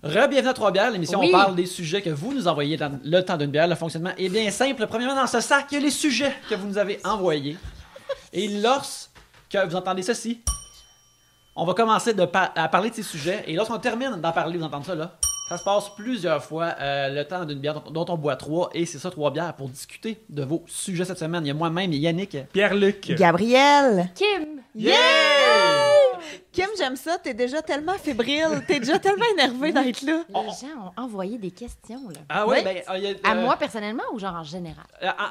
Bienvenue à Trois-Bières, l'émission Oui. où on parle des sujets que vous nous envoyez dans le temps d'une bière. Le fonctionnement est bien simple. Premièrement, dans ce sac, il y a les sujets que vous nous avez envoyés. Et lorsque vous entendez ceci, on va commencer à parler de ces sujets. Et lorsqu'on termine d'en parler, vous entendez ça là, ça se passe plusieurs fois le temps d'une bière dont on boit 3. Et c'est ça, 3 bières pour discuter de vos sujets cette semaine. Il y a moi-même, il y a Yannick, Pierre-Luc. Gabriel. Kim! Yeah! Kim, j'aime ça. T'es déjà tellement fébrile. T'es déjà tellement énervé d'être là. Les gens ont envoyé des questions, là. Ah ouais, Oui. ben, il y a, À moi, personnellement, ou genre en général?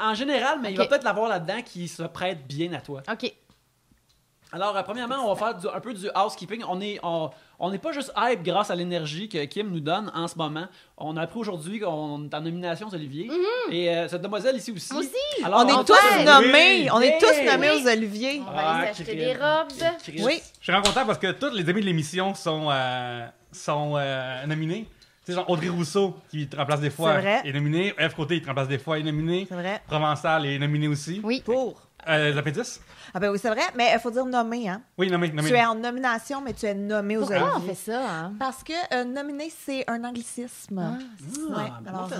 en général, mais il Ok. va peut-être l'avoir là-dedans qui se prête bien à toi. OK. Alors, premièrement, on va faire un peu du housekeeping. On n'est pas juste hype grâce à l'énergie que Kim nous donne en ce moment. On a appris aujourd'hui qu'on est en nomination aux Oliviers. Et cette demoiselle ici aussi. Moi aussi. Alors, On est tous ouais. nommés. Oui. On est tous Oui. nommés Oui. aux Oliviers. On va aller s'acheter des robes. Oui. Je suis vraiment content parce que tous les amis de l'émission sont nominés. Tu sais, genre Audrey Rousseau, qui te remplace des fois, C'est vrai. est nominé. F. Côté, il te remplace des fois, est nominé. C'est vrai. Provençal est nominé aussi. Oui. Pour. Lapétis? Ah ben oui, c'est vrai. Mais il faut dire nommé, hein. Oui, nommé. Tu es en nomination, mais tu es nommé aux Pourquoi on Oliviers. fait ça, hein? Parce que nominé, c'est un anglicisme. Ah, Ouais. bon, Alors, t'as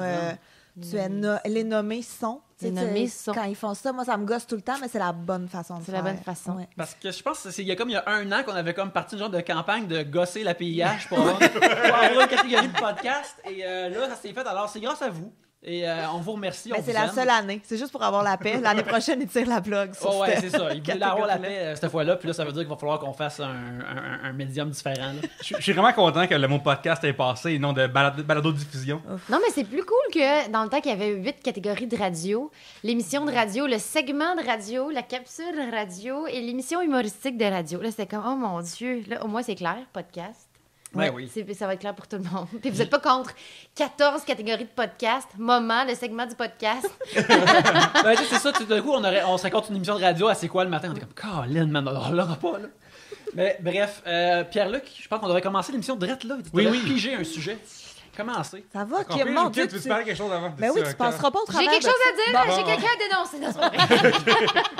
raison. les nommés sont. Les Tu sais, nommés sont. Quand ils font ça, moi, ça me gosse tout le temps, mais c'est la bonne façon de C'est faire. la bonne façon. Ouais. Parce que je pense qu'il y a 1 an qu'on avait comme parti une genre de campagne de gosser la PIH pour avoir une catégorie de podcast. Et là, ça s'est fait. Alors, c'est grâce à vous. Et on vous remercie. Mais on c'est vous la aime. seule année. C'est juste pour avoir la paix. L'année prochaine, ils tirent la plug. Sur Oh ouais, cette c'est ça. Il voulait avoir la catégorie-là. paix cette fois-là. Puis là, ça veut dire qu'il va falloir qu'on fasse un médium différent. Là. Je suis vraiment content que le mot podcast ait passé et non de balado-diffusion. Non, mais c'est plus cool que dans le temps qu'il y avait 8 catégories de radio, l'émission de radio, le segment de radio, la capsule de radio et l'émission humoristique de radio. Là, c'était comme, oh mon Dieu, là, au moins c'est clair, podcast. Ouais, oui. Ça va être clair pour tout le monde. Puis vous n'êtes pas contre 14 catégories de podcast, moment, le segment du podcast. Ben, tu sais, c'est ça. Tout d'un coup, on serait contre une émission de radio à C'est quoi le matin? On est comme, Colin, man, on l'aura pas, là. Mais bref, Pierre-Luc, je pense qu'on devrait commencer l'émission direct là. Tu Oui, devrais oui. piger un sujet. Commencer. Ça va, Compris, Kim? Mon Kim, Dieu, tu veux te parler quelque chose avant? Ben oui, tu passeras pas au J'ai travers quelque de chose ça. à dire, Bon, j'ai bon. quelqu'un à dénoncer dans ce moment.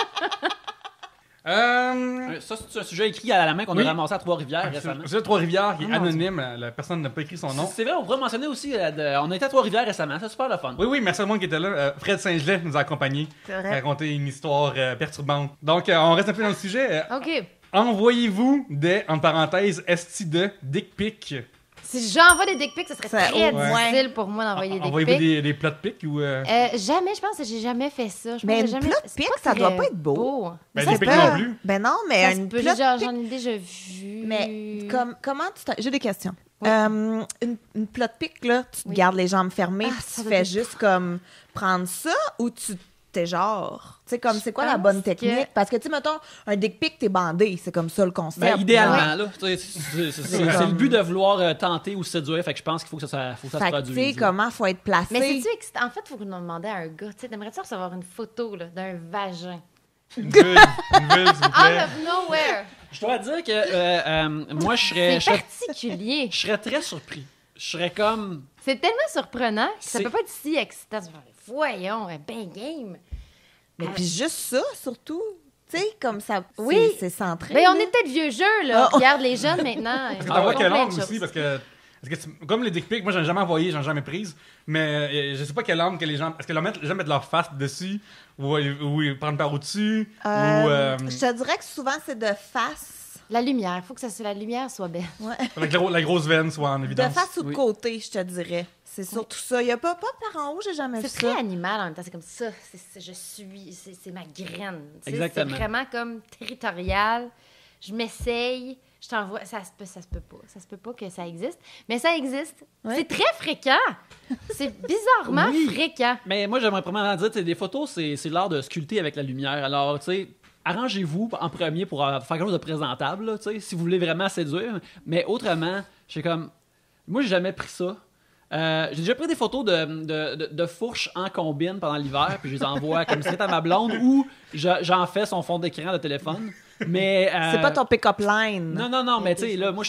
Ça, c'est un sujet écrit à la main qu'on Oui. a ramassé à Trois-Rivières récemment. C'est Trois-Rivières qui est Oh, mon anonyme. La personne n'a pas écrit son nom. C'est vrai, on pourrait mentionner aussi, on a été à Trois-Rivières récemment, c'est super le fun. Oui, oui, merci à tout le monde qui était là. Fred Saint-Gelais nous a accompagnés. C'est vrai. Raconter une histoire perturbante. Donc, on reste un peu dans le sujet. OK. Envoyez-vous des, en parenthèse, ST2 dick pics. Si j'envoie des dick pics, ce serait Ça, très ouais. difficile pour moi d'envoyer des dick Envoyez-vous pics. des plot pics ou. Jamais, je pense que j'ai jamais fait ça. Je Mais pense que une jamais... plot c'est pic, pas ça doit très pas être beau. Ben, Ça des se pics peut. non plus. Ben non, mais Ça se une peut, plot genre, pic- j'en ai déjà vu. Mais comment j'ai des questions. Oui. Une plot pic, là, tu te Oui. gardes les jambes fermées, Ah, puis ça tu doit fais être- juste comme prendre ça ou tu t'es genre. Tu sais, comme c'est quoi la pense bonne que- technique? Parce que, tu sais, mettons, un dick pic, t'es bandé. C'est comme ça le concept. Ben, idéalement, Ouais. là. Tu sais, c'est comme- le but de vouloir tenter ou séduire, fait que je pense qu'il faut que ça se Fait que, tu produise. sais, comment faut être placé. Mais c'est-tu excitant? En fait, il faut demander à un gars. Tu sais, t'aimerais-tu recevoir une photo là, d'un vagin? Une bulle, s'il vous Out plaît. of nowhere! Je dois dire que moi, je C'est particulier. serais très surpris. Je serais comme... C'est tellement surprenant que ça C'est- peut pas être si excitant. Tu vas faire, voyons, ben game! Mais puis juste ça, surtout. Tu sais, comme ça. Oui. C'est centré. Ben, on là. est peut-être vieux jeu, là. Ah. Regarde les jeunes maintenant. Parce que ils t'envoies font quelle plein de langue choses. aussi, parce que comme les dick pics, moi j'en ai jamais envoyé, j'en ai jamais prise, mais je sais pas quelle langue que les gens, est-ce que les gens mettent leur face dessus ou ils prennent par au-dessus ou Je te dirais que souvent, c'est de face. La lumière, il faut que la lumière soit belle. Ouais. avec la grosse veine soit en De évidence. face ou de Oui. côté, je te dirais. C'est surtout ça. Il n'y a pas par en haut, j'ai jamais vu C'est très ça. animal en même temps. C'est comme ça. C'est ma graine. Tu sais, Exactement. C'est vraiment comme territorial. Je m'essaye. Je t'envoie. Ça se peut pas. Ça se peut pas que ça existe. Mais ça existe. Ouais. C'est très fréquent. C'est bizarrement Oui. fréquent. Mais moi, j'aimerais premièrement dire, tu sais, des photos, c'est l'art de sculpter avec la lumière. Alors, tu sais, arrangez-vous en premier pour faire quelque chose de présentable, là, tu sais, si vous voulez vraiment séduire. Mais autrement, j'ai comme... Moi, j'ai jamais pris ça. J'ai déjà pris des photos de fourches en combine pendant l'hiver, puis je les envoie comme c'est à ma blonde, ou j'en fais son fond d'écran de téléphone. Mais C'est pas ton pick-up line. non, mais tu sais, là, moi,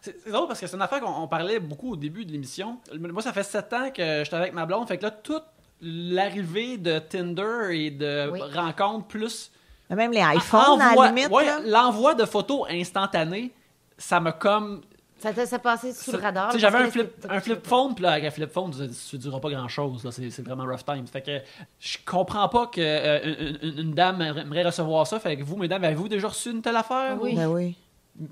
c'est drôle parce que c'est une affaire qu'on parlait beaucoup au début de l'émission. Moi, ça fait 7 ans que j'étais avec ma blonde, fait que là, toute l'arrivée de Tinder et de Oui. rencontres plus... Mais même les iPhones, à la limite. ouais, là. l'envoi de photos instantanées, ça m'a comme Ça passait sous le radar. Tu sais, là, j'avais parce que un flip phone, puis là, avec un flip phone, tu ne diras pas grand-chose. Là, c'est vraiment rough time. Fait que je comprends pas que une dame aimerait recevoir ça. Fait que vous, mesdames, avez-vous déjà reçu une telle affaire? Oui. Ben oui.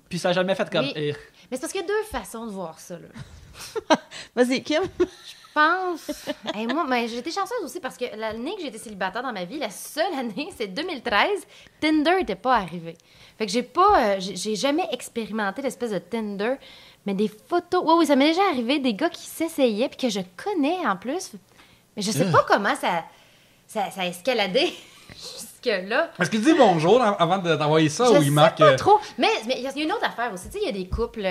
Puis ça n'a jamais fait comme... Oui. Mais c'est parce qu'il y a deux façons de voir ça, là. Vas-y, Kim. Je pense. Hey, moi, mais j'ai été chanceuse aussi parce que l'année que j'ai été célibataire dans ma vie, la seule année, c'est 2013. Tinder n'était pas arrivé. Fait que j'ai jamais expérimenté l'espèce de Tinder, mais des photos. Oui, ça m'est déjà arrivé, des gars qui s'essayaient puis que je connais en plus. Mais je sais pas comment ça a escaladé jusque-là. Est-ce qu'il dit bonjour avant d'envoyer ça ou Je il sais marque. pas trop. Mais il y a une autre affaire aussi. Tu sais, il y a des couples.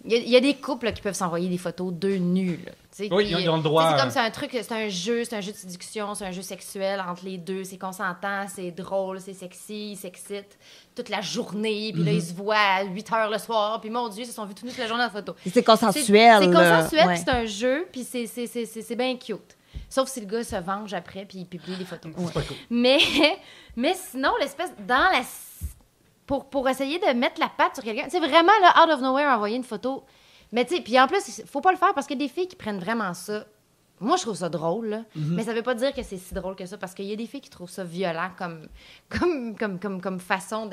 Il y a des couples là, qui peuvent s'envoyer des photos d'eux nus. Là, tu sais, Oui, puis, ils ont le droit. C'est comme c'est un truc, c'est un jeu de séduction, c'est un jeu sexuel entre les deux. C'est consentant, c'est drôle, c'est sexy, ils s'excitent toute la journée. Puis là, ils se voient à 8 h le soir. Puis mon Dieu, ils se sont vus toute la journée en photo. C'est consensuel. C'est consensuel, ouais. puis c'est un jeu, puis c'est bien cute. Sauf si le gars se venge après, puis il publie des photos. C'est pas cool. Mais sinon, l'espèce dans la pour essayer de mettre la patte sur quelqu'un, c'est vraiment là out of nowhere envoyer une photo. Mais tu sais, puis en plus, faut pas le faire parce qu'il y a des filles qui prennent vraiment ça. Moi, je trouve ça drôle, là. Mais ça veut pas dire que c'est si drôle que ça parce qu'il y a des filles qui trouvent ça violent comme façon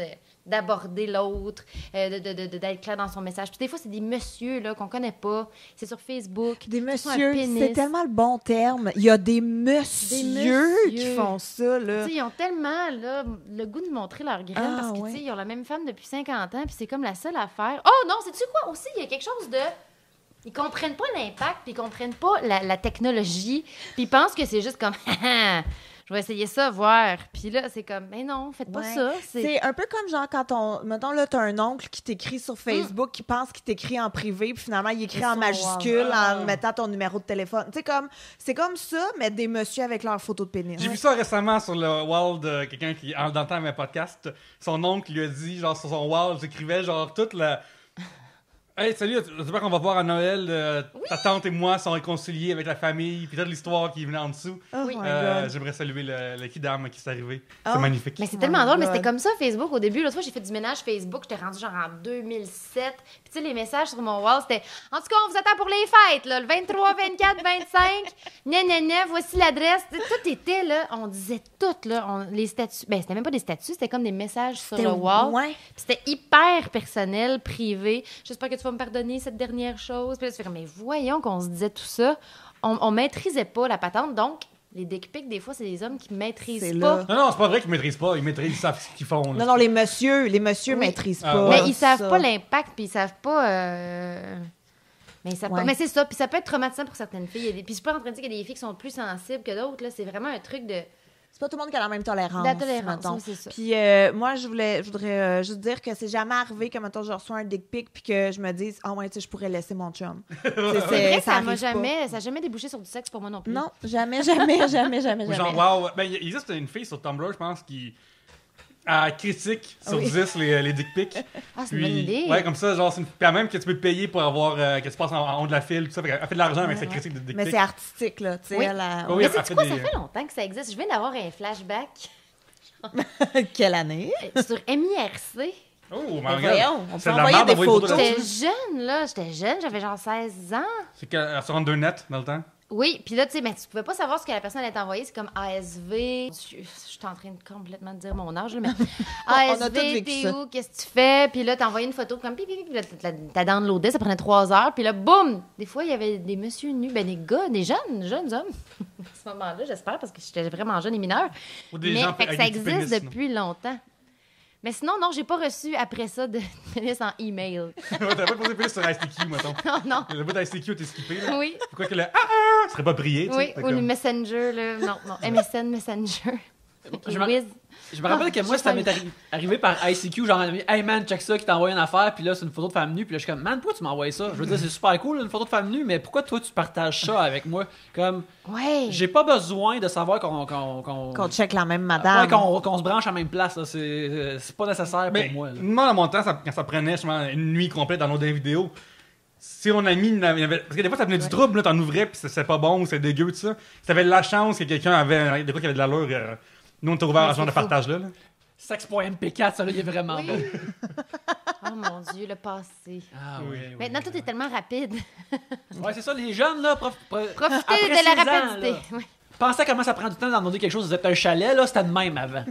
d'aborder l'autre, d'être clair dans son message. Puis des fois, c'est des messieurs là qu'on connaît pas. C'est sur Facebook. Des Ils ont un messieurs, pénis. c'est tellement le bon terme. Il y a des messieurs qui font ça, là. Tu sais, ils ont tellement là, le goût de montrer leur graine Ah, parce que ouais. tu sais, ils ont la même femme depuis 50 ans, puis c'est comme la seule affaire. Oh non, sais-tu quoi aussi? Il y a quelque chose de. Ils comprennent pas l'impact, puis ils comprennent pas la technologie, puis ils pensent que c'est juste comme. Je vais essayer ça, voir. Puis là, c'est comme, mais non, faites pas Ouais. ça. C'est un peu comme genre quand mettons là, t'as un oncle qui t'écrit sur Facebook, qui pense qu'il t'écrit en privé, puis finalement, il écrit Ils en sont majuscule wow. en mettant ton numéro de téléphone. Tu sais, c'est comme ça, mais des messieurs avec leur photo de pénis. J'ai vu ça récemment sur le wall de quelqu'un qui, dans le temps, avait un podcast. Son oncle lui a dit, genre, sur son wall, j'écrivais, genre, toute la. Hey, salut, j'espère qu'on va voir à Noël. Ta tante et moi sont réconciliés avec la famille, puis toute l'histoire qui venait en dessous. Oh Oui. my God. J'aimerais saluer le kidam qui s'est arrivé. Oh. C'est magnifique. Mais c'est Oh tellement my drôle, mais God. c'était comme ça Facebook au début. L'autre fois, j'ai fait du ménage Facebook, j'étais rendue genre en 2007. Puis tu sais, les messages sur mon wall, c'était « En tout cas, on vous attend pour les fêtes, là, le 23, 24, 25, nanana, voici l'adresse. » Tout était là, on disait tout, là, les statuts. Ben, c'était même pas des statuts, c'était comme des messages sur le wall. Ouais. Puis c'était hyper personnel, privé. J'espère que tu vas me pardonner cette dernière chose. Puis là, tu fais comme, mais voyons qu'on se disait tout ça. On maîtrisait pas la patente, donc les dick pics, des fois, c'est des hommes qui C'est maîtrisent là. pas. Non, c'est pas vrai qu'ils maîtrisent pas. Ils savent ce qu'ils font. là. Non, les messieurs Oui. maîtrisent Ah, pas. ouais. Mais ils savent ça. pas l'impact, puis ils savent pas. Mais ils savent Ouais. pas. Mais c'est ça, puis ça peut être traumatisant pour certaines filles. Puis je suis pas en train de dire qu'il y a des filles qui sont plus sensibles que d'autres. Là, c'est vraiment un truc de C'est pas tout le monde qui a la même tolérance. la tolérance. mettons. Oui, c'est ça. Puis moi, je voudrais juste dire que c'est jamais arrivé que, mettons, je reçois un dick pic puis que je me dise « Ah ouais, tu sais, je pourrais laisser mon chum. » C'est vrai, ça m'a arrive pas. ça a jamais débouché sur du sexe pour moi non plus. Non, jamais, jamais, jamais, jamais, Ou jamais. genre, wow. Ben, il existe une fille sur Tumblr, je pense, qui critique sur Oui. 10 les dick pics. Ah, c'est une bonne idée. Ouais, comme ça, genre, c'est une. Puis même que tu peux payer pour avoir. Que tu passes en haut de la file, tout ça. Elle fait de l'argent avec Ouais, sa ouais. critique de dick Mais pics. c'est artistique, là. Tu sais, Oui. elle a- Oui, Mais elle c'est fait quoi, des- ça fait longtemps que ça existe. Je viens d'avoir un flashback Quelle année? sur MIRC. Oh, my Mais God. voyons, on C'est peut de la envoyer merde des d'envoyer une photo photos. là-dessus. J'étais jeune, là. J'étais jeune. J'avais genre 16 ans. C'est qu'elle se rend 2 net dans le temps. Oui, puis là, tu sais, mais tu pouvais pas savoir ce que la personne allait t'envoyer. C'est comme ASV. Je suis en train de complètement dire mon âge, là, mais a tous ASV, vécu t'es ça. où? Qu'est-ce que tu fais? Puis là, t'as envoyé une photo comme pipi, puis là, t'as downloadé, ça prenait 3 heures. Puis là, boum! Des fois, il y avait des messieurs nus, ben des gars, des jeunes hommes. À ce moment-là, j'espère, parce que j'étais vraiment jeune et mineur. Ou des Mais gens fait que avec ça des petits existe pénis, depuis longtemps. Mais sinon, non, j'ai pas reçu après ça de pénis en email. sinon. Ouais, t'as pas posé plus sur ICQ, mettons. Non, non. Le bout d'ICQ, t'es skippé, là. Oui, Pourquoi que le serait pas brillé, tu sais. oui. Fait Ou le comme- Messenger, là. Non, non. MSN Messenger. Je me- Whiz. Je me rappelle que moi, je ça sais m'est pas. arrivé par ICQ, genre, hey man, check ça, qui t'a envoyé une affaire, puis là, c'est une photo de femme nue, puis là, je suis comme, man, pourquoi tu m'as envoyé ça? Je veux dire, c'est super cool, une photo de femme nue, mais pourquoi toi, tu partages ça avec moi? Comme, Ouais. j'ai pas besoin de savoir qu'on Qu'on check la même ouais, madame. qu'on se branche à la même place, là. C'est pas nécessaire Mais pour moi, là. moi, dans mon temps, quand ça prenait justement une nuit complète dans nos dernières vidéos, si on a mis. Parce que des fois, ça venait du trouble, là, t'en ouvrais, puis c'est pas bon, ou c'est dégueu, tout ça. Si t'avais de la chance que quelqu'un avait de quoi qui avait de l'allure, nous, on était ouvert à ce genre de c'est fou. partage-là. Là. Sex.mp4, ça là, il est vraiment Oui. bon. Oh mon Dieu, le passé. Ah Oui. oui. Maintenant, tout est tellement rapide. Ouais, c'est ça, les jeunes, là, Profitez après de la 6 ans, rapidité. là. Oui. Pensez à comment ça prend du temps d'en quelque chose. Vous êtes un chalet, là, c'était de même avant.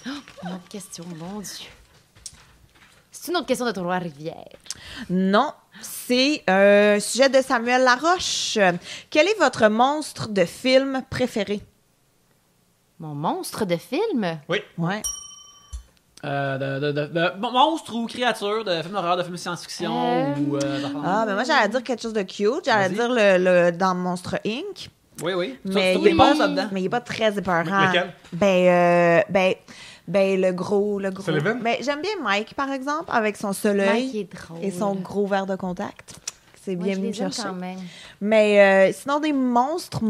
Une autre question, mon Dieu. C'est une autre question de Trois-Rivières. Non, c'est un sujet de Samuel Laroche. Quel est votre monstre de film préféré? Mon monstre de film? Oui. Ouais. De monstre ou créature, de film d'horreur, de film de science-fiction ou... Ah, mais moi, j'allais dire quelque chose de cute. J'allais Vas-y. dire le dans Monstre Inc. Oui, oui. Mais Ça, il des est monstres pas, là-dedans. mais il est pas très épeurant. Lequel? Ben, le gros. Sullivan? Ben, j'aime bien Mike, par exemple, avec son soleil Mike est drôle. et son gros verre de contact. C'est Moi, bien je venu me les aime chercher. quand même. Mais sinon, des monstres,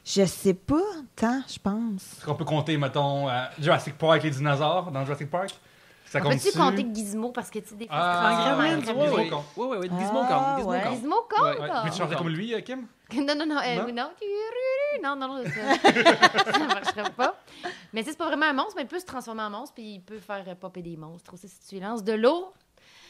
je sais pas tant, je pense. Est-ce qu'on peut compter, mettons, Jurassic Park, les dinosaures dans Jurassic Park? Ça On peut-tu compte-tu? compter Gizmo parce que tu sais, des fois, Ah, c'est Gremlins, vraiment Gizmo, oui, rapide. oui. compte. Oui, oui, oui. Ah, Gizmo compte. Gizmo ouais. compte. Gizmo compte? Ouais, ouais. Ah. Veux-tu chanter comme lui, Kim? Non, non, non, Non? oui, non. Non, ça marcherait pas. Mais tu sais, c'est pas vraiment un monstre, mais il peut se transformer en monstre, puis il peut faire popper des monstres aussi si tu lui lances de l'eau.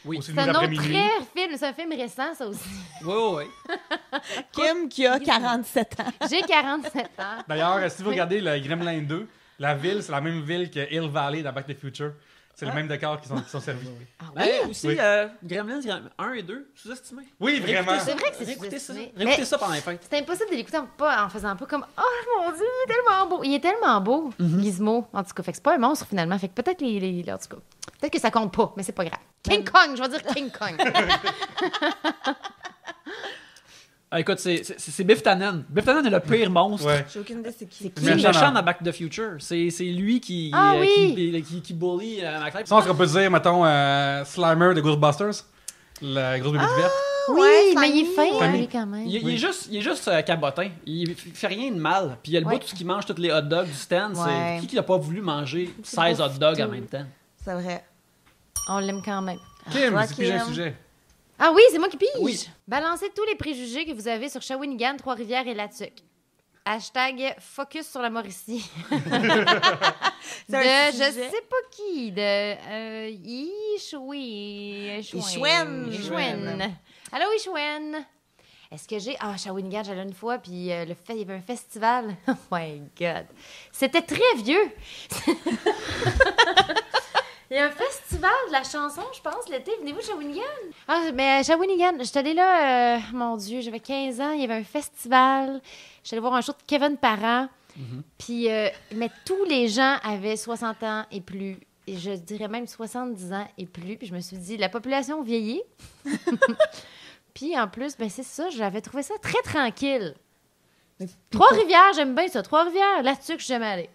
Oui. Aussi C'est un nous autre après-minuit. très film, c'est un film récent, ça aussi. Oui, oui, oui. Kim, qui a 47 ans. J'ai 47 ans. D'ailleurs, si vous regardez le Gremlin 2, la ville, c'est la même ville que Hill Valley dans Back to the Future. C'est le même décor qui sont servis. Ah Ben, aussi, Oui. Gremlins 1 et 2, sous-estimés. Oui, vraiment. C'est vrai que c'est Réécoutez ça. sous-estimé. Réécoutez Mais ça pendant les fêtes. c'est impossible de l'écouter en faisant pas comme « Oh mon Dieu, il est tellement beau! » Il est tellement beau, Gizmo, en tout cas. Fait que c'est pas un monstre, finalement. Fait que peut-être en tout cas, peut-être que ça compte pas, mais c'est pas grave. King Kong, je vais dire King Kong. Ah, écoute, c'est Biff Tannen. Biff Tannen est le pire monstre. Ouais. J'ai aucune idée c'est qui. C'est le Méchant méchant dans- dans Back to the Future. C'est lui qui, Ah oui! qui bully McFly. Sinon, est-ce qu'on peut dire, mettons, Slimer de Ghostbusters? La grosse bébé verte. Oui, Ouais, mais il est Slimey. fin, Slimey. lui, quand même. Il est juste cabotin. Il fait rien de mal. Puis il y a le Ouais. bout qui mange tous les hot dogs du stand. Ouais. C'est qui n'a pas voulu manger C'est 16 hot dogs en tout. même temps? C'est vrai. On l'aime quand même. Kim, toi, c'est plus un Kim. sujet. Ah oui, c'est moi qui pige. Oui. Balancez tous les préjugés que vous avez sur Shawinigan, Trois-Rivières et Latuc. Hashtag focus sur la Mauricie. C'est un Je sujet. sais pas qui. De Ishwen. Ishwen. Allô, Ishwen. Est-ce que j'ai... Ah, Shawinigan, j'allais une fois, puis il y avait un festival. Oh my God. C'était très vieux. Il y a un festival de la chanson, je pense, l'été. Venez-vous de Shawinigan? Ah, mais Shawinigan, j'étais allée là, mon Dieu, j'avais 15 ans, il y avait un festival. J'allais voir un show de Kevin Parent. Puis, mais tous les gens avaient 60 ans et plus. Et je dirais même 70 ans et plus. Puis je me suis dit, la population vieillit. Puis en plus, ben c'est ça, j'avais trouvé ça très tranquille. Trois-Rivières, j'aime bien ça. Trois-Rivières, là-dessus que je suis jamais allée.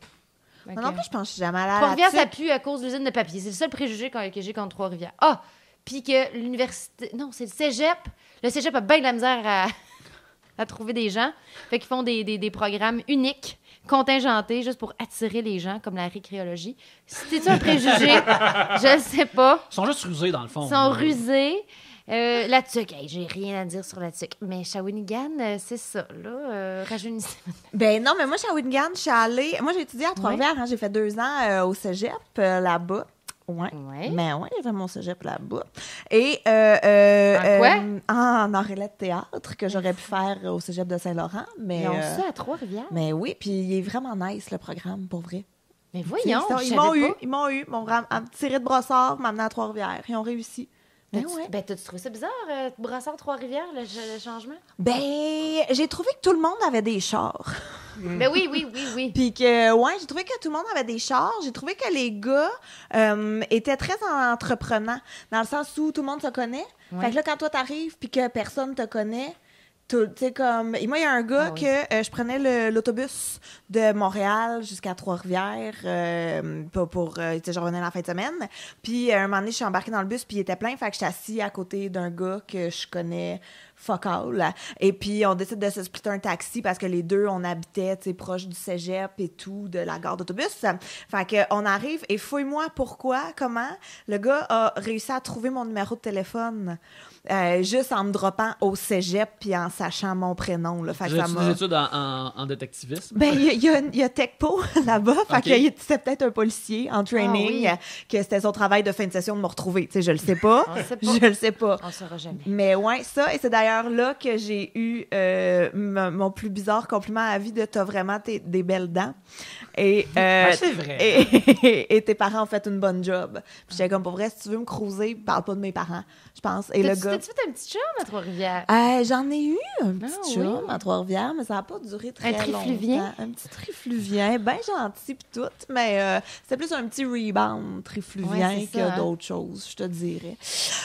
Fait Moi que- non plus, je pense que je suis jamais allée à la Trois-Rivières, ça TUC. pue à cause de l'usine de papier. C'est le seul préjugé que j'ai contre Trois-Rivières. Ah! Puis que l'université... Non, c'est le cégep. Le cégep a bien de la misère à trouver des gens. Fait qu'ils font des programmes uniques, contingentés, juste pour attirer les gens, comme la récréologie. C'est-tu un préjugé? Je le sais pas. Ils sont juste rusés, dans le fond. Ils sont rusés. La TUC, hey, j'ai rien à dire sur la TUC. Mais Shawinigan, c'est ça, là. Rajeunissez. Ben non, mais moi, Shawinigan, je suis allée... Moi, j'ai étudié à Trois-Rivières. Hein, j'ai fait 2 ans au cégep, là-bas. Ouais. Ouais. Mais ouais, j'ai fait mon cégep là-bas. Et... En quoi? En Orelette Théâtre, que j'aurais pu faire au cégep de Saint-Laurent. Mais, Ils ont ça à Trois-Rivières. mais oui, puis il est vraiment nice, le programme, pour vrai. Mais voyons, je ils savais m'ont eu, pas. ils m'ont tiré de brossard, m'amené à Trois-Rivières. Ils ont réussi. Ben T'as-tu ouais. ben, t'as-tu trouvé ça bizarre, Brassard Trois-Rivières, le changement? Ben, j'ai trouvé que tout le monde avait des chars. Ben oui, oui, oui, oui. Puis que, ouais, j'ai trouvé que tout le monde avait des chars. J'ai trouvé que les gars étaient très entreprenants, dans le sens où tout le monde se connaît. Ouais. Fait que là, quand toi, t'arrives puis que personne te connaît, tu sais, comme... Et moi, il y a un gars Ah oui. que je prenais l'autobus de Montréal jusqu'à Trois-Rivières pour tu sais, je revenais la fin de semaine. Puis, un moment donné, je suis embarquée dans le bus, puis il était plein. Fait que j'étais assis à côté d'un gars que je connais fuck all. Et puis, on décide de se splitter un taxi parce que les deux, on habitait, tu sais, proche du cégep et tout, de la gare d'autobus. Fait qu'on arrive et fouille-moi pourquoi, comment. Le gars a réussi à trouver mon numéro de téléphone juste en me droppant au cégep puis en sachant mon prénom. Là. Fait que ça J'ai m'a... des études en détectivisme. Ben, il y a Techpo là-bas. Fait Ok. que c'était peut-être un policier en training, Ah que c'était son travail de fin de session de me retrouver. Tu sais, je le sais pas. On le sait pas. Je le sais pas. On le saura jamais. Mais ouais, ça, et c'est d'ailleurs là que j'ai eu mon plus bizarre compliment à vie de t'as vraiment des belles dents. Et, C'est vrai. et tes parents ont fait une bonne job. Puis j'étais comme, pour vrai, si tu veux me cruiser, parle pas de mes parents, je pense. Et le gars... T'as-tu fait un petit chum à Trois-Rivières? J'en ai eu un petit Ah, chum oui. à Trois-Rivières, mais ça n'a pas duré très longtemps. trifluvien? Un petit trifluvien, bien gentil pis tout, mais c'était plus un petit rebound trifluvien Ouais, c'est que ça, hein. d'autres choses, je te dirais.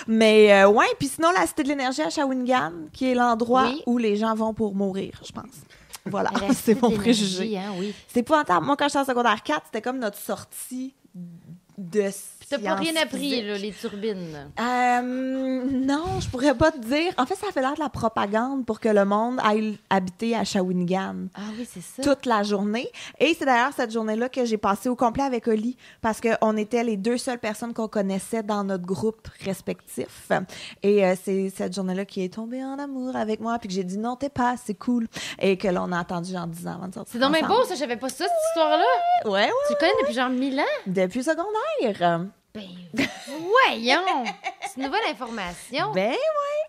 Mais ouais, puis sinon, la Cité de l'Énergie à Shawinigan, qui est l'endroit Oui. où les gens vont pour mourir, je pense. Voilà, La c'est cité mon de préjugé. l'énergie, hein, oui. C'est épouvantable. Moi, quand j'étais en secondaire 4, c'était comme notre sortie de T'as pas rien sciences appris, physiques. là, les turbines. Non, je pourrais pas te dire. En fait, ça fait l'air de la propagande pour que le monde aille habiter à Shawinigan Ah oui, c'est ça. toute la journée. Et c'est d'ailleurs cette journée-là que j'ai passé au complet avec Oli parce qu'on était les deux seules personnes qu'on connaissait dans notre groupe respectif. Et c'est cette journée-là qui est tombée en amour avec moi puis que j'ai dit non, t'es pas, c'est cool. Et que là, on a attendu genre 10 ans avant de sortir. C'est donc bien ensemble. beau, ça, j'avais pas ça, cette histoire-là. Ouais, ouais. Tu le connais depuis genre 1000 ans? Depuis secondaire. Ben, voyons! C'est une nouvelle information. Ben ouais.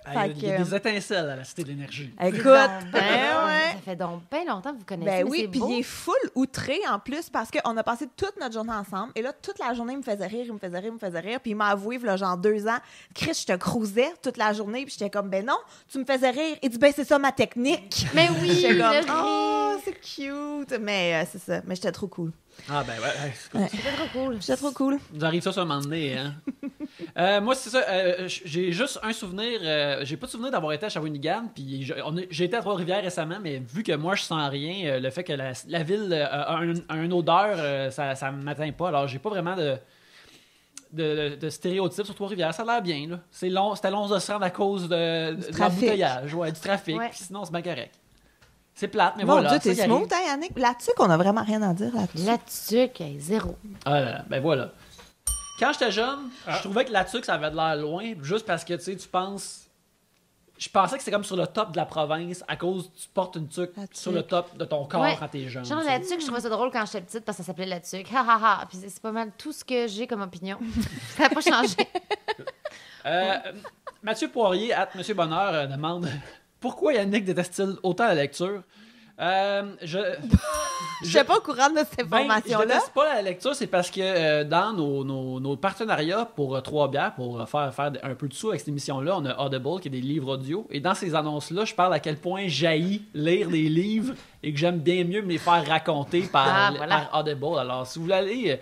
Ah, il y a que- des étincelles à la Cité de l'Énergie. Écoute, Donc, ben ouais. Ça fait donc bien longtemps que vous connaissez, Ben mais oui, c'est puis beau. il est full outré en plus parce qu'on a passé toute notre journée ensemble et là, toute la journée, il me faisait rire, il me faisait rire, il me faisait rire. Puis il m'a avoué, là, genre 2 ans, Chris, je te cruisais toute la journée. Puis j'étais comme, ben non, tu me faisais rire. Il dit, ben c'est ça ma technique. Mais oui, J'étais le comme, rire. oh, c'est cute. Mais c'est ça. Mais j'étais trop cool. Ah, ben ouais. C'était trop cool. J'étais trop cool. Nous arrive ça sur un moment donné, hein. Moi, c'est ça. J'ai juste un souvenir. J'ai pas de souvenir d'avoir été à Shawinigan. Puis j'ai été à Trois-Rivières récemment, mais vu que moi, je sens rien, le fait que la ville a une odeur, ça m'atteint pas. Alors, j'ai pas vraiment de stéréotypes sur Trois-Rivières. Ça a l'air bien, là. C'était long de se rendre à cause de trafic. l'embouteillage, ouais, du trafic. Ouais. Puis sinon, c'est bien correct. C'est plate, mais Mon voilà. Dieu, ça t'es qui arrive. smooth, hein, Yannick? Là-dessus, qu'on a vraiment rien à dire là-dessus. La tuque, elle est zéro. Ah, là, ben voilà. Quand j'étais jeune, je trouvais que là-dessus, ça avait de l'air loin, juste parce que, tu sais, tu penses... Je pensais que c'était comme sur le top de la province, à cause tu portes une tuque La sur le tuque. top de ton corps Ouais. quand t'es jeune. Genre, tu sais. la tuque, je trouvais ça drôle quand j'étais petite parce que ça s'appelait la tuque. Ha ha ha. Puis c'est pas mal tout ce que j'ai comme opinion. Ça n'a pas changé. Mathieu Poirier, Monsieur Bonheur, demande pourquoi Yannick déteste-t-il autant la lecture? Je suis pas au courant de cette Ben, je information-là. déteste pas la lecture, c'est parce que dans nos partenariats pour Trois Bières, pour faire un peu de sous avec cette émission-là, on a Audible qui est des livres audio. Et dans ces annonces-là, je parle à quel point j'haïs lire des livres et que j'aime bien mieux me les faire raconter par Audible. Alors, si vous voulez aller...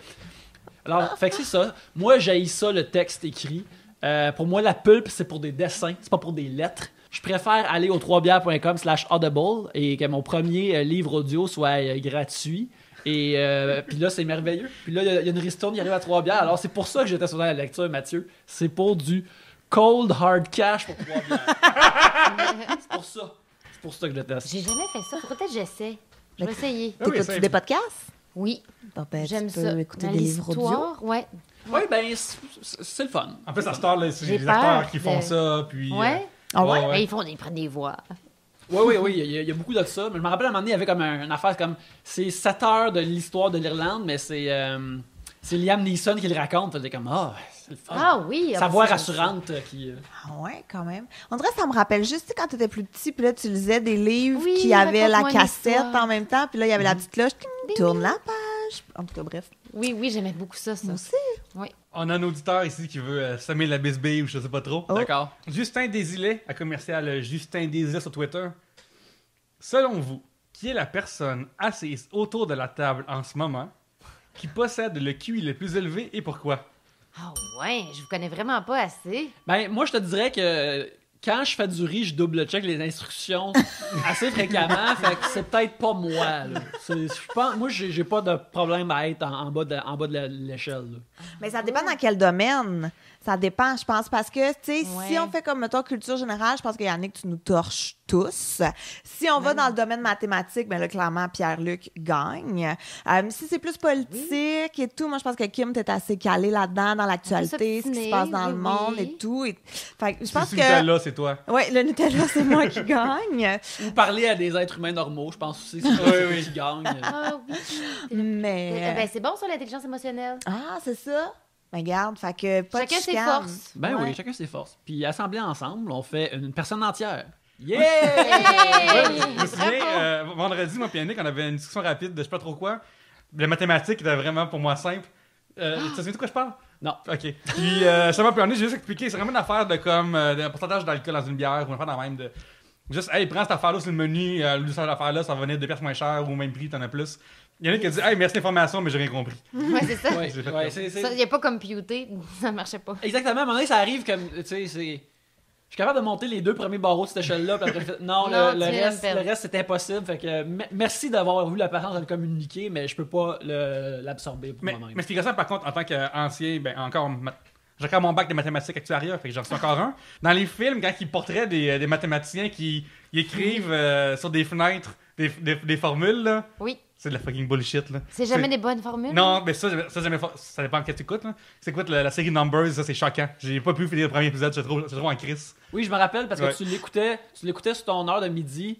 Alors, fait que c'est ça. Moi, j'haïs ça, le texte écrit. Pour moi, la pulpe, c'est pour des dessins, c'est pas pour des lettres. Je préfère aller au troisbières.com/audible et que mon premier livre audio soit gratuit. Et puis là, c'est merveilleux. Puis là, il y a une ristourne qui arrive à Trois-Bières. Alors, c'est pour ça que j'étais sur la lecture, Mathieu. C'est pour du cold hard cash pour Trois-Bières. C'est pour ça. C'est pour ça que je déteste. J'ai jamais fait ça. Peut-être que j'essaie. Je vais essayer. Oui, T'écoutes-tu c'est- des podcasts? Oui, Bon, ben, j'aime tu peux ça. écouter Dans des livres audio. l'histoire, ouais. Oui, ben, c'est le fun. En plus, à cette heure-là, c'est J'ai les peur acteurs qui font de- ça, puis... Ouais. Ah ouais? ouais. Mais ils prennent des voix. Oui, il y a beaucoup de ça. Mais je me rappelle à un moment donné, il y avait comme une affaire comme... C'est 7 heures de l'histoire de l'Irlande, mais c'est Liam Neeson qui le raconte. C'était comme, c'est le fun. Ah oui. Sa voix ah, ça, rassurante qui... Ah ouais, quand même. On dirait que ça me rappelle juste tu sais, quand t'étais plus petit, puis là, tu lisais des livres Oui, qui avaient la raconte-moi une cassette histoire. en même temps, puis là, il y avait la petite cloche, Ding, tourne la page. En tout cas, bref. Oui, j'aimais beaucoup ça. Moi aussi. Oui. On a un auditeur ici qui veut semer la bisbille ou je sais pas trop. Oh. D'accord. Justin Désilet, à commercial Justin Désilet sur Twitter. Selon vous, qui est la personne assise autour de la table en ce moment qui possède le QI le plus élevé et pourquoi? Ah ouais, je vous connais vraiment pas assez. Ben, moi, je te dirais que quand je fais du riz, je double-check les instructions assez fréquemment. Fait que c'est peut-être pas moi. Là. Moi, j'ai pas de problème à être en bas de l'échelle. Là. Mais ça dépend dans quel domaine. Ça dépend, je pense, parce que, tu sais, Ouais. si on fait comme, mettons, culture générale, je pense que Yannick, tu nous torches tous. Si on va dans le domaine mathématique, ben là, clairement, Pierre-Luc gagne. Si c'est plus politique et tout, moi, je pense que Kim, t'es assez calé là-dedans, dans l'actualité, ce qui se passe dans le monde et tout. Fait que je pense Si que... là, c'est toi. Oui, le Nutella, c'est moi qui gagne. Ou parler à des êtres humains normaux, je pense aussi. C'est Oui. qui gagne. Ah oui. Mais... Ben, c'est bon, ça, l'intelligence émotionnelle. Ah, c'est ça? Ben, garde, fait que pas Chacun de ses chicane. forces. Ben Ouais. oui, chacun ses forces. Puis assemblés ensemble, on fait une personne entière. Yeah! Hey! Je me souviens, vendredi, moi et Yannick, on avait une discussion rapide de je sais pas trop quoi. Les mathématiques étaient vraiment pour moi simple. Tu te souviens de quoi je parle? Non. Ok. Puis, justement, puis j'ai juste expliqué, c'est vraiment une affaire de comme un pourcentage d'alcool dans une bière ou une affaire dans même de. Juste, hey, prends cette affaire-là sur le menu, cette affaire-là, ça va venir 2 pièces moins cher ou au même prix, t'en as plus. Yannick a dit, hey, merci l'information, mais j'ai rien compris. Ouais, c'est ça. Ouais, J'ai fait ouais, comme- c'est- Il n'y a pas computé, ça marchait pas. Exactement, à un moment donné, ça arrive comme, tu sais, c'est... Je suis capable de monter les 2 premiers barreaux de cette échelle-là, puis après, j'ai fait, non, Non, le tu viens de reste, perdre. le reste, c'est impossible. Fait que, merci d'avoir eu la patience de le communiquer, mais je peux pas l'absorber pour Mais moi-même. ce qui est intéressant, par contre, en tant qu'ancien, ben encore, j'ai encore mon bac de mathématiques actuariat, fait que j'en reçois encore un. Dans les films, quand ils portraient des mathématiciens qui ils écrivent sur des fenêtres des formules, là, Oui. c'est de la fucking bullshit, là. C'est jamais des bonnes formules. Non, mais ça jamais ça dépend de qu'est-ce que tu écoutes, là. C'est quoi la série Numbers, ça c'est choquant. J'ai pas pu finir le premier épisode, c'est trop en crise. Oui, je me rappelle parce que Ouais. tu l'écoutais sur ton heure de midi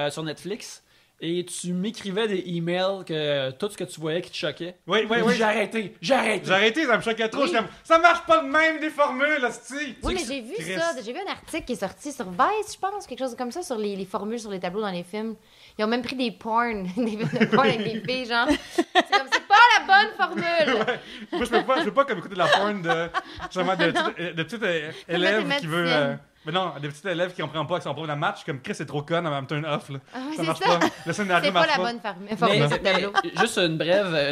sur Netflix et tu m'écrivais des emails que tout ce que tu voyais qui te choquait. Oui. J'ai arrêté. J'ai arrêté, ça me choquait trop. Oui. Je suis comme, ça marche pas de même des formules, hostie. Oui, mais j'ai vu Chris. ça. J'ai vu un article qui est sorti sur Vice, je pense, quelque chose comme ça, sur les formules sur les tableaux dans les films. Ils ont même pris des porn, des films de porn avec des filles, genre. C'est comme, c'est pas la bonne formule. Moi, je peux pas comme écouter de la porn justement, de petites élèves qui veulent. mathématicienne. Mais non, des petits élèves qui comprennent pas avec son prof de match, comme Chris c'est trop con, elle me turn off. Là. Ah, oui, Ça c'est marche ça. pas. Le scénario C'est pas marche la pas. bonne formule Mais, sur le tableau. juste une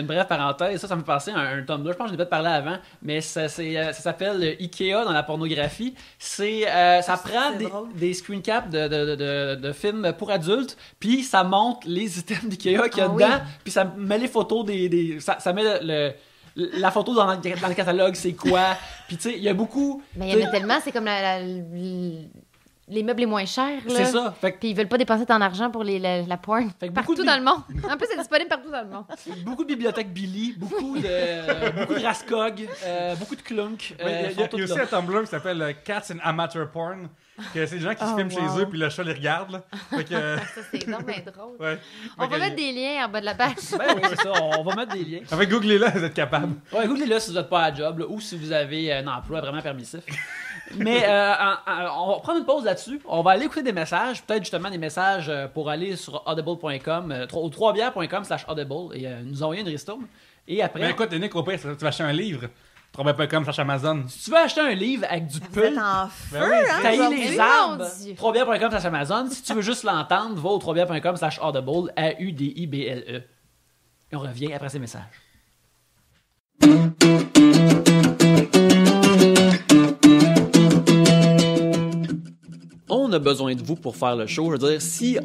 brève parenthèse, ça me fait penser à un Tumblr, je pense que je l'ai peut-être parlé avant, mais ça s'appelle Ikea dans la pornographie. Ça prend c'est drôle. des screen caps de films pour adultes, puis ça montre les items d'Ikea qu'il y a Ah oui. dedans, puis ça met les photos ça met la photo dans le catalogue, c'est quoi, puis tu sais, il y a beaucoup... Mais il y en a tellement, c'est comme les meubles les moins chers, là. C'est ça, fait que Puis ils veulent pas dépenser tant d'argent pour la porn. Fait que Partout beaucoup de dans le monde. En plus, c'est disponible partout dans le monde. beaucoup de bibliothèques Billy, beaucoup de Rascog, beaucoup de Clunk. Ouais, Il y a sont toutes aussi là. un Tumblr qui s'appelle Cats and Amateur Porn. Que c'est des gens qui se Oh, filment wow. chez eux, puis le chat les regarde. Là. Fait que, Ça, c'est vraiment drôle. ouais. On Fait va que- mettre des liens en bas de la page. Ben oui, c'est ça, on va mettre des liens. Fait que googlez-le, vous êtes capable. Ouais, googlez-le si vous n'êtes pas à job là, ou si vous avez un emploi vraiment permissif. Mais on va prendre une pause là-dessus. On va aller écouter des messages, peut-être justement des messages pour aller sur audible.com ou 3bières.com/audible et nous envoyer une ristourne. Et après, Mais écoute, Nick, au pire, tu vas acheter un livre. Trouve.com, cherche Amazon. si tu veux acheter un livre avec du Vous êtes pull, en feu, Ben oui, hein, tailler aujourd'hui? les Mon arbres, Dieu. 3bières.com/Amazon. Si tu veux juste l'entendre, va au 3bières.com/audible, AUDIBLE. Et on revient après ces messages. On a besoin de vous pour faire le show. Je veux dire, si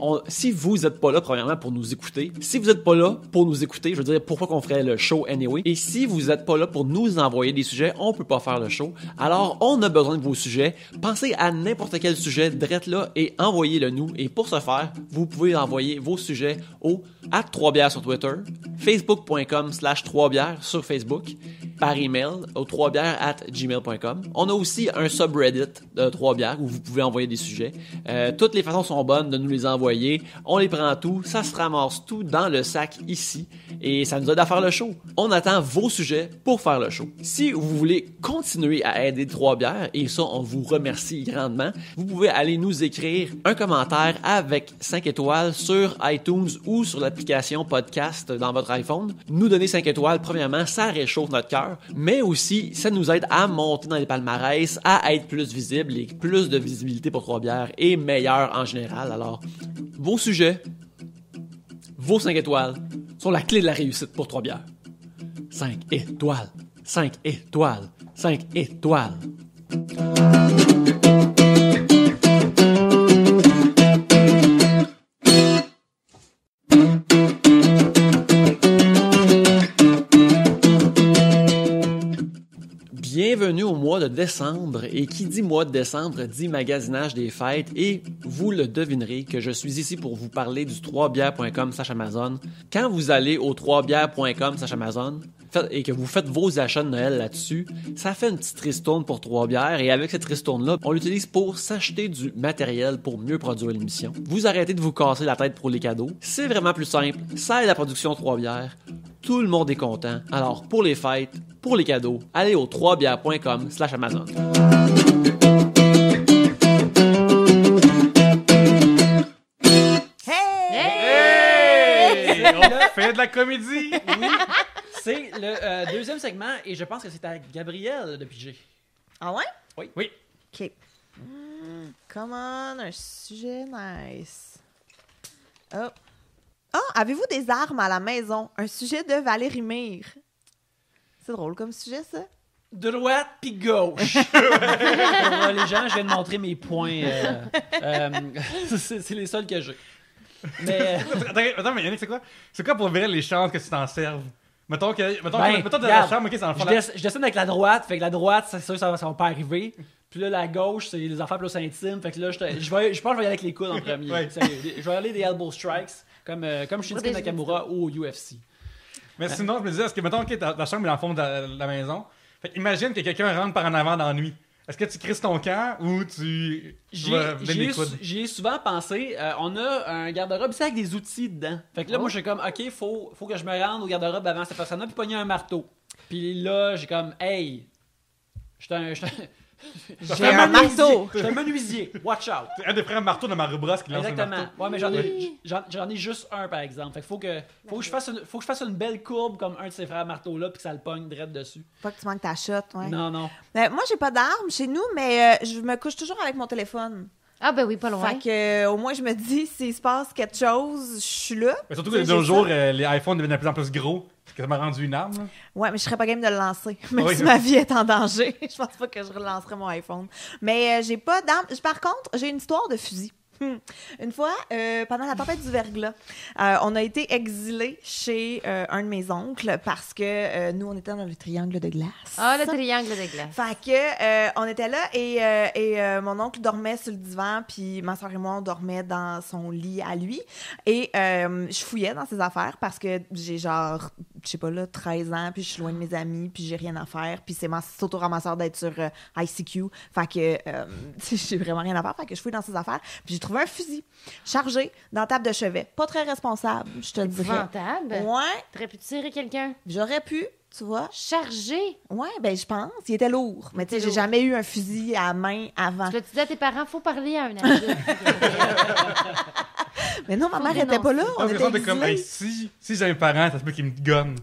vous n'êtes pas là, premièrement, pour nous écouter, si vous n'êtes pas là pour nous écouter, je veux dire, pourquoi qu'on ferait le show anyway? Et si vous n'êtes pas là pour nous envoyer des sujets, on peut pas faire le show. Alors, on a besoin de vos sujets. Pensez à n'importe quel sujet, drette là, et envoyez-le nous. Et pour ce faire, vous pouvez envoyer vos sujets au @3bières sur Twitter, facebook.com/3bières sur Facebook, par email au 3bières@gmail.com. On a aussi un subreddit de 3bières où vous pouvez envoyer des sujets. Toutes les façons sont bonnes de nous les envoyer. On les prend tout, ça se ramasse tout dans le sac ici et ça nous aide à faire le show. On attend vos sujets pour faire le show. Si vous voulez continuer à aider 3bières, et ça on vous remercie grandement, vous pouvez aller nous écrire un commentaire avec 5 étoiles sur iTunes ou sur l'application podcast dans votre iPhone. Nous donner 5 étoiles, premièrement, ça réchauffe notre cœur, mais aussi ça nous aide à monter dans les palmarès, à être plus visible et plus de visibilité pour 3bières et meilleur en général. Alors, vos sujets, vos 5 étoiles sont la clé de la réussite pour 3bières. 5 étoiles, 5 étoiles, 5 étoiles. Bienvenue au mois de de décembre et qui dit mois de décembre dit magasinage des fêtes et vous le devinerez que je suis ici pour vous parler du 3bières.com/Amazon. Quand vous allez au 3bières.com/Amazon et que vous faites vos achats de Noël là-dessus, ça fait une petite ristourne pour 3 bières et avec cette ristourne-là, on l'utilise pour s'acheter du matériel pour mieux produire l'émission. Vous arrêtez de vous casser la tête pour les cadeaux. C'est vraiment plus simple. Ça aide la production 3 bières. Tout le monde est content. Alors, pour les fêtes, pour les cadeaux, allez au 3bières.com/Amazon. Hey! On fait de la comédie! Oui, c'est le deuxième segment et je pense que c'est à Gabriel de piger. Ah ouais? Oui. OK. Come on, un sujet nice. Oh. Ah, avez-vous des armes à la maison? Un sujet de Valérie Mire. C'est drôle comme sujet, ça. Droite puis gauche. Les gens, je viens de montrer mes points. C'est les seuls que j'ai. Mais Attends, mais Yannick, c'est quoi? C'est quoi pour vrai les chances que tu t'en serves? Mettons que t'es dans regarde, la chambre, ok, c'est dans le fond. je dessine avec la droite, fait que la droite, c'est sûr ça va pas arriver. Puis là, la gauche, c'est les affaires plus intimes. Fait que là, je pense que je vais y aller avec les coudes en premier. Ouais. Je vais aller des elbow strikes, comme Shinsuke Nakamura au UFC. Mais sinon, je me disais, est-ce que, mettons, ok, ta chambre est dans le fond de la maison. Fait imagine que quelqu'un rentre par en avant dans la nuit. Est-ce que tu crises ton camp ou tu vas donner des coudes? J'y ai souvent pensé. On a un garde-robe ici avec des outils dedans. Fait que là, moi, je suis comme, OK, faut que je me rende au garde-robe avant cette personne-là puis pogner un marteau. Puis là, j'ai comme, hey, j'ai un marteau. Je suis un menuisier. Watch out. C'est un des frères marteau de Mario-Bros qui lance un Exactement. marteau. Ouais, mais j'en ai juste un, par exemple. Fait que faut que je fasse une belle courbe comme un de ces frères marteaux-là puis que ça le pogne direct dessus. Pas que tu manques ta shot, ouais. Non. Moi, j'ai pas d'armes chez nous, mais je me couche toujours avec mon téléphone. Ah, ben oui, pas loin. Fait que, au moins, je me dis, s'il se passe quelque chose, je suis là. Mais surtout que de nos jours, les iPhones deviennent de plus en plus gros. Ça m'a rendu une arme. Là. Ouais, mais je serais pas game de le lancer. Même Oui. si ma vie est en danger. Je pense pas que je relancerais mon iPhone. Mais j'ai pas d'armes. Par contre, j'ai une histoire de fusil. Une fois, pendant la tempête du verglas, on a été exilés chez un de mes oncles parce que nous, on était dans le triangle de glace. Ah, le triangle de glace. Fait que on était là et mon oncle dormait sur le divan, puis ma soeur et moi, on dormait dans son lit à lui. Et je fouillais dans ses affaires parce que j'ai genre, je sais pas là, 13 ans, puis je suis loin de mes amis, puis j'ai rien à faire, puis c'est auto-ramasseur d'être sur ICQ. Fait que j'ai vraiment rien à faire, fait que je fouille dans ses affaires, puis j'ai trouvé un fusil chargé dans la table de chevet. Pas très responsable, je te le dirais. Épouvantable. Ouais, T'aurais pu tirer quelqu'un. j'aurais pu, tu vois. Chargé. Ouais, ben je pense. Il était lourd. Mais tu sais, Il était j'ai jamais eu un fusil à main avant. Tu l'as dit à tes parents, faut parler à un adulte. Mais non, ma Faut mère était pas là. On Parce que était ça, t'es comme, hey, exilés. si j'ai un parent, ça se peut qu'il me gonne.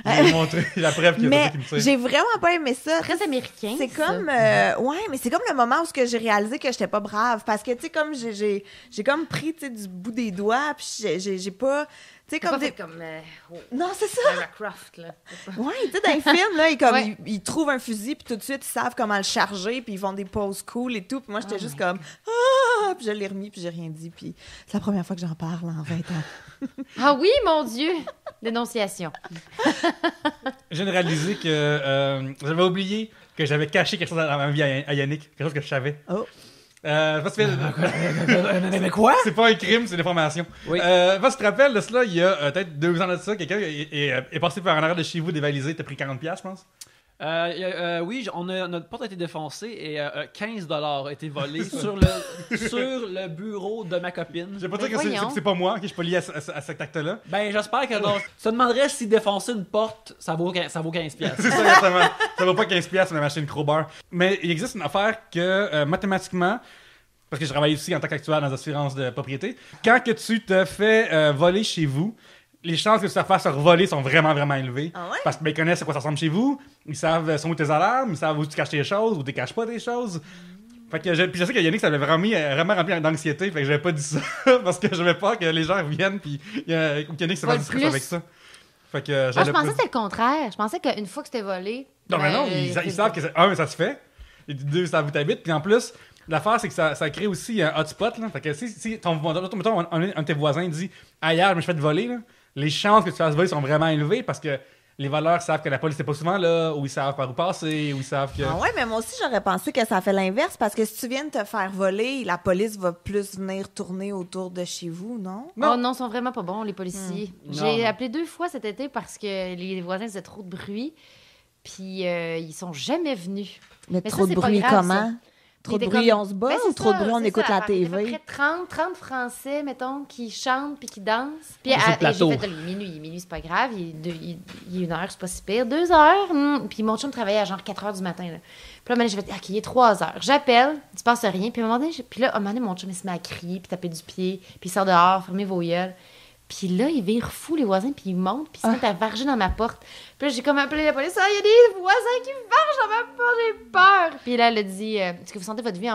Je vais lui montrer la preuve qu'il y a Mais ça qui me tire. j'ai vraiment pas aimé ça. Très américain. C'est ça. comme ouais, mais c'est comme le moment où j'ai réalisé que j'étais pas brave parce que tu sais comme j'ai comme pris tu sais du bout des doigts puis j'ai pas tu sais T'as comme pas des... fait comme Non, c'est ça. Lara Croft, là. Ouais, tu sais dans les films là, Ouais. ils trouvent un fusil puis tout de suite ils savent comment le charger puis ils font des poses cool et tout. Puis moi j'étais juste comme puis je l'ai remis puis j'ai rien dit puis c'est la première fois que j'en parle en 20 ans. Ah oui, mon Dieu! Dénonciation. Je viens de réaliser que j'avais oublié que j'avais caché quelque chose dans ma vie à Yannick. Quelque chose que je savais. Oh. Parce que Mais quoi? c'est pas un crime, c'est une information. Oui. Parce que tu te rappelles, de cela, il y a peut-être 2 ans de ça, quelqu'un est passé par en arrière de chez vous dévalisé, t'as pris 40$, je pense. Oui, notre porte a été défoncée et 15$ a été volé sur le bureau de ma copine. Je vais pas Mais dire que voyons. c'est pas moi, que je suis pas lié à cet acte-là. Ben, j'espère que non. Tu te demanderais si défoncer une porte, ça vaut 15$. C'est ça, exactement. Ça vaut pas 15$ sur la machine crowbar. Mais il existe une affaire que, mathématiquement, parce que je travaille aussi en tant qu'actuaire dans l'assurance de propriété, quand que tu te fais voler chez vous, les chances que tu te fasses revoler sont vraiment, vraiment élevées. Ah ouais? Parce qu'ils connaissent à quoi ça ressemble chez vous, ils savent sont où tes alarmes, ils savent où tu caches tes choses, où tu caches pas tes choses. Fait que puis je sais que Yannick, ça l'avait vraiment rempli d'anxiété, fait que j'avais pas dit ça, parce que j'avais peur que les gens reviennent, puis Yannick se fasse du stress plus. avec ça. Fait que Ah, je j'allais pensais pas... que c'était le contraire. Je pensais qu'une fois que c'était volé. Non, mais non, ils savent que un, ça se fait, et deux, ça vous t'habite, puis en plus, l'affaire, c'est que ça crée aussi un hotspot, là. Fait que si mettons, un de tes voisins dit « Ailleurs, je me suis fait voler », là, les chances que tu te fasses voler sont vraiment élevées parce que les voleurs savent que la police n'est pas souvent là, ou ils savent par où passer, ou ils savent que... Ah ouais, mais moi aussi, j'aurais pensé que ça fait l'inverse, parce que si tu viens de te faire voler, la police va plus venir tourner autour de chez vous, non? Oh non, ils sont vraiment pas bons, les policiers. J'ai Non. appelé 2 fois cet été parce que les voisins faisaient trop de bruit. Puis ils sont jamais venus. Mais Mais trop ça, de c'est pas bruit grave, comment? ça. Trop de Il était bruit, comme- on se bat, Ben, ou c'est trop de ça, bruit, on c'est écoute ça, la Il y a à peu TV? près 30 Français, mettons, qui chantent puis qui dansent. Puis Sur le et plateau. j'ai fait minuit, c'est pas grave. Il est 1 heure, c'est pas si pire. 2 heures. Puis mon chum travaillait à genre 4 heures du matin. Là. Puis là, j'ai fait, OK, il est 3 heures. J'appelle, il se passe rien. Puis à un moment donné, mon chum, il se met à crier, puis taper du pied, puis il sort dehors, fermez vos gueules. Puis là, il vire fou, les voisins, puis ils montent, puis ils se mettent à varger dans ma porte. Puis là, j'ai comme appelé la police. Ah, il y a des voisins qui vargent dans ma porte, j'ai peur. Puis là, elle a dit, est-ce que vous sentez votre vie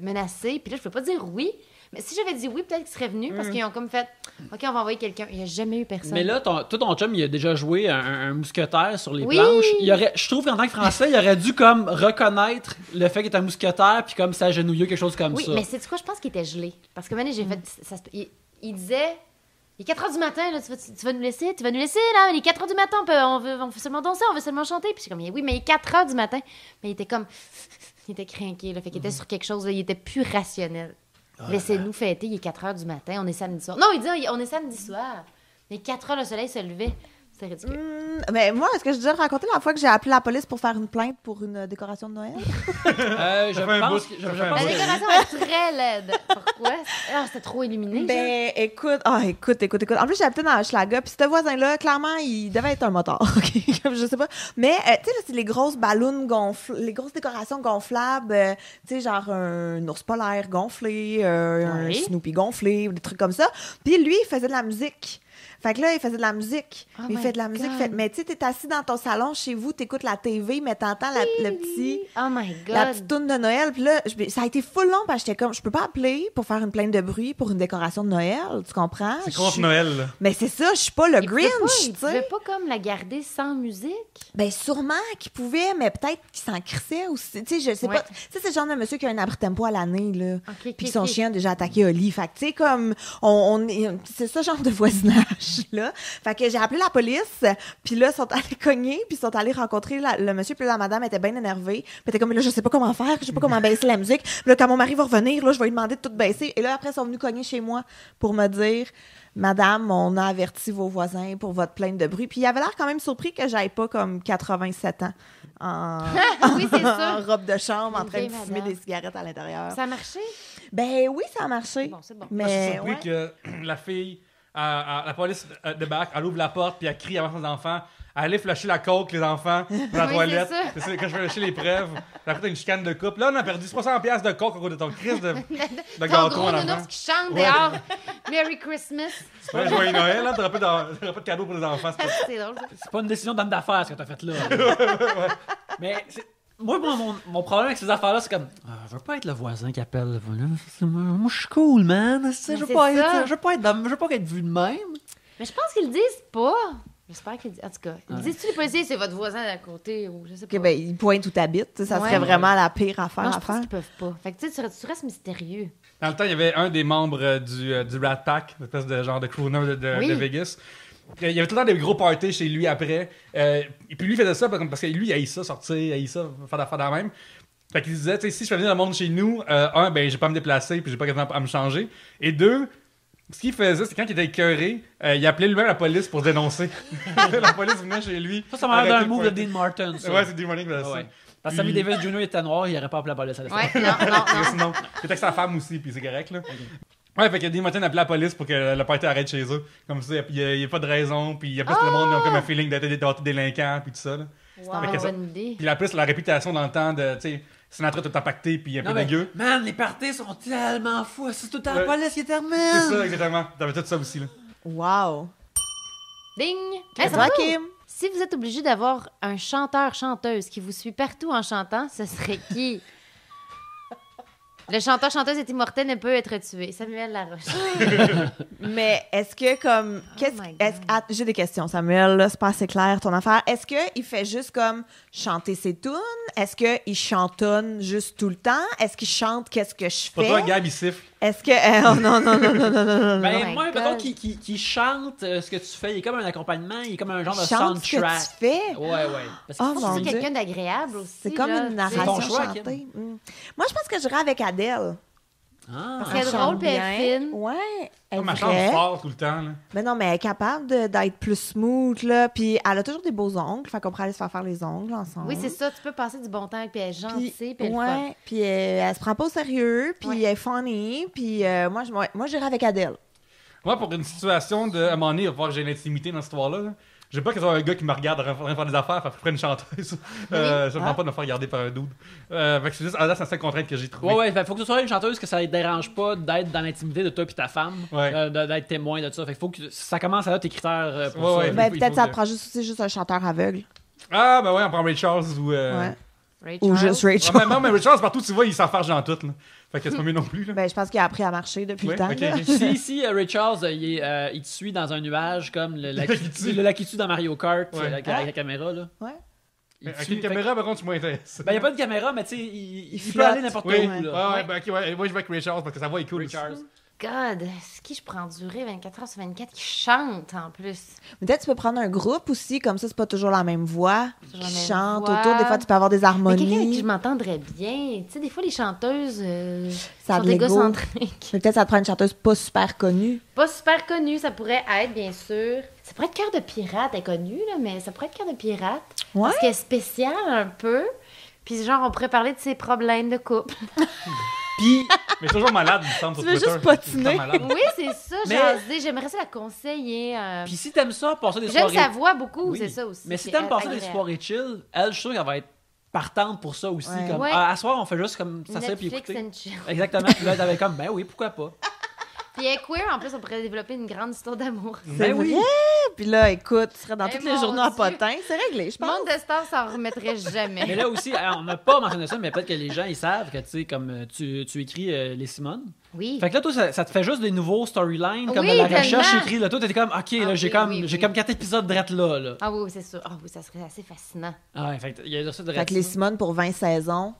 menacée? Puis là, je peux pas dire oui. Mais si j'avais dit oui, peut-être qu'ils seraient venus, parce qu'ils ont comme fait, OK, on va envoyer quelqu'un. Il n'y a jamais eu personne. Mais là, ton chum, il a déjà joué un mousquetaire sur les Oui. planches. Je trouve qu'en tant que Français, il aurait dû comme reconnaître le fait qu'il est un mousquetaire, puis comme s'agenouiller, quelque chose comme Oui, ça. mais c'est quoi? Je pense qu'il était gelé. Parce que maintenant, j'ai fait. Il disait. Il est 4 h du matin, là, tu vas nous laisser, là. Il est 4 h du matin, on veut seulement danser, on veut seulement chanter. Puis je suis comme, oui, mais il est 4 h du matin. Mais il était comme. Il était craqué, là. Fait qu'il était sur quelque chose, là, il était plus rationnel. Laissez-nous fêter, il est 4 h du matin, on est samedi soir. Non, il dit, on est samedi soir. Il est 4 h, le soleil se levait. C'est ridicule. Mais moi, est-ce que je déjà raconté la fois que j'ai appelé la police pour faire une plainte pour une décoration de Noël? Je fait un pense bout, que... ça je fait un pense La bout. que- décoration est très laide. Pourquoi? Ah, c'était trop illuminé. Ben, écoute. En plus, j'habitais dans Hochelaga, puis ce voisin-là, clairement, il devait être un motard, OK? Comme je sais pas. Mais, tu sais, là, c'est les grosses ballons les grosses décorations gonflables, tu sais, genre un ours polaire gonflé, un Oui. Snoopy gonflé, des trucs comme ça. Puis lui, il faisait de la musique. Fait que là, il faisait de la musique. Oh il my fait de la musique. God. Mais tu sais, t'es assis dans ton salon chez vous, t'écoutes la TV, mais t'entends le petit... Oh my God. La petite toune de Noël. Puis là, ça a été full long parce que j'étais comme, je peux pas appeler pour faire une plainte de bruit pour une décoration de Noël. Tu comprends? C'est Je contre suis- Noël, là. Mais c'est ça, je suis pas le Il pouvait Grinch, il tu sais. pouvait pas comme la garder sans musique. Ben sûrement qu'il pouvait, mais peut-être qu'il s'en crissait aussi. Tu sais, je sais Ouais. pas. Tu sais, c'est le genre de monsieur qui a un abri tempo à l'année, là. OK, Puis son chien a déjà attaqué Oli. Fait que, tu sais, comme, c'est ce genre de voisinage-là. Fait que j'ai appelé la police, puis là, ils sont allés cogner, puis ils sont allés rencontrer le monsieur, puis là, la madame était bien énervée. Puis elle était comme, là, je sais pas comment faire, je sais pas comment baisser la musique. Puis là, quand mon mari va revenir, là, je vais lui demander de tout baisser. Et là, après, ils sont venus cogner chez moi pour me dire, Madame, on a averti vos voisins pour votre plainte de bruit. Puis il avait l'air quand même surpris que j'aille pas comme 87 ans Oui, c'est en sûr. robe de chambre, en Une train de vieille fumer madame. des cigarettes à l'intérieur. Ça a marché? Ben oui, ça a marché. Bon, c'est bon. Moi, je suis Mais surpris ouais. que la fille, la police débarque, elle ouvre la porte, puis elle crie avant ses enfants. Elle allait flasher la coke, les enfants, dans la Oui, toilette. c'est ça. C'est ça, quand je vais lâcher les preuves, ça a fait une chicane de couple. Là, on a perdu 300$ de coke à cause de ton crise de Ton gâteau gros en nounours avant. qui chante Ouais. dehors. Merry Christmas. Ouais, joyeux Noël, hein, t'auras pas de cadeau pour les enfants. c'est pas- C'est drôle. ça. C'est pas une décision d'homme d'affaires ce que t'as fait là. Mais moi, mon problème avec ces affaires-là, c'est comme, je veux pas être le voisin qui appelle. Moi, je suis cool, man. Je Mais veux c'est pas ça. être, je veux pas être vu de même. Mais je pense qu'ils le disent pas. J'espère qu'ils le disent. En tout cas, ils disent-tu les policiers, c'est votre voisin d'à côté ou je sais pas. Ok, ben, il pointe où t'habites. Ça Ouais. serait vraiment la pire affaire non, je à pense faire. qu'ils peuvent pas. Fait que tu sais, tu restes mystérieux. Dans le temps, il y avait un des membres du Rat Pack, une espèce de genre de crooner de Oui. Vegas. Il y avait tout le temps des gros parties chez lui après. Et puis lui, il faisait ça parce que lui, il haït ça, sortir, il haït ça, faire d'affaires de la même. Fait qu'il disait, tu sais, si je fais venir le monde chez nous, ben, j'ai pas à me déplacer, puis j'ai pas quasiment à me changer. Et deux, ce qu'il faisait, c'est quand il était écœuré, il appelait lui-même la police pour se dénoncer. La police venait chez lui. Ça m'a l'air d'un arrêter move le de Dean Martin, ça. Ouais, c'est Dean Martin qui faisait ça. Ouais. Parce que Sammy Davis Jr. était noir, il aurait pas appelé la police à Ouais, non. Et sinon, c'était avec sa femme aussi, puis c'est correct, là. Ouais, fait que Dean Martin a appelé la police pour que le party arrête chez eux. Comme ça, il y a pas de raison, puis il y a plus le monde qui ont comme un feeling d'être délinquant, puis tout ça, là. Wow, Fait que ça- bonne idée. Puis la plus, la réputation dans le temps de, tu sais, Sinatra tout impacté, puis un peu Non, mais, dégueu. man, les parties sont tellement fous. C'est tout le temps la Ouais. police qui termine. C'est ça, exactement. T'avais tout ça aussi, là. Wow. Ding! Et Hey, toi, surtout, Kim? si vous êtes obligé d'avoir un chanteur-chanteuse qui vous suit partout en chantant, ce serait qui? Le chanteur-chanteuse est immortel, ne peut être tué. Samuel Laroche. Mais est-ce que, comme. my God. J'ai des questions, Samuel, là, c'est pas assez clair ton affaire. Est-ce qu'il fait juste comme chanter ses tunes? Est-ce qu'il chantonne juste tout le temps? Est-ce qu'il chante qu'est-ce que je Pour fais? toi, Gab, il siffle. Est-ce que... oh, non. Ben, my moi, mettons, God. qui chante ce que tu fais, il est comme un accompagnement, il est comme un genre de Chante ce que soundtrack. tu fais. Ouais. Parce que Oh, faut mon que C'est tu- Dieu. quelqu'un d'agréable aussi. C'est comme là, une tu sais. ton narration choix, chantée. Moi, je pense que j'irais avec Adele. Ah. C'est Elle drôle, chante puis elle est bien. fine. Ouais, elle Comme est elle chante vraie. fort tout le temps. Là. Mais non, mais elle est capable d'être plus smooth, là. Puis elle a toujours des beaux ongles. Fait qu'on pourrait aller se faire les ongles ensemble. Oui, c'est ça. Tu peux passer du bon temps, puis elle est gentille, puis elle est fun. ouais, puis elle se prend pas au sérieux, puis Ouais. elle est funny. Puis moi, j'irais avec Adele. Moi, pour une situation de. À un moment donné, il va falloir que j'ai l'intimité dans cette histoire-là. Là. Je veux pas qu'il y ait un gars qui me regarde en train de faire des affaires, fait que je prenne une chanteuse. Ça me tente pas de me faire regarder par un dude. Fait que c'est juste, là, c'est la seule contrainte que j'ai trouvée. Ouais, ben, faut que tu sois une chanteuse que ça ne dérange pas d'être dans l'intimité de toi et ta femme, Ouais. d'être témoin de ça. Fait que faut que ça commence à là tes critères pour Ouais, ça. ouais. Ben, il peut-être faut ça que- te prend juste un chanteur aveugle. Ah, ben ouais, on prend Ray Charles ou. Ouais. Ray Ou Charles. juste Ray Ouais, Charles. non, mais Ray Charles, partout où tu vois, il s'enfarge dans tout. Là. Fait que c'est pas mieux non plus. Là. Ben, je pense qu'il a appris à marcher depuis Ouais, le temps. ok, là. ok. Si Ray Charles, il te suit dans un nuage comme le lac qui tue dans Mario Kart Ouais. avec la caméra. Là. Ouais. Il te Avec suit, une fait que- caméra, par contre, tu m'intéresses. Ben, il n'y a pas de caméra, mais tu sais, il peut flotte. aller n'importe Oui, où. ouais, Là. ouais, ben, ok, ouais. Moi, je vais avec Ray Charles parce que sa voix est cool. Ray Charles. God, c'est qui je peux endurer 24 heures sur 24 qui chante en plus? Peut-être tu peux prendre un groupe aussi, comme ça, c'est pas toujours la même voix Toujours qui la même chante voix. autour. Des fois, tu peux avoir des Mais quelqu'un avec qui harmonies. je m'entendrais bien. Tu sais, des fois, les chanteuses Ça a sont de l'ego. égocentriques. Mais peut-être ça te prend une chanteuse pas super connue. Pas super connue, ça pourrait être, bien sûr. Ça pourrait être Cœur de pirate, elle est connue, là, mais ça pourrait être Cœur de pirate. Ouais. Parce qu'elle est spéciale un peu. Puis genre, on pourrait parler de ses problèmes de couple. Puis, Mais toujours malade, il me semble, Tu sur veux Twitter. juste patiner. Tout le temps malade. Oui, c'est ça, Mais- jaser. J'aimerais ça la conseiller. puis si t'aimes ça, passer des J'aime soirées... sa voix beaucoup, Oui. c'est ça aussi. Mais si c'est t'aimes passer des agréable. soirées chill, elle, je suis sûr qu'elle va être partante pour ça aussi. Ouais. Comme, Ouais. à soir, on fait juste comme ça puis Netflix écouter. and chill. Exactement. Puis là, elle avait comme, ben oui, pourquoi pas. Puis elle est queer, en plus, on pourrait développer une grande histoire d'amour. C'est Ben oui. vrai. Puis là, écoute, tu serais dans Eh, tous les mon journaux à Dieu. potin. C'est réglé, je Le pense. monde de stars s'en remettrait jamais. Mais là aussi, on n'a pas mentionné ça, mais peut-être que les gens, ils savent que, tu sais, comme tu écris les Simone. Oui. Fait que là, toi, ça te fait juste des nouveaux storylines, comme Oui, de la tellement. recherche écrite. Là, toi, t'étais comme, OK, là, Ah, j'ai oui, comme, oui, j'ai oui. comme 4 épisodes drette là. Ah oui, c'est sûr. Ah oui, ça serait assez fascinant. Ah ouais, fait que il y a ça de Fait que les Simone pour 20 saisons,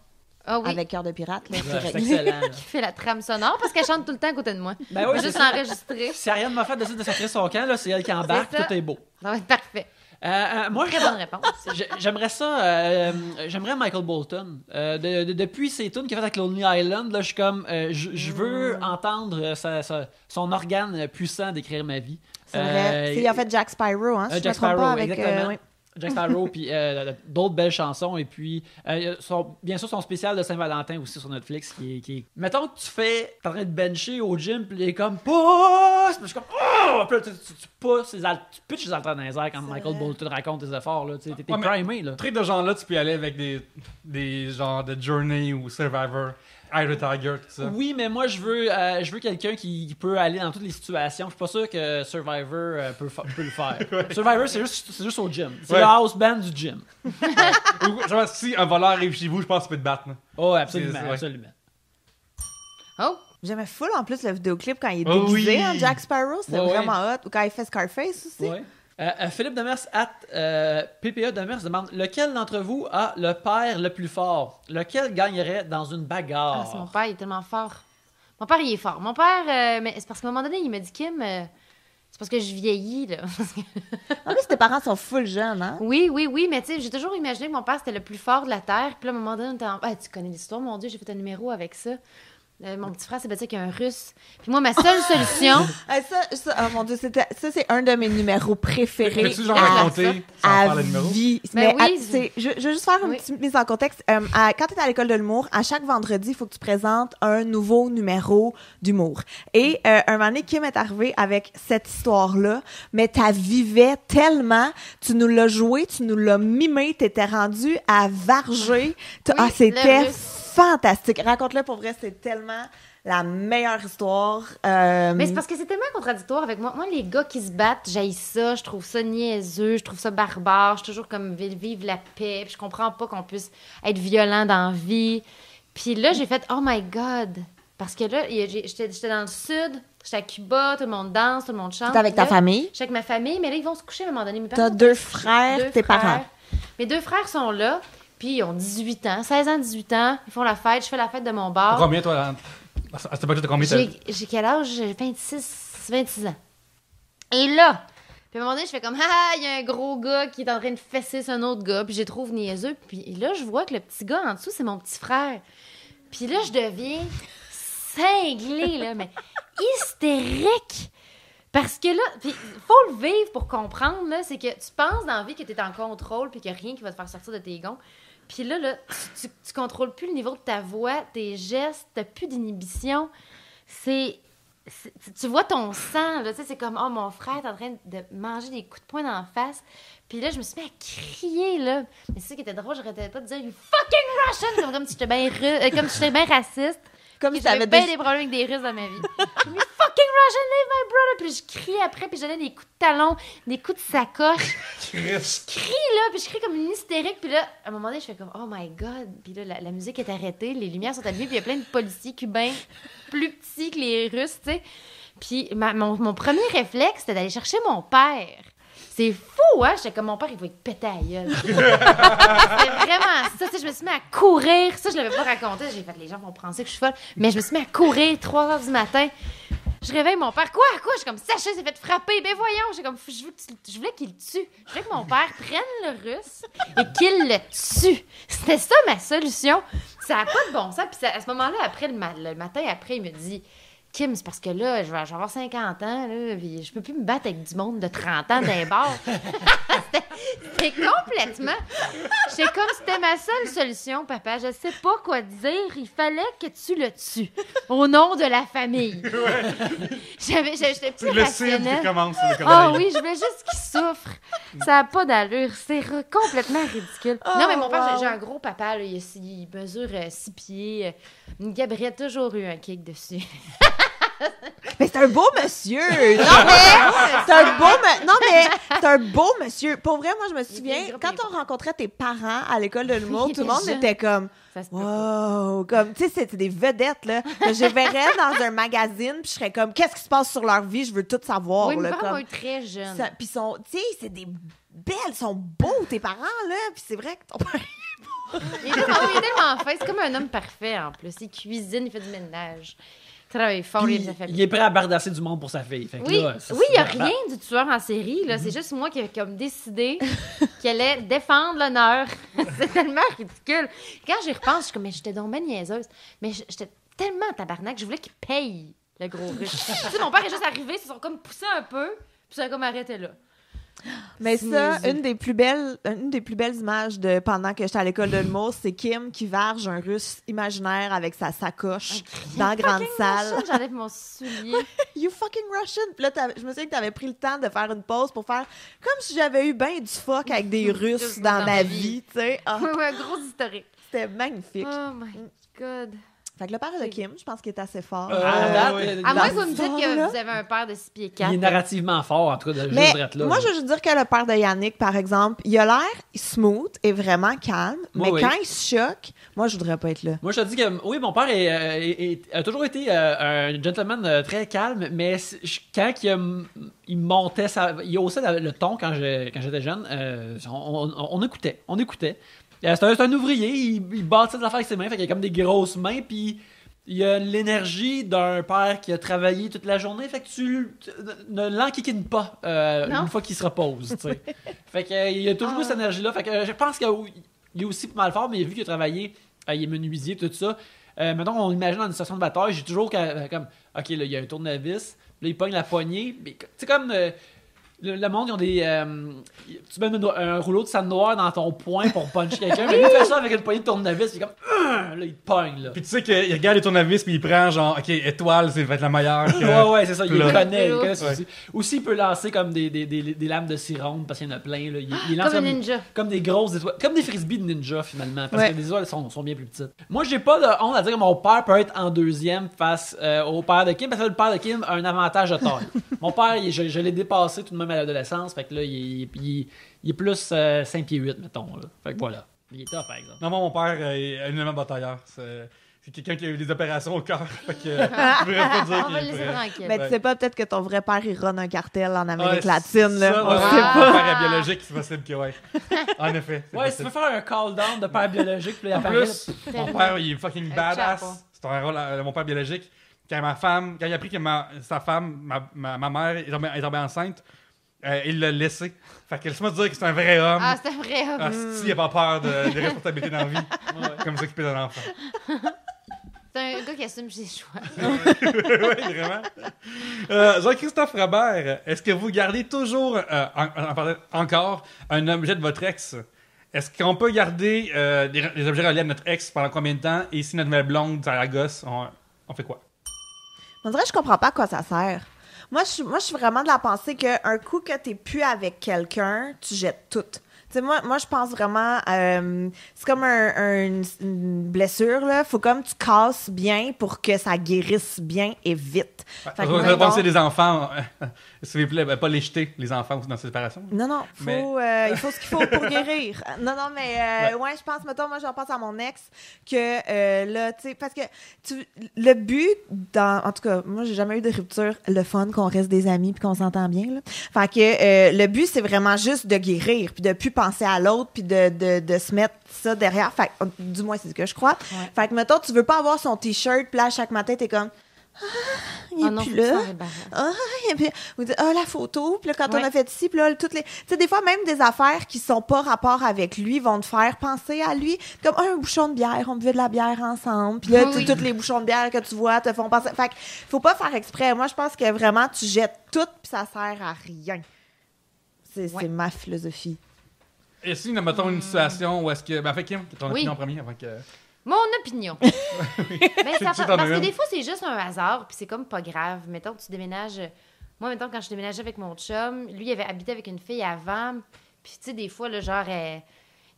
Ah oui. avec Cœur de pirate, là, c'est Ouais, c'est réglé. excellent. là. Qui fait la trame sonore parce qu'elle chante tout le temps à côté de moi. Ben oui, c'est Juste ça. l'enregistrer. Si Ariane Moffat décide de sortir son camp, là, c'est elle qui embarque, C'est ça. tout est beau. Ça va être parfait. Moi, Très bonne réponse. j'aimerais ça. J'aimerais Michael Bolton. Depuis ses tunes qu'il a fait avec Lonely Island, là, je suis comme. Je veux entendre son organe puissant d'écrire ma vie. C'est vrai. Il a fait Jack Sparrow, hein, si je Jack me trompe Sparrow, pas, avec... exactement. oui. Jack Sparrow, puis d'autres belles chansons. Et puis, bien sûr, son spécial de Saint-Valentin aussi sur Netflix. Qui est... Mettons que t'es en train de bencher au gym, puis il est comme pousse! Puis je suis comme oh! Puis là, tu pousses, tu pitches les altères dans les airs quand Michael Bolton raconte tes efforts. Là. T'es Ouais, mais- primé. Là. Truc de genre-là, tu peux y aller avec des genres de Journey ou Survivor, Eye of the Tiger, tout ça. Oui, mais moi, je veux quelqu'un qui peut aller dans toutes les situations. Je suis pas sûr que Survivor peut le faire. Survivor, c'est juste au gym. C'est Ouais. le house band du gym. Ou, genre, si un voleur arrive chez vous, je pense que tu peux te battre. Là. Oh, absolument, C'est- ouais. absolument. Oh! J'aimais full en plus le vidéoclip quand il est Oh déguisé oui. en Jack Sparrow. C'était Ouais, ouais. vraiment hot. Ou quand il fait Scarface aussi. Ouais. Philippe Demers, PPA Demers demande lequel d'entre vous a le père le plus fort? Lequel gagnerait dans une bagarre? Ah, c'est mon père, il est tellement fort. Mon père, il est fort. Mon père, mais c'est parce qu'à un moment donné, il m'a dit, Kim, c'est parce que je vieillis, là. En plus, tes parents sont full jeunes, hein? Oui, mais tu sais, j'ai toujours imaginé que mon père, c'était le plus fort de la Terre. Puis là, à un moment donné, on était en... Ah, tu connais l'histoire, mon Dieu, j'ai fait un numéro avec ça. Mon petit frère s'est battu avec un Russe. Puis moi, ma seule solution... Ah, oh mon Dieu, ça, c'est un de mes numéros préférés. Peux-tu genre Ah, raconter sans À faire le numéro? vie. Ben Mais oui, je veux juste faire une Oui. petite mise en contexte. Quand tu es à l'école de l'humour, à chaque vendredi, il faut que tu présentes un nouveau numéro d'humour. Et un moment donné, Kim est arrivée avec cette histoire-là, mais tu vivais tellement, tu nous l'as joué, tu nous l'as mimé, tu étais rendu à varger. Oui, c'était le Russe. fantastique. Raconte-le pour vrai, c'est tellement la meilleure histoire. Mais c'est parce que c'est tellement contradictoire avec moi. Moi, les gars qui se battent, j'haïs ça. Je trouve ça niaiseux. Je trouve ça barbare. Je suis toujours comme vive la paix. Puis je comprends pas qu'on puisse être violent dans la vie. Puis là, j'ai fait oh my God. Parce que là, j'étais dans le sud. J'étais à Cuba. Tout le monde danse. Tout le monde chante. T'es avec Puis ta là, famille. Je suis avec ma famille. Mais là, ils vont se coucher à un moment donné. Mes T'as parents deux sont couchés. frères, Deux tes frères. parents. Mes deux frères sont là. Puis ils ont 18 ans. 16 ans, 18 ans. Ils font la fête. Je fais la fête de mon bar. Combien, toi, C'était pas tout combien J'ai quel âge? J'ai 26 ans. Et là, puis à un moment donné, je fais comme, il y a un gros gars qui est en train de fesser sur un autre gars, puis je les trouve niaiseux. Puis là, je vois que le petit gars en dessous, c'est mon petit frère. Puis là, je deviens cinglée, là, mais hystérique. Parce que là, il faut le vivre pour comprendre, là, c'est que tu penses dans la vie que tu es en contrôle puis qu'il n'y a rien qui va te faire sortir de tes gonds. Puis là, tu contrôles plus le niveau de ta voix, tes gestes, tu n'as plus d'inhibition. Tu vois ton sang, là, tu sais, c'est comme, oh, mon frère est en train de manger des coups de poing dans la face. Puis là, je me suis mis à crier, là. Mais c'est ça qui était drôle, j'arrêtais pas de dire, you fucking Russian! Comme si j'étais bien raciste. Comme si j'avais t'avais bien des problèmes avec des Russes dans ma vie. Je me fucking Russian, leave my brother! Puis je criais après, puis j'allais des coups de talon, des coups de sacoche. Je crie, là, puis je crie comme une hystérique. Puis là, à un moment donné, je fais comme, oh my God. Puis là, la musique est arrêtée, les lumières sont allumées, puis il y a plein de policiers cubains plus petits que les Russes, tu sais. Puis mon premier réflexe, c'était d'aller chercher mon père. C'est fou, hein? J'étais comme, mon père, il va être pété à la gueule. C'est vraiment ça. Tu sais, je me suis mis à courir. Ça, je l'avais pas raconté. J'ai fait, les gens vont penser que je suis folle. Mais je me suis mis à courir 3 h du matin. Je réveille mon père. Quoi? Je suis comme, Sacha s'est fait frapper. Ben voyons. J'ai comme, je voulais qu'il le tue. Je voulais que mon père prenne le Russe et qu'il le tue. C'était ça, ma solution. Ça n'a pas de bon sens. Puis à ce moment-là, après, le matin après, il me dit... Kim, c'est parce que là, je vais avoir 50 ans, là, puis je peux plus me battre avec du monde de 30 ans d'un bar. C'était complètement... J'étais comme, c'était ma seule solution, papa. Je sais pas quoi dire. Il fallait que tu le tues. Au nom de la famille. J'étais plus le rationnelle. cidre qui commence. Ah oui, je voulais juste qu'il souffre. Ça n'a pas d'allure. C'est complètement ridicule. Non, mais mon père, j'ai un gros papa. Là, il mesure 6 pieds. Gabriel a toujours eu un kick dessus. Mais c'est un beau monsieur! Non, mais c'est un beau Non, mais c'est un beau monsieur. Pour vrai, moi, je me souviens, quand on rencontrait tes parents à l'école de l'humour, tout le monde était comme wow! Comme, tu sais, c'était des vedettes, là. Que je verrais dans un magazine, puis je serais comme, qu'est-ce qui se passe sur leur vie? Je veux tout savoir, oui, là. mes parents Comme, sont très jeunes. Puis, tu sais, c'est des belles, sont beaux, tes parents, là. Puis c'est vrai que ton père... Il est tellement fin. C'est comme un homme parfait, en plus. Il cuisine, il fait du ménage. Il travaille fort, il est prêt à bardasser du monde pour sa fille. Fait que oui, là, il n'y a rien du tueur en série. Là. C'est juste moi qui ai comme décidé qu'elle allait défendre l'honneur. C'est tellement ridicule. Quand j'y repense, je suis comme, mais j'étais donc bien niaiseuse. Mais j'étais tellement tabarnak, je voulais qu'il paye le gros russe. Tu sais, mon père est juste arrivé, ils se sont comme poussés un peu, puis ça a comme arrêté là. Mais ça, une des plus belles images de pendant que j'étais à l'école de l'humour, c'est Kim qui varge un russe imaginaire avec sa sacoche dans la grande salle. J'enlève mon soulier. You fucking Russian! Puis là, je me souviens que t'avais pris le temps de faire une pause pour faire comme si j'avais eu ben du fuck avec des Russes dans ma vie, tu sais. Ah. Oui, un gros historique. C'était magnifique. Oh my God. Fait que le père de Kim, je pense qu'il est assez fort. À date, À moins que vous me dites que vous avez un père de 6 pieds 4. il est narrativement fort, en tout cas, de Mais juste être là. moi, je veux juste dire que le père de Yannick, par exemple, il a l'air smooth et vraiment calme, mais Oui. quand il se choque, moi, je voudrais pas être là. Moi, je te dis que, oui, mon père a toujours été un gentleman très calme, mais quand il montait, il haussait le ton quand j'étais jeune, on écoutait. C'est un ouvrier, il bâtit des affaires avec ses mains, fait qu'il a comme des grosses mains, puis il a l'énergie d'un père qui a travaillé toute la journée, fait que tu ne l'enquiquines pas une fois qu'il se repose, tu sais. Fait que il a toujours eu cette énergie-là, fait que je pense qu'il est aussi pas mal fort, mais vu qu'il a travaillé, il est menuisier, tout ça. Maintenant, on imagine dans une station de bataille, j'ai toujours comme, ok, là, il y a un tournevis, là, il pogne la poignée, mais c'est comme... Le monde, ils ont des... tu mets un rouleau de sable noir dans ton poing pour puncher quelqu'un. Mais lui, il fait ça avec une poignée de tournevis. Il est comme... Là, il te pogne, là. Puis tu sais qu'il regarde les tournevis, puis il prend genre, ok, étoile, c'est va être la meilleure. Ouais, c'est ça. Il là. les connaît. Ouais. Aussi, il peut lancer comme des lames de cironde parce qu'il y en a plein. Là. Il lance Comme un ninja. Comme des grosses étoiles. Comme des frisbees de ninja, finalement. Parce Ouais. que les étoiles sont bien plus petites. Moi, j'ai pas de honte à dire que mon père peut être en deuxième face au père de Kim. Parce que le père de Kim a un avantage de taille. Mon père, je l'ai dépassé tout de même à l'adolescence. Fait que là, il est plus 5 pieds 8, mettons. Là. Fait que voilà. Il est top, par exemple. Non, moi, mon père est un élément batailleur. C'est quelqu'un qui a eu des opérations au cœur. Fait que je pourrais pas dire On va le qu'il laisser est prêt. tranquille. Mais tu sais pas, peut-être que ton vrai père, il run un cartel en Amérique Ouais, latine, là. ça, On ouais, sait mon pas. père est biologique, c'est possible que ouais. En effet. c'est Ouais, si tu possible. veux faire un call-down de père biologique, puis là, il En apparaît. plus, mon père, il est fucking badass. chapeau. C'est un rôle, mon père biologique. quand il a appris que sa femme, ma mère, est tombée enceinte, il l'a laissé. Fait que laisse-moi te dire que c'est un vrai homme. Ah, c'est un vrai homme. Ah, si, il n'a pas peur des responsabilités dans la vie. Comme s'occuper d'un enfant. C'est un gars qui assume ses choix. Oui, vraiment. Jean-Christophe Robert, est-ce que vous gardez toujours, encore, un objet de votre ex? Est-ce qu'on peut garder des objets reliés à notre ex pendant combien de temps? Et si notre nouvelle blonde, ça la gosse, on fait quoi? On dirait que je comprends pas à quoi ça sert. Moi, je suis vraiment de la pensée qu'un coup que t'es plus avec quelqu'un, tu jettes tout. Tu sais, moi, je pense vraiment... c'est comme une blessure, là. Faut comme tu casses bien pour que ça guérisse bien et vite. Fait que, Vous mettons- pensez des enfants, s'il vous plaît, pas les jeter, les enfants dans cette séparation. Non, Mais- il faut ce qu'il faut pour guérir. Non, mais ouais, je pense, mettons, moi, j'en pense à mon ex, que là, tu sais, parce que le but, en tout cas, moi, j'ai jamais eu de rupture, le fun, qu'on reste des amis puis qu'on s'entend bien, là. Fait que le but, c'est vraiment juste de guérir puis de plus penser à l'autre puis de se mettre ça derrière. Fait que, du moins, c'est ce que je crois. Ouais. Fait que, mettons, tu veux pas avoir son T-shirt puis là, chaque matin, t'es comme... il est Oh non, plus faut que tu là. t'en débarrasses. Et puis, vous dites, la photo, puis là, quand on Ouais. a fait ci, puis là, toutes les... Tu sais, des fois, même des affaires qui sont pas rapport avec lui vont te faire penser à lui. Comme, un bouchon de bière, on buvait de la bière ensemble, puis là, Oui. tous les bouchons de bière que tu vois te font penser... Fait que, faut pas faire exprès. Moi, je pense que vraiment, tu jettes tout, puis ça sert à rien. C'est ma philosophie. Et si nous mettons une situation où est-ce que... Ben, fait Kim, ton Oui. opinion en premier avant que... Mon opinion. Mais C'est- ça, c'est parce ton que une. des fois, c'est juste un hasard, puis c'est comme pas grave. Mettons que tu déménages. Moi, mettons, quand je déménageais avec mon chum, lui, il avait habité avec une fille avant, puis tu sais, des fois, là, genre,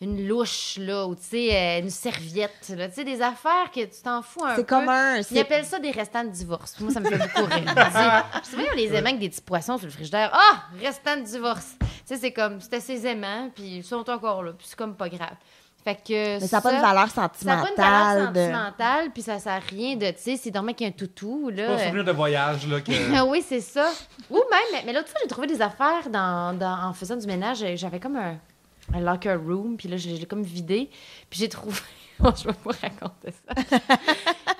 une louche, là, ou tu sais, une serviette, là, tu sais, des affaires que tu t'en fous un peu. C'est comme un... Ils appellent ça des restants de divorce. Moi, ça me fait beaucoup rire. Je sais pas, on les aimants avec des petits poissons sur le frigidaire. Ah! Restant de divorce. Tu sais, c'est comme, c'était ses aimants, puis ils sont encore là, puis c'est comme pas grave. Fait que Mais ça n'a pas de valeur ça n'a sentimentale. pas une valeur de- sentimentale, puis ça sert à rien de, tu sais, c'est dormir avec un toutou, Pas un là. souvenir de voyage, là, que... Ah oui, c'est ça. Ou même, mais l'autre fois, j'ai trouvé des affaires en faisant du ménage. J'avais comme un locker room, puis là, je l'ai comme vidé. Puis j'ai trouvé... Oh, je vais pas raconter ça.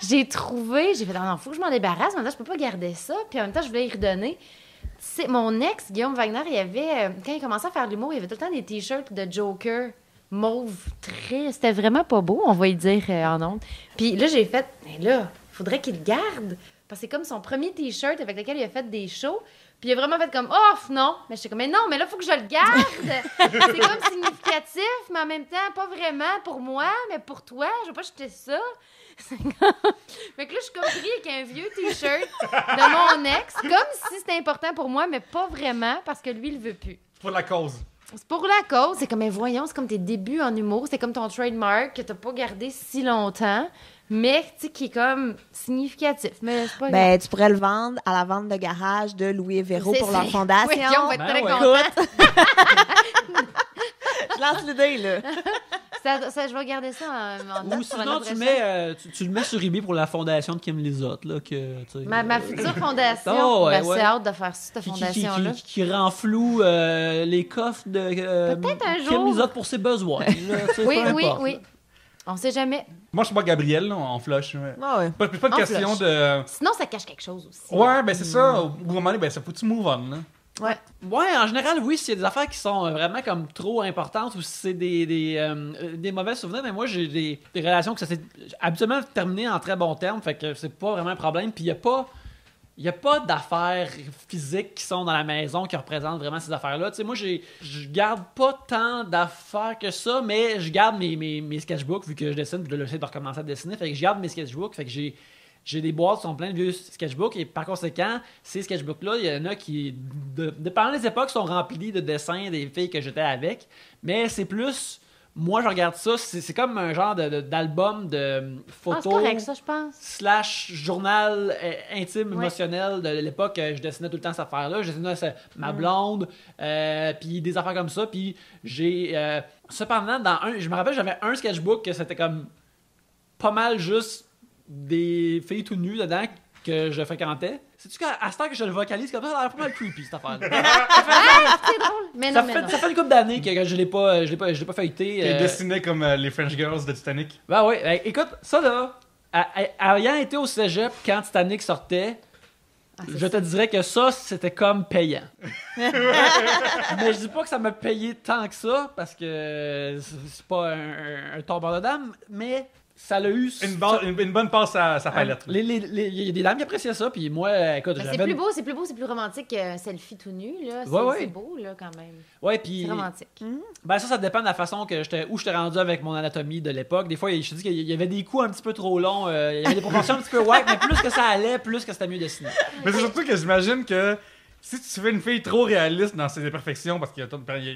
J'ai fait, non, faut que je m'en débarrasse. En même temps, je peux pas garder ça. Puis en même temps, je voulais y redonner. Tu sais, mon ex, Guillaume Wagner, il avait... quand il commençait à faire de l'humour, il avait tout le temps des T-shirts de Joker mauve. C'était vraiment pas beau, on va y dire en ondes. Puis là, j'ai fait, mais là, faudrait qu'il le garde. Parce que c'est comme son premier T-shirt avec lequel il a fait des shows. Puis il a vraiment fait comme, oh, non. Mais j'étais comme, mais non, mais là, faut que je le garde. C'est comme significatif, mais en même temps, pas vraiment pour moi, mais pour toi. Je veux pas jeter ça. C'est comme... Fait que là, je suis comme pris avec un vieux T-shirt de mon ex, comme si c'était important pour moi, mais pas vraiment, parce que lui, il le veut plus. Pour la cause. C'est pour la cause. C'est comme, mais voyons, c'est comme tes débuts en humour. C'est comme ton trademark que t'as pas gardé si longtemps, mais tu sais, qui est comme significatif. Mais c'est pas grave. Ben, tu pourrais le vendre à la vente de garage de Louis et Véro C'est- pour leur c'est- fondation. Oui, Guillaume va être Ben très ouais. content. Je lance l'idée, là. Je vais garder ça en Ou note pour sinon, l'année tu, prochaine. tu le mets sur eBay pour la fondation de Kim Lizotte. Là, que, tu sais, Ma future fondation, Oh, ouais, ben, ouais. c'est hâte de faire cette qui fondation-là. qui rend flou les coffres de Peut-être un Kim jour. Lizotte pour ses besoins. là, tu sais, Oui, peu oui, importe, oui. là. On sait jamais. Moi, je suis pas Gabriel, là, on flush. Ouais. Ah ouais. Pas de En question flush. de... Sinon, ça cache quelque chose aussi. Ouais, ben c'est ça. Au bout d'un moment donné, ben ça faut-tu move on, là? Ouais, en général, oui, s'il y a des affaires qui sont vraiment comme trop importantes ou si c'est des mauvais souvenirs, mais moi, j'ai des relations que ça s'est habituellement terminé en très bons termes, fait que c'est pas vraiment un problème. Puis il y a pas d'affaires physiques qui sont dans la maison qui représentent vraiment ces affaires-là. Tu sais, moi, je garde pas tant d'affaires que ça, mais je garde mes sketchbooks, vu que je dessine, puis je essaie de recommencer à dessiner, fait que je garde mes sketchbooks, fait que j'ai des boîtes qui sont pleines de vieux sketchbooks et par conséquent, ces sketchbooks-là, il y en a qui, dépendant des époques, sont remplis de dessins des filles que j'étais avec, mais c'est plus... Moi, je regarde ça, c'est comme un genre d'album de Ah, c'est photos correct, ça, je pense. / journal intime, Ouais. émotionnel de l'époque. Je dessinais tout le temps cette affaire-là. Je dessinais ma blonde, puis des affaires comme ça. Puis j'ai... cependant, je me rappelle, j'avais un sketchbook que c'était comme pas mal juste des filles tout nues dedans que je fréquentais. Sais-tu qu'à cette heure que je le vocalise comme ça, ça a l'air pas mal creepy, cette affaire. C'est drôle. Mais non, mais non. Ça fait une couple d'années que je l'ai pas feuilleté. Qui dessinait comme les French Girls de Titanic. Ben oui, écoute, ça là, ayant été au cégep quand Titanic sortait, je te dirais que ça, c'était comme payant. Mais je dis pas que ça m'a payé tant que ça, parce que c'est pas un tombeur de dame, mais ça l'a eu... Une bonne passe à sa palette. Il y a des dames qui appréciaient ça, puis moi, écoute, C'est plus beau, c'est plus romantique qu'un selfie tout nu, là. C'est beau, là, quand même. Ouais, puis... C'est romantique. Ben ça dépend de la façon où j'étais rendu avec mon anatomie de l'époque. Des fois, je te dis qu'il y avait des coups un petit peu trop longs, il y avait des proportions un petit peu wack, mais plus que ça allait, plus que c'était mieux dessiné. Mais c'est surtout que j'imagine que si tu fais une fille trop réaliste dans ses imperfections, parce que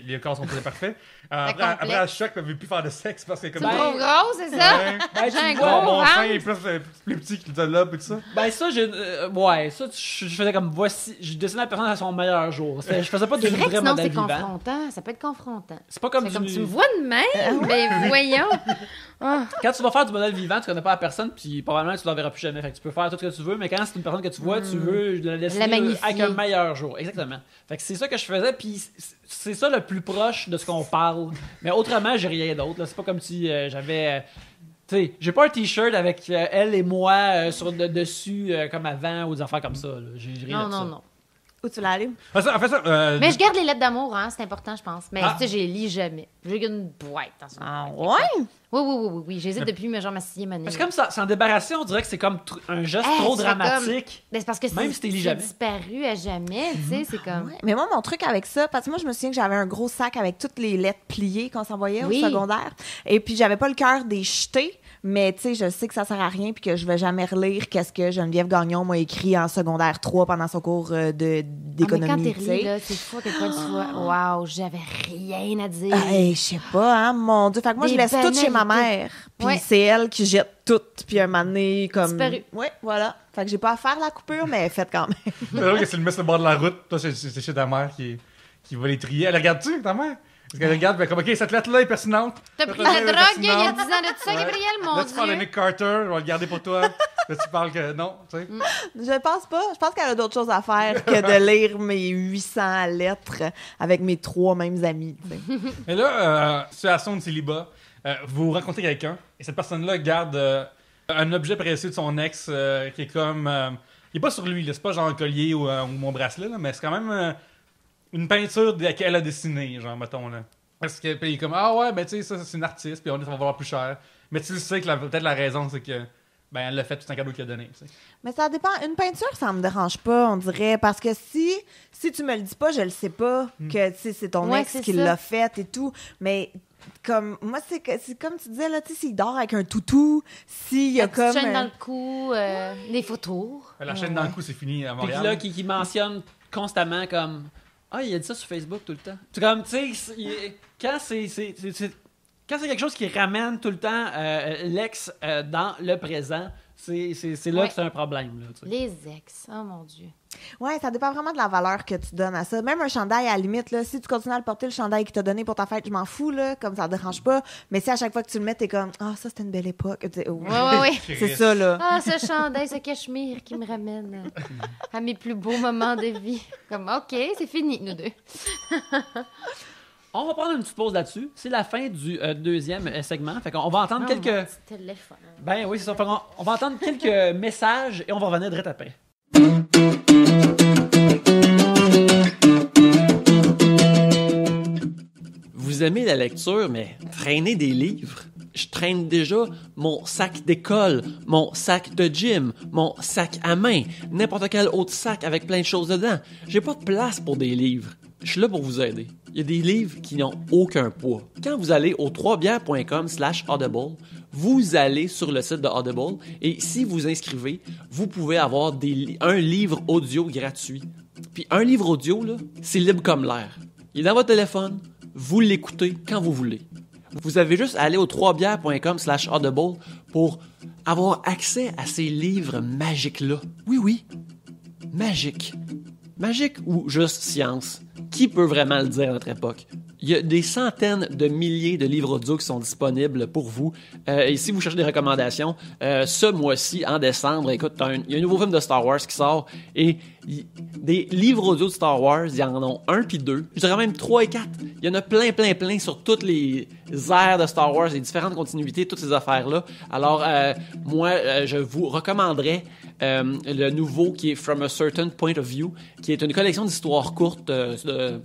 les corps sont très parfaits, après elle choque, elle veut plus faire de sexe parce que comme C'est trop gros, c'est ça? Ouais. J'ai un Mon gros sein est ventre. plus petit que le lobe et tout ça. Ben ça, je faisais comme voici, je dessinais la personne à son meilleur jour. Je faisais pas de C'est vrai que vrai sinon, modèle c'est vivant. confrontant. Ça peut être confrontant. C'est pas comme C'est comme tu me vois de même, mais voyons. Ah. Quand tu vas faire du modèle vivant, tu connais pas la personne, puis probablement tu la verras plus jamais. Fait que tu peux faire tout ce que tu veux, mais quand c'est une personne que tu vois, tu veux la dessiner magnifier. avec un meilleur jour. Exactement. Fait que c'est ça que je faisais, puis c'est ça le plus proche de ce qu'on parle. Mais autrement, j'ai rien d'autre. Là. C'est pas comme si j'avais... tu sais, j'ai pas un t-shirt avec elle et moi sur le dessus comme avant ou des affaires comme ça. Là. J'ai rien de ça. Non. Où tu l'as allé? En fait, ça, Mais je garde les lettres d'amour, hein, c'est important, je pense. Mais Ah. tu sais, je les lis jamais. J'ai une boîte dans son Ouais? Oui. J'hésite depuis ma 6e année. Parce que comme ça, s'en débarrasser, on dirait que c'est comme un geste Hey, trop c'est dramatique. Ben, c'est parce que Même si t'es lis c'est jamais. disparu à jamais, tu sais, c'est comme... Ouais. Mais moi, mon truc avec ça, parce que moi, je me souviens que j'avais un gros sac avec toutes les lettres pliées qu'on s'envoyait Oui. au secondaire. Et puis, j'avais pas le cœur des jeter, mais tu sais, je sais que ça sert à rien puis que je vais jamais relire qu'est-ce que Geneviève Gagnon m'a écrit en secondaire 3 pendant son cours d'économie. mais quand t'es tu sais. ri, là, c'est fou à quel point tu vois. Waouh, j'avais rien à dire. Hey, je sais pas, hein, mon Dieu. Fait que moi, Des je laisse tout chez ma banalités. mère. Puis Ouais. c'est elle qui jette tout. Puis un moment donné, comme... Disparu. Ouais, voilà. Fait que j'ai pas à faire la coupure, mais faites quand même. c'est drôle que tu le mets sur le bord de la route. Toi, c'est chez ta mère qui va les trier. Elle regarde-tu, ta mère? Parce qu'elle regarde, ben, comme, OK, cette lettre-là est pertinente. T'as Cette pris la lettre-là est drogue il y a 10 ans pertinente. de ça, Gabriel, mon Là, tu parles de Dieu. Nick Carter, on va le garder pour toi. Là, tu parles que non, tu sais. Je pense pas. Je pense qu'elle a d'autres choses à faire que de lire mes 800 lettres avec mes 3 mêmes amis. tu sais. Et là, situation de célibat, vous rencontrez quelqu'un et cette personne-là garde un objet précieux de son ex qui est comme... il est pas sur lui, là, c'est pas genre un collier ou mon bracelet, là, mais c'est quand même une peinture qu'elle a dessinée, genre, mettons, là. Parce que, puis il est comme, ah ouais, ben tu sais, ça c'est une artiste, puis ça va valoir plus cher. Mais tu sais que peut-être la raison, c'est que, ben elle l'a fait, tout un cadeau qu'il a donné, tu sais. Mais ça dépend. Une peinture, ça me dérange pas, on dirait. Parce que si tu me le dis pas, je le sais pas que tu sais, c'est ton Ouais, ex c'est qui ça. l'a fait et tout. Mais comme moi, c'est comme tu disais, là, tu sais, s'il dort avec un toutou, s'il y a La petite comme. chaîne dans le cou, des photos. La chaîne dans le cou, c'est fini à Puis Montréal. là, qui mentionne constamment comme ah, il a dit ça sur Facebook tout le temps. C'est comme, tu sais, quand quand c'est quelque chose qui ramène tout le temps l'ex dans le présent, c'est là Ouais. que c'est un problème. Là, tu sais. Les ex, oh mon Dieu. Ouais, ça dépend vraiment de la valeur que tu donnes à ça. Même un chandail, à la limite, là, si tu continues à le porter, le chandail qu'il t'a donné pour ta fête, je m'en fous, là, comme ça ne dérange pas. Mais si à chaque fois que tu le mets, t'es comme, ah, ça, c'était une belle époque. Tu sais, oh. Ouais. C'est ça, là. Ah, ce chandail, ce cachemire qui me ramène à mes plus beaux moments de vie. Comme, OK, c'est fini, nous deux. On va prendre une petite pause là-dessus. C'est la fin du deuxième segment. Fait qu'on va entendre Oh, mon quelques. petit téléphone. Ben oui, c'est ça. Fait on va entendre quelques messages et on va revenir direct après. Vous aimez la lecture, mais traînez des livres. Je traîne déjà mon sac d'école, mon sac de gym, mon sac à main, n'importe quel autre sac avec plein de choses dedans. J'ai pas de place pour des livres. Je suis là pour vous aider. Il y a des livres qui n'ont aucun poids. Quand vous allez au 3bières.com/audible, vous allez sur le site de Audible et si vous inscrivez, vous pouvez avoir un livre audio gratuit. Puis un livre audio, là, c'est libre comme l'air. Il est dans votre téléphone, vous l'écoutez quand vous voulez. Vous avez juste à aller au 3bières.com/audible pour avoir accès à ces livres magiques-là. Oui, magiques. Magique ou juste science? Qui peut vraiment le dire à notre époque? Il y a des centaines de milliers de livres audio qui sont disponibles pour vous. Et si vous cherchez des recommandations, ce mois-ci, en décembre, écoute, il y a un nouveau film de Star Wars qui sort et des livres audio de Star Wars, il y en a 1 puis 2. Je dirais même 3 et 4. Il y en a plein sur toutes les aires de Star Wars, les différentes continuités, toutes ces affaires-là. Alors, moi, je vous recommanderais le nouveau qui est From a Certain Point of View, qui est une collection d'histoires courtes, de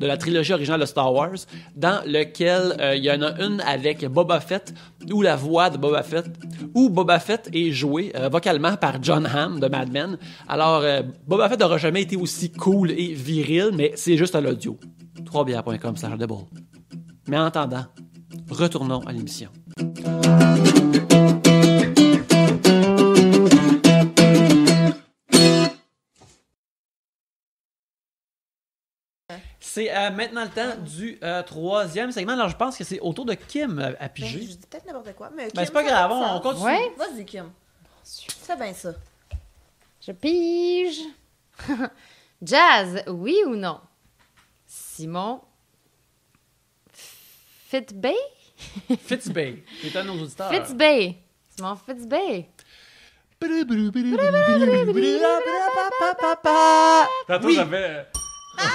la trilogie originale de Star Wars, dans lequel il y en a une avec Boba Fett, où la voix de Boba Fett, où Boba Fett est joué vocalement par John Hamm de Mad Men. Alors, Boba Fett n'aura jamais été aussi cool et viril, mais c'est juste à l'audio. 3bières.com/audible. Mais en attendant, retournons à l'émission. C'est maintenant le temps du troisième segment. Alors, je pense que c'est au tour de Kim à piger. Je dis peut-être n'importe quoi, mais Ben, c'est pas grave, on continue. Ouais. Vas-y, Kim. C'est bien ça. Je pige. Jazz, oui ou non? Simon Fitzbay? Fitzbay, qui est un de nos auditeurs. Fitzbay. Simon Fitzbay. Tantôt, Oui. j'avais...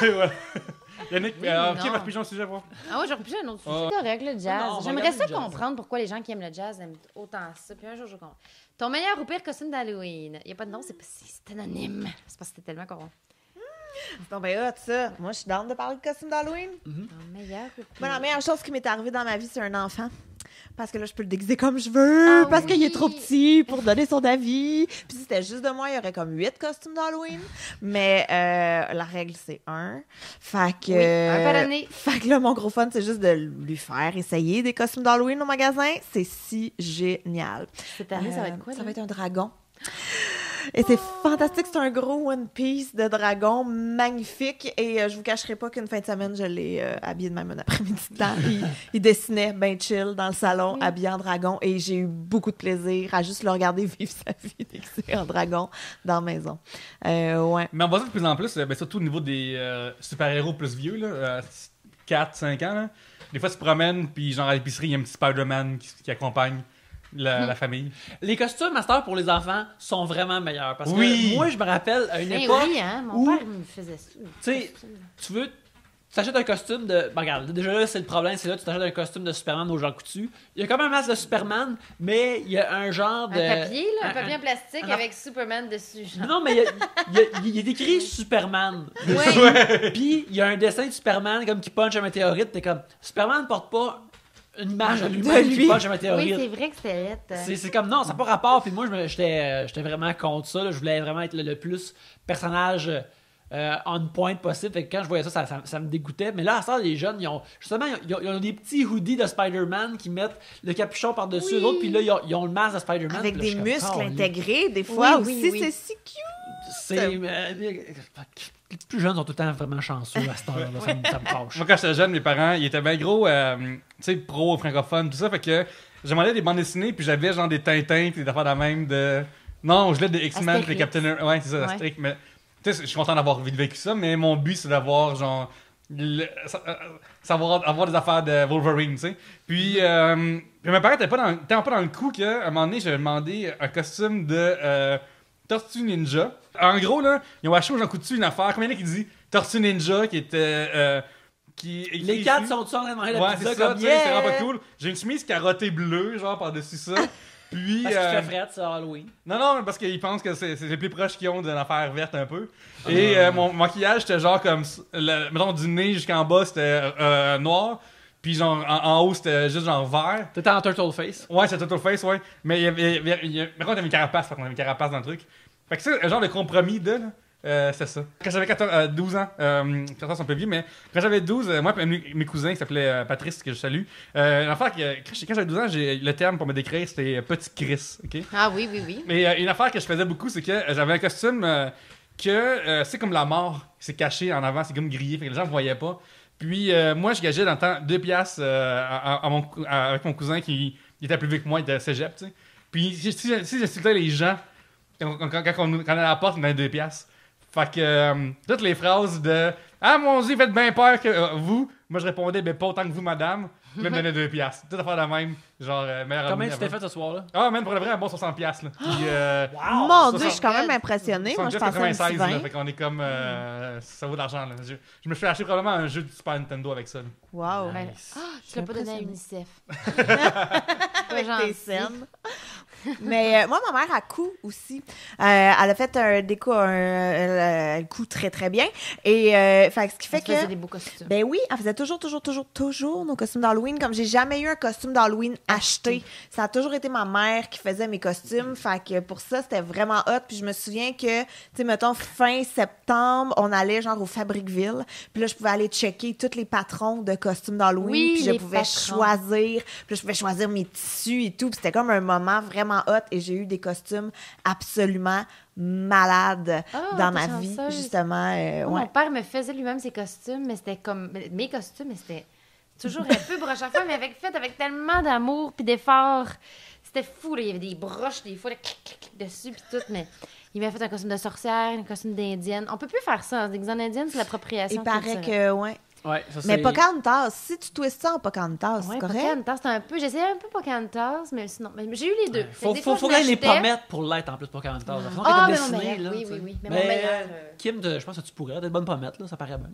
Ouais. Yannick, Oui, qui non. va piger un sujet, voir? Ah ouais, j'ai repris un autre sujet. Ah. C'est correct, le jazz. Non, on va J'aimerais regarder ça le jazz. comprendre pourquoi les gens qui aiment le jazz aiment autant ça. Puis un jour, je comprends. Ton meilleur ou pire costume d'Halloween? Il n'y a pas de nom, c'est anonyme. C'est parce que c'était tellement con. C'est donc bien hot, ça. Moi, je suis down de parler de costume d'Halloween. Ton meilleur ou pire? Moi, la meilleure chose qui m'est arrivée dans ma vie, c'est un enfant. Parce que là, je peux le déguiser comme je veux, Ah parce qu'il est oui. trop petit pour donner son avis. Puis si c'était juste de moi, il y aurait comme 8 costumes d'Halloween. Mais la règle, c'est 1. Fait que... Oui, un par année. Fait que là, mon gros fun, c'est juste de lui faire essayer des costumes d'Halloween au magasin. C'est si génial. Cette année, ça va être quoi? Ça là? va être un dragon. Et c'est fantastique, c'est un gros One Piece de dragon magnifique. Et je vous cacherai pas qu'une fin de semaine, je l'ai habillé de même un après-midi de temps. Il dessinait ben chill dans le salon, habillé en dragon. Et j'ai eu beaucoup de plaisir à juste le regarder vivre sa vie déguisé en dragon dans la maison. Ouais. Mais on voit ça de plus en plus, ben, surtout au niveau des super-héros plus vieux, là, 4-5 ans. Là. Des fois, tu te promènes, puis genre à l'épicerie, il y a un petit Spider-Man qui accompagne la famille. Les costumes master pour les enfants sont vraiment meilleurs. Parce Oui. que moi, je me rappelle à une Eh époque, oui, hein? Mon où- père me faisait ça. tu sais, tu t'achètes un costume de. Ben, regarde, déjà là, c'est le problème, c'est là, tu t'achètes un costume de Superman aux Jean Coutu. Il y a comme un masque de Superman, mais il y a un genre de. Un papier, là, un papier en plastique un- avec Superman dessus. Genre. Non, mais il est écrit Superman. Ouais. Puis il y a un dessin de Superman comme qui punch un météorite. T'es comme, Superman porte pas une image de lui-même De qui lui. punch un Oui, météorite. c'est vrai que c'était lettre. C'est comme non, ça n'a pas rapport. Puis moi, j'étais vraiment contre ça. Là. Je voulais vraiment être le plus personnage on point possible. Fait que quand je voyais ça me dégoûtait. Mais là, à ça, les jeunes, ils ont des petits hoodies de Spider-Man qui mettent le capuchon par-dessus Oui. eux autres. Puis là, ils ont le masque de Spider-Man. Avec Puis là, des je suis comme, muscles oh, intégrés, des fois Oui, oui, aussi, oui. c'est si cute. les plus jeunes sont tout le temps vraiment chanceux à cette heure-là. Ça me fâche. Moi, quand j'étais jeune, mes parents, ils étaient bien gros, tu sais, pro, francophone, tout ça. Fait que j'aimerais des bandes dessinées, puis j'avais genre des Tintins, puis des affaires de même de. Non, je l'ai des X-Men, puis les Astérix. Captain. Ouais, c'est ça, Ouais. Astérix. Mais tu sais, je suis content d'avoir vécu ça, mais mon but, c'est d'avoir genre. Savoir avoir des affaires de Wolverine, tu sais. Puis mes parents étaient pas dans le coup qu'à un moment donné, j'avais demandé un costume de Tortue Ninja. En gros, là, ils ont acheté aux Jean Coutu une affaire. Combien il y en a qui dit Tortue Ninja qui était. Qui écrit Les quatre ici. sont tous en train de manger la Ouais, pizza c'est ça, comme tu sais, c'est yeah! vraiment pas cool. J'ai une chemise carottée bleue, genre par-dessus ça. Puis. Parce qu'il fait fret, c'est Halloween. Non, parce qu'ils pensent que c'est les plus proches qu'ils ont d'une affaire verte un peu. Et mon maquillage, c'était genre comme. Mettons, du nez jusqu'en bas, c'était noir. Puis genre, en haut, c'était juste genre vert. T'étais en Turtle Face. Ouais, c'est Total Face, ouais. Mais il y avait. Par contre, il y avait une carapace, par contre, il y avait une carapace dans le truc. Fait que c'est un genre de compromis de, là. C'est ça. Quand j'avais 12 ans, 14 ans, c'est un peu vieux, mais quand j'avais 12, moi et mes cousins qui s'appelaient Patrice, que je salue, l'affaire quand j'avais 12 ans, le terme pour me décrire, c'était petit Chris, ok? Ah oui, oui, oui. Mais une affaire que je faisais beaucoup, c'est que j'avais un costume c'est comme la mort, c'est caché en avant, c'est comme grillé, fait que les gens ne voyaient pas. Puis moi, je gageais dans le temps 2 piastres avec mon cousin qui était plus vieux que moi, il était cégep, tu sais. Puis si j'insultais les gens, quand on allait à la porte, il me donnait 2 piastres. Fait que toutes les phrases de « Ah, mon Dieu, faites bien peur que vous », moi je répondais « Ben pas autant que vous, madame ». Puis là, il me donnait 2 piastres. Tout à faire de même. Genre, meilleur Combien ami tu t'es avant. fait ce soir-là? Ah, man, pour le vrai, un bon 60 piastres. Là. Puis, Mon Dieu, je suis quand 60. même impressionnée. Moi, je pensais un 96, petit là, 20. fait qu'on est comme... ça vaut de l'argent, là. Je me suis acheté probablement un jeu de Super Nintendo avec ça. Là. Wow. Ben, tu l'as pas donné à impressionnée. UNICEF. Avec gentil. tes scènes. Mais moi, ma mère a coud aussi. Elle a fait un déco, elle coud très, très bien. Et fait, ce qui fait Tu faisais que... des beaux costumes. Ben oui, elle faisait toujours nos costumes d'Halloween. Comme j'ai jamais eu un costume d'Halloween acheté. Ça a toujours été ma mère qui faisait mes costumes. Fait que pour ça, c'était vraiment hot. Puis je me souviens que, tu sais, mettons, fin septembre, on allait genre au Fabriqueville. Puis là, je pouvais aller checker tous les patrons de costumes d'Halloween. Oui, puis je les pouvais patrons. choisir. Puis là, je pouvais choisir mes tissus et tout. Puis c'était comme un moment vraiment hot. Et j'ai eu des costumes absolument malades Ah, dans t'es ma vie, chanceuse. justement. Moi, Ouais. mon père me faisait lui-même ses costumes, mais c'était comme... Mes costumes, mais c'était toujours un peu broche à foin, mais fait avec tellement d'amour puis d'effort. C'était fou, là. Il y avait des broches, des fois, là, clic, clic, clic dessus puis tout, mais... Il m'a fait un costume de sorcière, un costume d'indienne. On peut plus faire ça. Des indiennes, c'est l'appropriation Il paraît culturelle. que, ouais. Ouais, ça, Mais c'est- Pocahontas, si tu twistes ça en Pocahontas, Ouais, c'est correct? Pocahontas, c'était un peu... J'essayais un peu Pocahontas, mais sinon... Mais j'ai eu les deux. Faut Des fois, je gagner les m'achetais- pommettes pour l'être en plus Pocahontas. Façon Ah, qu'elle mais est mon dessinée, meilleur, là, oui, tu sais. oui, oui. Mais mon meilleur... Kim, je pense que tu pourrais d'être bonne pommette, là, ça paraît bien.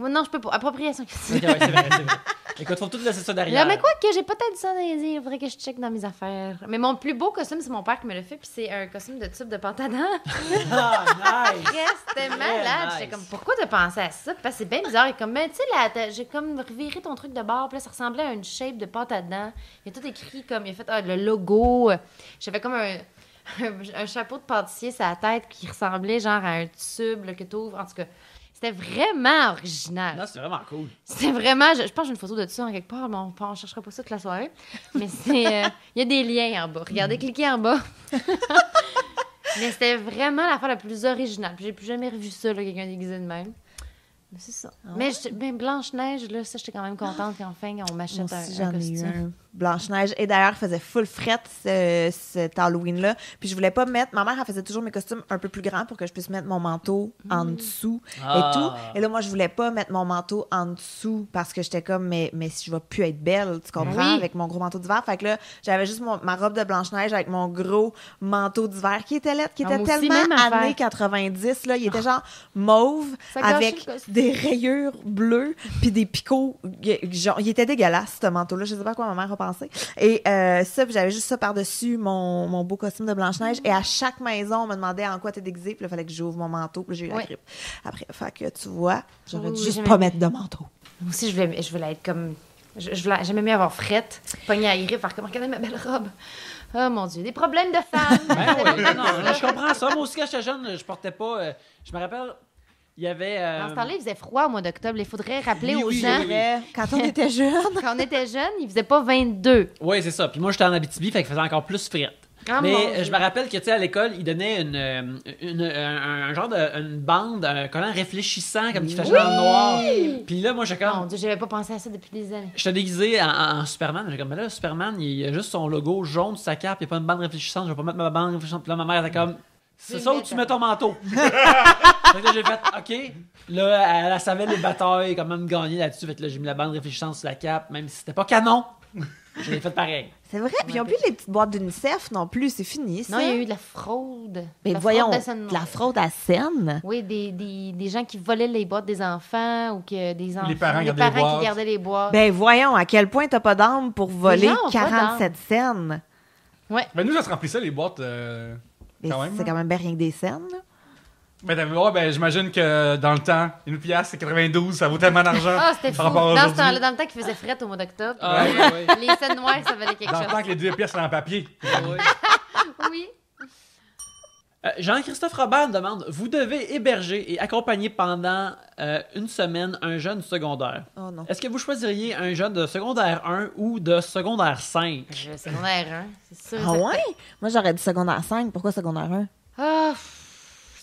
Non, je peux pas. Appropriation Ok, culturelle. ouais, c'est vrai, c'est vrai. Écoute, faut tout laisser ça derrière. Là, mais quoi que j'ai peut-être ça dans les yeux, il faudrait que je check dans mes affaires. Mais mon plus beau costume, c'est mon père qui me l'a fait, puis c'est un costume de tube de pantalon. Ah, nice! C'était malade. nice. J'étais comme, pourquoi t'as pensé à ça? Parce que c'est bien bizarre. Et comme, ben, tu sais, là, j'ai comme reviré ton truc de bord, puis là, ça ressemblait à une shape de pantalon. Il a tout écrit comme, il a fait le logo. J'avais comme un chapeau de pâtissier sur la tête qui ressemblait genre à un tube là, que t'ouvres. En tout cas, c'était vraiment original. Non, c'est vraiment cool. C'est vraiment... Je pense que j'ai une photo de ça en quelque part, mais on ne cherchera pas ça toute la soirée. Mais c'est... Il y a des liens en bas. Regardez, cliquez en bas. Mais c'était vraiment l'affaire la plus originale. Puis j'ai plus jamais revu ça, là, quelqu'un déguisé de même. Mais c'est ça. Mais Blanche-Neige, là, ça, j'étais quand même contente qu'enfin, on Moi m'achète aussi, un j'en ai eu costume. un Blanche-Neige. Et d'ailleurs, il faisait full frette cet Halloween-là. Puis je voulais pas mettre... Ma mère, elle faisait toujours mes costumes un peu plus grands pour que je puisse mettre mon manteau en dessous Ah. et tout. Et là, moi, je voulais pas mettre mon manteau en dessous parce que j'étais comme, mais si je vais plus être belle, tu comprends, Oui. avec mon gros manteau d'hiver. Fait que là, j'avais juste ma robe de Blanche-Neige avec mon gros manteau d'hiver qui était laid, qui Ah, était moi aussi, tellement même affaire. années 90. Là. Il était genre mauve Ça gâchait avec le costume. des rayures bleues puis des picots. Genre, il était dégueulasse, ce manteau-là. Je sais pas à quoi ma mère a pensé. Et ça, puis j'avais juste ça par-dessus mon beau costume de Blanche-Neige. Et à chaque maison, on me demandait en quoi t'es déguisée. Puis là, il fallait que j'ouvre mon manteau. Puis là, j'ai eu la Ouais. grippe. Après, fait que tu vois, j'aurais Oui, dû oui, juste j'aimais pas bien. mettre de manteau. Moi aussi, je voulais être comme... J'aimais mieux avoir frette, pogner à rire, faire comme, regardez ma belle robe. Oh mon Dieu, des problèmes de femmes. Ben oui, non, je comprends ça. Moi aussi, quand j'étais jeune, je portais pas... je me rappelle, il y avait... Dans ce temps-là, il faisait froid au mois d'octobre. Il faudrait rappeler Oui, aux oui, gens... oui, oui. Vrai, quand on était jeunes. Quand on était jeunes, il faisait pas 22. Oui, c'est ça. Puis moi, j'étais en Abitibi, fait qu'il faisait encore plus frette. Ah, mon Mais Dieu. je me rappelle que, tu sais, à l'école, ils donnaient un genre de une bande, un collant réfléchissant, comme qui fâchait dans le noir. Puis là, moi, j'ai Mon comme... Dieu, j'avais pas pensé à ça depuis des années. J'étais déguisé en Superman. J'ai comme, mais là, Superman, il a juste son logo jaune sur sa cape, il n'y a pas une bande réfléchissante, je vais pas mettre ma bande réfléchissante. Puis là, ma mère était comme, c'est ça où tu mets ton manteau. Fait que là, j'ai fait, OK. Là, elle savait les batailles, quand même gagner là-dessus. Fait que là, j'ai mis la bande réfléchissante sur la cape, même si c'était pas canon. Je l'ai fait pareil. C'est vrai. Puis ils n'ont plus les petites boîtes d'UNICEF non plus. C'est fini, ça. Non, il y a eu de la fraude. Mais La voyons, fraude de scène de la noire. fraude à scène. Oui, des gens qui volaient les boîtes des enfants ou que des enfants. parents gardaient les boîtes. qui gardaient les boîtes. Ben voyons, à quel point t'as pas d'âme pour voler gens ont pas 47 scènes. Ben, nous, ça se remplissait les boîtes Mais quand même. c'est quand même bien rien que des scènes. là. Ben, ouais, ben, j'imagine que dans le temps, une pièce, c'est 92, ça vaut tellement d'argent. Ah, c'était fou. par rapport à Dans ce aujourd'hui. temps-là, dans le temps qu'il faisait fret au mois d'octobre. Ah, oui, oui. Les scènes noires, ça valait quelque Dans le temps chose. que les 2 pièces étaient en papier. Oui. Oui. Jean-Christophe Robert demande, vous devez héberger et accompagner pendant une semaine un jeune du secondaire. Oh non. Est-ce que vous choisiriez un jeune de secondaire 1 ou de secondaire 5? Je secondaire 1, c'est sûr. Ah ouais? Moi, j'aurais dit secondaire 5. Pourquoi secondaire 1? Ah,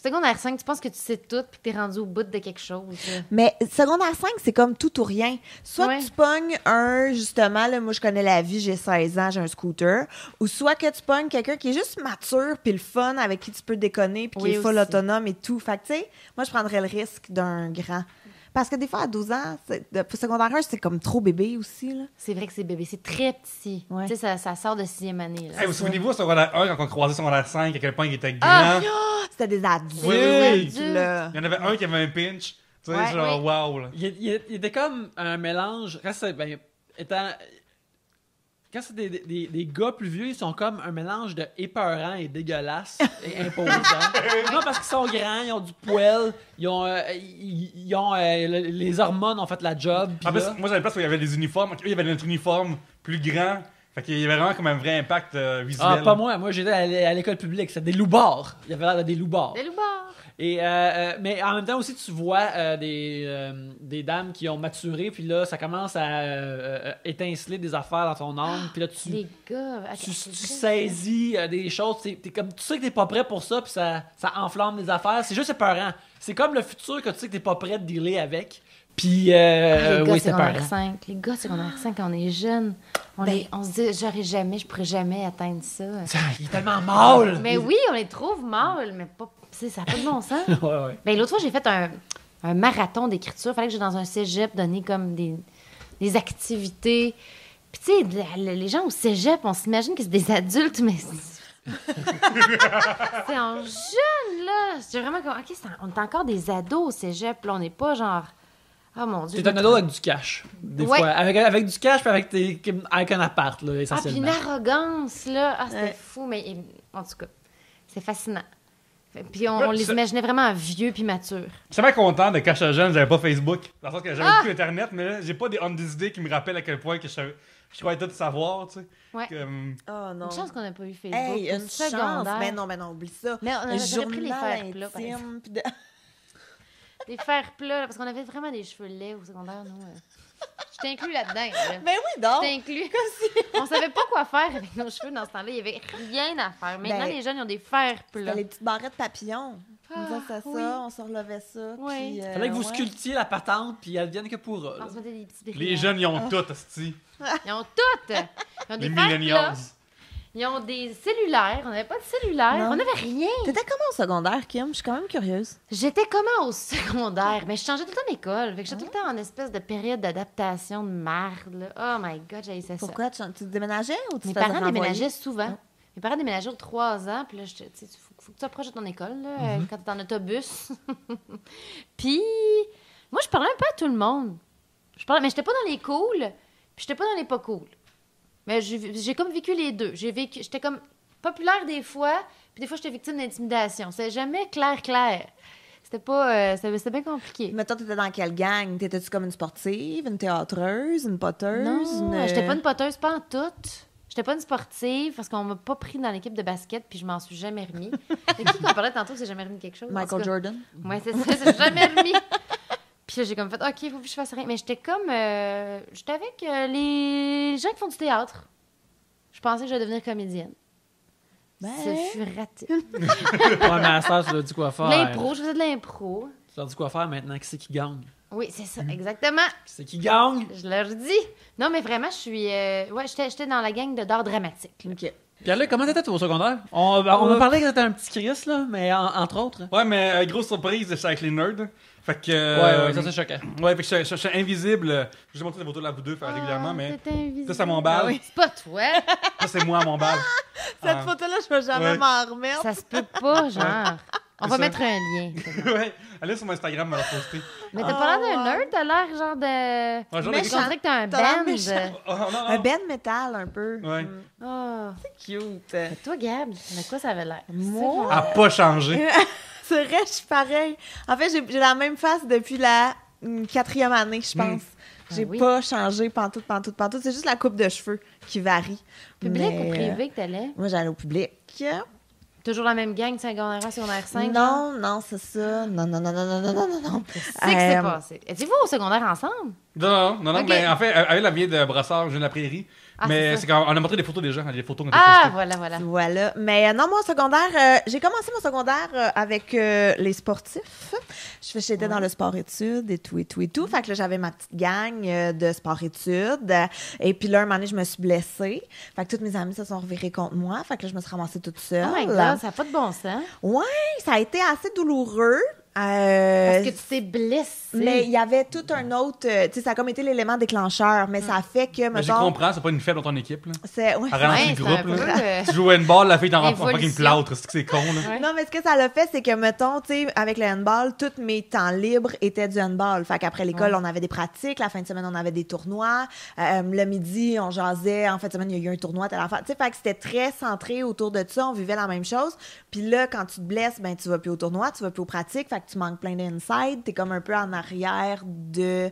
Secondaire 5, tu penses que tu sais tout puis que t'es rendu au bout de quelque chose. Là. Mais secondaire 5, c'est comme tout ou rien. Soit Ouais. tu pognes justement, là, moi je connais la vie, j'ai 16 ans, j'ai un scooter, ou soit que tu pognes quelqu'un qui est juste mature puis le fun, avec qui tu peux déconner puis qui Oui, est full aussi. autonome et tout. Fait que tu sais, moi je prendrais le risque d'un grand. Parce que des fois, à 12 ans, pour secondaire 1, c'est comme trop bébé aussi, là. C'est vrai que c'est bébé, c'est très petit. Ouais. Tu sais, ça sort de 6e année. Là. Hey, vous souvenez-vous, au secondaire 1, quand on croisait secondaire 5, à quel point il était grand? Ah! C'était des adultes, Oui. là. Il y en avait un qui avait un pinch. Tu sais, Ouais, genre, oui. wow, là. Il était comme un mélange. Quand c'est des gars plus vieux, ils sont comme un mélange de épeurant et dégueulasse et imposant. Non, parce qu'ils sont grands, ils ont du poil, les hormones ont fait la job. Puis En plus, là- moi, j'avais une place où il y avait des uniformes. Eux, il y avait notre uniforme plus grand. Fait qu'il y avait vraiment comme un vrai impact visuel. Ah, pas moi. Moi, j'étais à l'école publique. C'était des loupards. Il y avait l'air de des loupards. Des loupards. Et, mais en même temps aussi, tu vois des dames qui ont maturé, puis là, ça commence à étinceler des affaires dans ton âme, puis là, Les gars. tu saisis des choses, t'es comme, tu sais que t'es pas prêt pour ça, puis ça enflamme des affaires. C'est juste épeurant. C'est comme le futur que tu sais que t'es pas prêt de dealer avec. Puis, les gars oui, c'est secondaire épeurant. 5. Les gars secondaire 5, quand on est jeune, on se dit, je pourrais jamais atteindre ça. Il est tellement mâle! Mais oui, on les trouve mâles, mais pas, ça n'a pas de bon sens. Ouais, ouais. Ben, l'autre fois, j'ai fait un marathon d'écriture. Il fallait que j'aille dans un cégep donner comme des activités. Puis, tu sais, les gens au cégep, on s'imagine que c'est des adultes, mais c'est en jeune, là. C'est vraiment comme, OK, on est encore des ados au cégep. Là, on n'est pas genre, oh mon Dieu. T'es un ado avec du cash, des Ouais. fois. Avec du cash, puis avec un appart, là, Ah, puis essentiellement. une arrogance, là. Ah, c'était Ouais. fou, mais en tout cas, c'est fascinant. Puis on Ouais, les ça- imaginait vraiment vieux puis matures. Je suis vraiment content de quand j'étais jeune, j'avais pas Facebook. Dans le sens que j'avais Ah! plus Internet, mais là, j'ai pas des idées qui me rappellent à quel point que je croyais tout savoir, tu sais. Ouais. Oh non. Une chance qu'on n'a pas eu Facebook. Hey, au une chance. secondaire. Mais non, oublie ça. Mais on avait pris les Journal fers plats, par exemple. intime, puis de- Des fers plats, là, parce qu'on avait vraiment des cheveux laids au secondaire, nous. Je t'inclus là-dedans. Là. Ben oui, donc. Je t'inclus. On savait pas quoi faire avec nos cheveux dans ce temps-là. Il y avait rien à faire. Maintenant, Ben, les jeunes, ils ont des fers plats. C'était les petites barrettes papillons. Ah, On faisait ça, oui. on se relevait ça. Oui. puis, Fallait que vous ouais. sculptiez la patente, puis elle vienne que pourra. On là. se mettait des petits Les brillants. jeunes, ils ont tout, hostie. Ils ont toutes. Ils ont Les des fers millennials. plats. Ils ont des cellulaires. On n'avait pas de cellulaire. Non. On n'avait rien. T'étais comment au secondaire, Kim? Je suis quand même curieuse. J'étais comment au secondaire? Mais je changeais tout le temps d'école. Fait que j'étais tout le temps en espèce de période d'adaptation de merde. Là. Oh my God, j'haïssais ça. Pourquoi? Tu déménageais ou tu Mes te faisais parents renvoyer? déménageaient souvent. Mes parents déménageaient aux 3 ans. Puis là, tu sais, faut que tu approches de ton école là, quand t'es en autobus. Puis, moi, je parlais un peu à tout le monde. Mais j'étais pas dans les cool, puis j'étais pas dans les pas cool. Mais j'ai comme vécu les deux. J'étais comme populaire des fois, puis des fois, j'étais victime d'intimidation. C'était jamais clair. C'était pas... c'était bien compliqué. Mais toi, t'étais dans quelle gang? T'étais-tu comme une sportive, une théâtreuse, une poteuse? Non, j'étais pas une poteuse, pas en tout. J'étais pas une sportive parce qu'on m'a pas pris dans l'équipe de basket puis je m'en suis jamais remis. Et qui qu'on parlait tantôt, c'est jamais remis de quelque chose? En tout Michael cas, Jordan? ouais, c'est ça, c'est jamais remis. Puis là, j'ai comme fait, OK, il faut que je fasse rien. Mais j'étais comme. J'étais avec les gens qui font du théâtre. Je pensais que j'allais devenir comédienne. Ben, Ce fut raté. Ouais, mais à ça, tu leur dis quoi faire. L'impro, je faisais de l'impro. Tu leur dis quoi faire maintenant, qui c'est qui gagne? Oui, c'est ça, exactement. Qui c'est qui gagne? Je leur dis. Non, mais vraiment, je suis. Ouais, j'étais dans la gang d'art dramatique. là. OK. Pierre-Luc, comment t'étais toi au secondaire? On m'a parlé que t'étais un petit Chris, là, mais entre autres. Ouais, mais grosse surprise, j'étais avec les nerds. Fait que. Ouais, ça c'est choquant. Ouais, fait que je suis invisible. Je vais montrer des photos là, vous deux, faire régulièrement, mais. T'étais invisible. Ça, c'est à mon bal. Ah oui. C'est pas toi. Ça, c'est moi à mon bal. Cette Ah. photo-là, je vais jamais Ouais. m'en remettre. Ça se peut pas, genre. On C'est va ça. mettre un lien. Ouais, allez sur mon Instagram, me la poster. Mais t'as pas l'air d'un wow. nerd, t'as l'air genre de. Ouais, genre Méchant. On dirait que t'as un T'as l'air band. méchant. Oh, non, non. Un band métal, un peu. Ouais. Oh. Cute. Mais toi, Gab, de quoi ça avait l'air? Moi? A pas changé. C'est vrai, je suis pareil. En fait, j'ai la même face depuis la 4e année, je pense. J'ai oui. pas changé pantoute. C'est juste la coupe de cheveux qui varie. Public Mais, ou privé que t'allais? Moi, j'allais au public. Toujours la même gang, secondaire 1, secondaire 5? Non, c'est ça. Non. Qu'est-ce qui s'est passé? Étiez-vous au secondaire ensemble? Non, Ok. ben, en fait, elle vient de Brossard, je viens de la Prairie. Ah, mais c'est c'est quand on a montré des photos des gens, des photos qu'on a Ah, postées. voilà. Voilà. Mais non, moi, au secondaire, j'ai commencé mon secondaire avec les sportifs. J'étais dans le sport-études et tout. Fait que là, j'avais ma petite gang de sport-études. Et puis là, un moment donné, je me suis blessée. Fait que toutes mes amies se sont revirées contre moi. Fait que là, je me suis ramassée toute seule. Oh my God, ça n'a pas de bon sens. Ouais, ça a été assez douloureux. Parce que tu t'es blessée. Mais il y avait tout un autre... tu sais, ça a comme été l'élément déclencheur, mais ça a fait que, Mais je mettons... comprends, c'est pas une faible dans ton équipe. Là. C'est... Ouais. À ralentir Ouais, le c'est un groupe. peu, Là. Tu jouais une balle, la fille t'en fucking Évolution. plâtre. C'est que c'est con. Là. Ouais. Non, mais ce que ça l'a fait, c'est que, mettons, tu sais, avec le handball, tous mes temps libres étaient du handball. Fait qu'après l'école, on avait des pratiques. La fin de semaine, on avait des tournois. Le midi, on jasait. En fin de semaine, il y a eu un tournoi, telle affaire. Tu sais, fait que c'était très centré autour de ça. On vivait la même chose. Puis là, quand tu te blesses, ben tu vas plus au tournoi, tu vas plus aux pratiques. Fait que tu manques plein d'inside. T'es comme un peu en arrière de